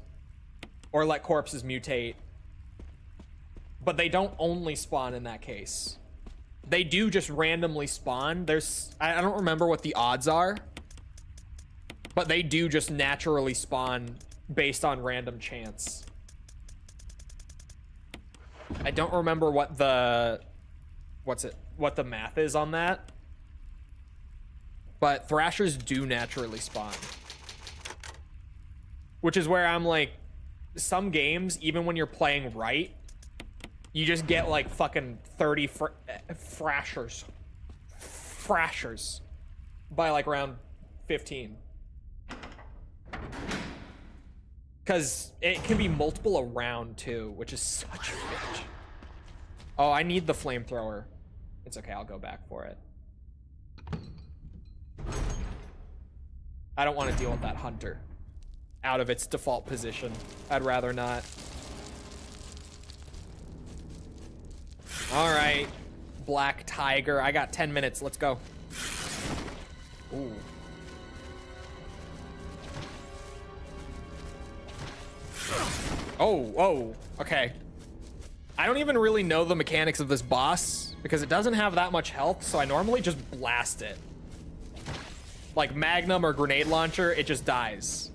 or let corpses mutate. But they don't only spawn in that case. They do just randomly spawn. I don't remember what the odds are, but they do just naturally spawn based on random chance. I don't remember what the math is on that, but Thrashers do naturally spawn, which is where I'm like, some games, even when you're playing right, you just get like fucking 30 Thrashers by like round 15. Because it can be multiple around too, which is such a bitch. Oh, I need the flamethrower. It's okay, I'll go back for it. I don't want to deal with that hunter out of its default position. I'd rather not. All right, Black Tiger. I got 10 minutes. Let's go. Ooh. Oh, okay. I don't even really know the mechanics of this boss because it doesn't have that much health, so I normally just blast it. Like Magnum or grenade launcher, it just dies.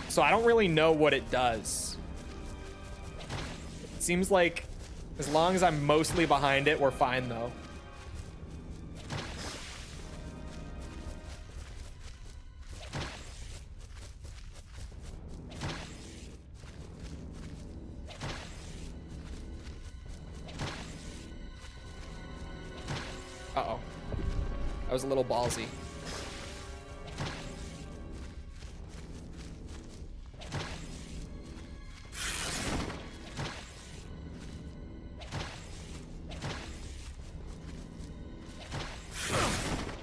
So I don't really know what it does. It seems like as long as I'm mostly behind it, we're fine though. Uh-oh. That was a little ballsy.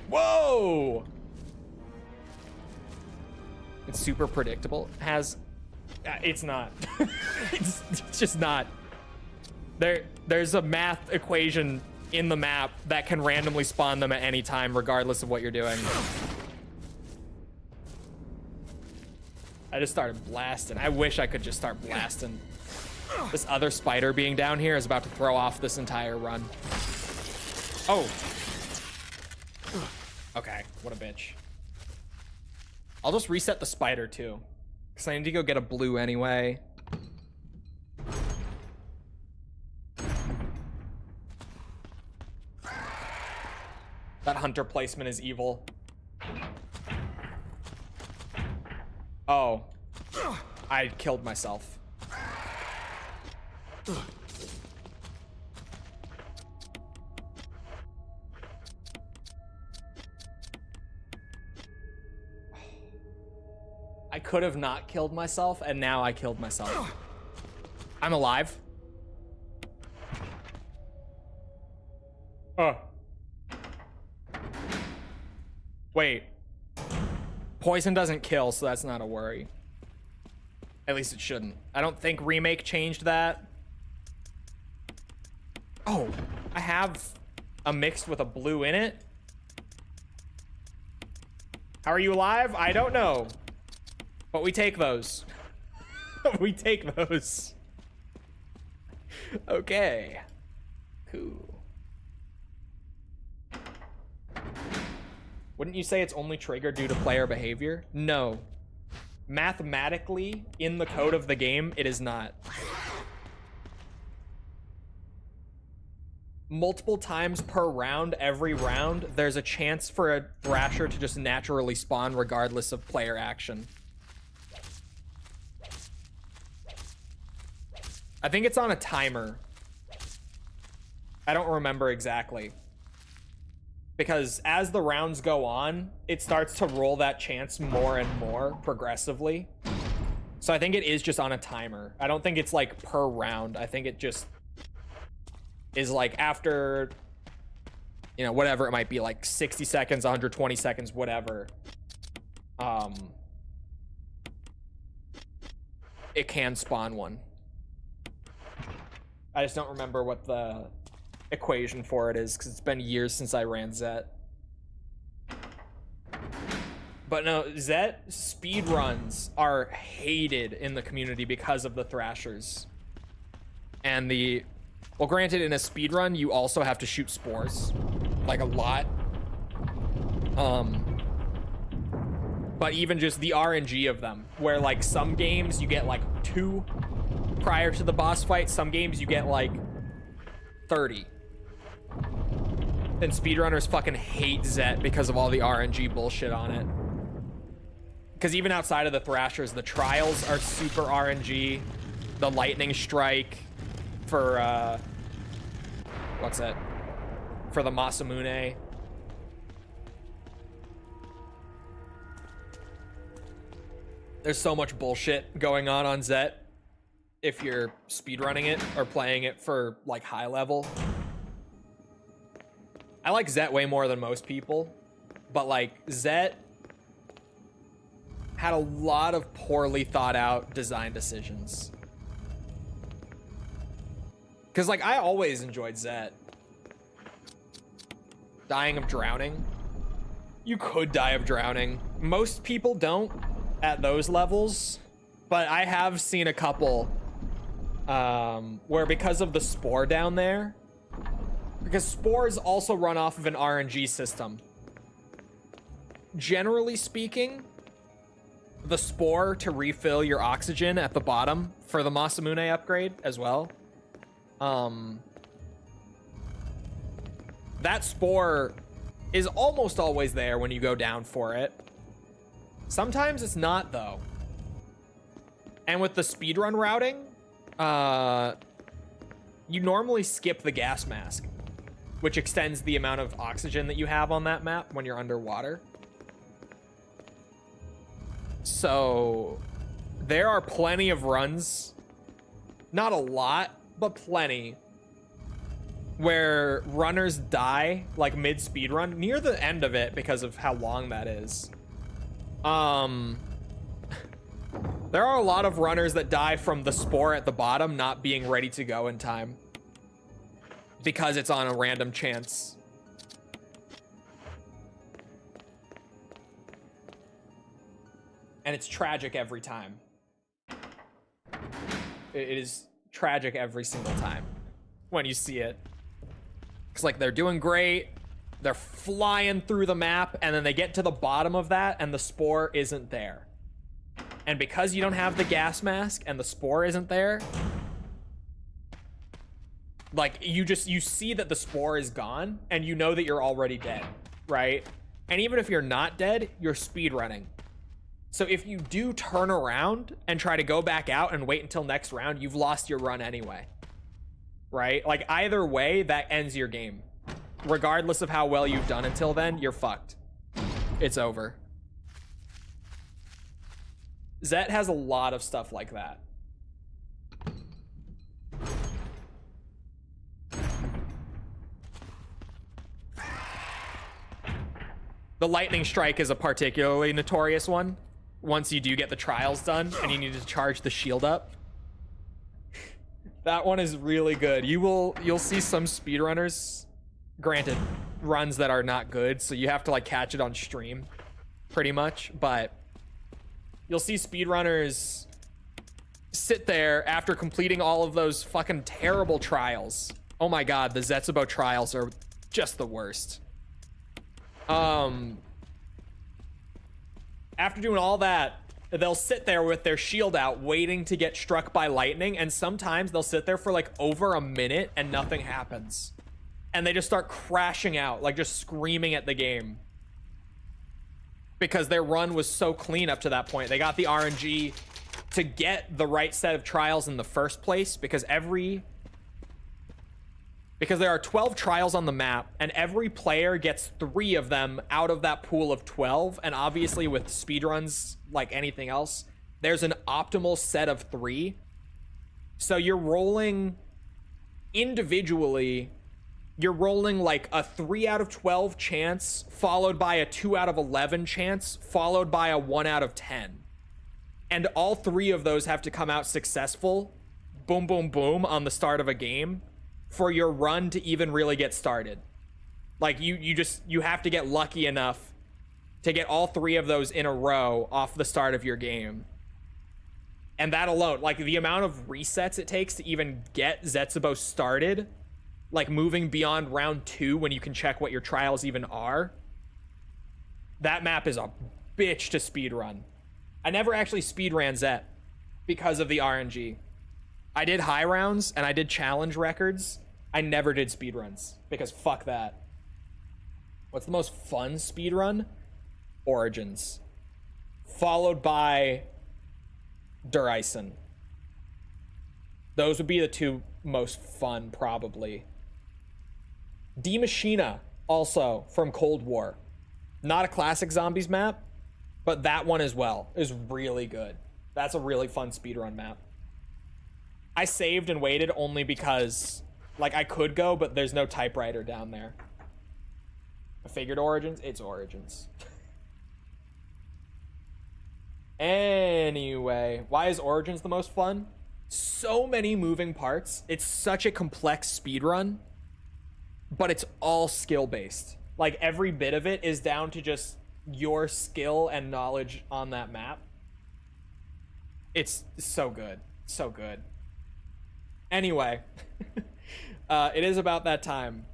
Whoa! It's super predictable. It's not. it's just not. There's a math equation in the map that can randomly spawn them at any time, regardless of what you're doing. I just started blasting. I wish I could just start blasting. This other spider being down here is about to throw off this entire run. Oh. Okay, what a bitch. I'll just reset the spider too, because I need to go get a blue anyway. That hunter placement is evil. Oh, I killed myself. I could have not killed myself, and now I killed myself. I'm alive. Wait. Poison doesn't kill, so that's not a worry. At least it shouldn't. I don't think Remake changed that. Oh, I have a mixed with a blue in it. How are you alive? I don't know. But we take those. We take those. Okay. Cool. Wouldn't you say it's only triggered due to player behavior? No. Mathematically, in the code of the game, it is not. Multiple times per round, every round, there's a chance for a Thrasher to just naturally spawn regardless of player action. I think it's on a timer. I don't remember exactly. Because as the rounds go on, it starts to roll that chance more and more progressively. So I think it is just on a timer. I don't think it's like per round. I think it just is like after, you know, whatever it might be, like 60 seconds, 120 seconds, whatever. It can spawn one. I just don't remember what the equation for it is, because it's been years since I ran Zet. But no, Zet speedruns are hated in the community because of the Thrashers. And the... Well, granted, in a speedrun, you also have to shoot spores. Like, a lot. But even just the RNG of them, where, like, some games you get, like, 2 prior to the boss fight. Some games you get, like, 30. And speedrunners fucking hate Zet because of all the RNG bullshit on it. Because even outside of the Thrashers, the trials are super RNG. The lightning strike for, what's that? For the Masamune. There's so much bullshit going on Zet if you're speedrunning it or playing it for, like, high level. I like Zet way more than most people, but, like, Zet had a lot of poorly thought out design decisions. Because, like, I always enjoyed Zet. Dying of drowning. You could die of drowning. Most people don't at those levels, but I have seen a couple where because of the spore down there, because spores also run off of an RNG system. Generally speaking, the spore to refill your oxygen at the bottom for the Masamune upgrade as well. That spore is almost always there when you go down for it. Sometimes it's not, though. And with the speedrun routing, you normally skip the gas mask. which extends the amount of oxygen that you have on that map when you're underwater. So there are plenty of runs, not a lot, but plenty, where runners die like mid speedrun near the end of it because of how long that is. There are a lot of runners that die from the spore at the bottom not being ready to go in time because it's on a random chance. And it's tragic every time. It is tragic every single time when you see it. It's like they're doing great, they're flying through the map, and then they get to the bottom of that and the spore isn't there. And because you don't have the gas mask and the spore isn't there, like you see that the spore is gone and you know that you're already dead, right? And even if you're not dead, you're speedrunning. So if you do turn around and try to go back out and wait until next round, you've lost your run anyway, right? Like either way, that ends your game. Regardless of how well you've done until then, you're fucked. It's over. Zet has a lot of stuff like that. The lightning strike is a particularly notorious one. Once you do get the trials done and you need to charge the shield up. That one is really good. You'll see some speedrunners, granted, runs that are not good, so you have to like catch it on stream pretty much, but you'll see speedrunners sit there after completing all of those fucking terrible trials. Oh my god, the Zetsubo trials are just the worst. After doing all that, they'll sit there with their shield out waiting to get struck by lightning, and sometimes they'll sit there for like over a minute and nothing happens. And they just start crashing out, like just screaming at the game. Because their run was so clean up to that point. They got the RNG to get the right set of trials in the first place, because there are 12 trials on the map and every player gets 3 of them out of that pool of 12. And obviously with speedruns, like anything else, there's an optimal set of 3. So you're rolling individually, you're rolling like a 3 out of 12 chance, followed by a 2 out of 11 chance, followed by a 1 out of 10. And all 3 of those have to come out successful, boom, boom, boom, on the start of a game for your run to even really get started. Like you have to get lucky enough to get all 3 of those in a row off the start of your game. And that alone, like the amount of resets it takes to even get Zetsubo started, like moving beyond round 2 when you can check what your trials even are, that map is a bitch to speedrun. I never actually speedran Zet because of the RNG. I did high rounds and I did challenge records. I never did speedruns because fuck that. What's the most fun speedrun? Origins. Followed by Duraisen. Those would be the 2 most fun, probably. D Machina, also from Cold War. Not a classic zombies map, but that one as well is really good. That's a really fun speedrun map. I saved and waited only because, like, I could go, but there's no typewriter down there. I figured Origins, it's Origins. Anyway, why is Origins the most fun? So many moving parts. It's such a complex speedrun, but it's all skill-based. Like, every bit of it is down to just your skill and knowledge on that map. It's so good. So good. Anyway, it is about that time.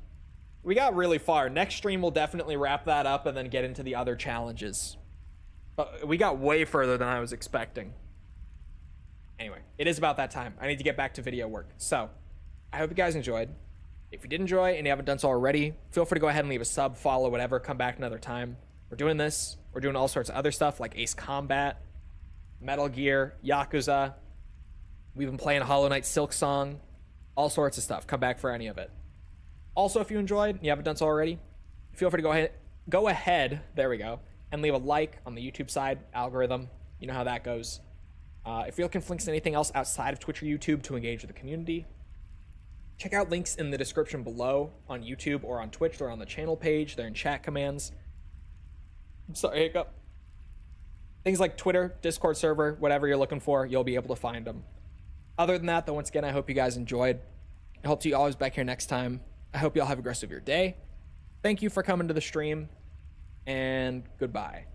We got really far. Next stream will definitely wrap that up and then get into the other challenges. But we got way further than I was expecting. Anyway, it is about that time. I need to get back to video work. So, I hope you guys enjoyed. If you did enjoy and you haven't done so already, feel free to go ahead and leave a sub, follow, whatever, come back another time. We're doing this. We're doing all sorts of other stuff like Ace Combat, Metal Gear, Yakuza. We've been playing Hollow Knight Silk Song, all sorts of stuff. Come back for any of it. Also, if you enjoyed, and you haven't done so already, feel free to go ahead, there we go, and leave a like on the YouTube side, algorithm. You know how that goes. If you're looking for links to anything else outside of Twitch or YouTube to engage with the community, check out links in the description below on YouTube or on Twitch. They're on the channel page. They're in chat commands. I'm sorry, hiccup. Things like Twitter, Discord server, whatever you're looking for, you'll be able to find them. Other than that, though, once again, I hope you guys enjoyed. I hope to see you always back here next time. I hope you all have a great rest of your day. Thank you for coming to the stream, and goodbye.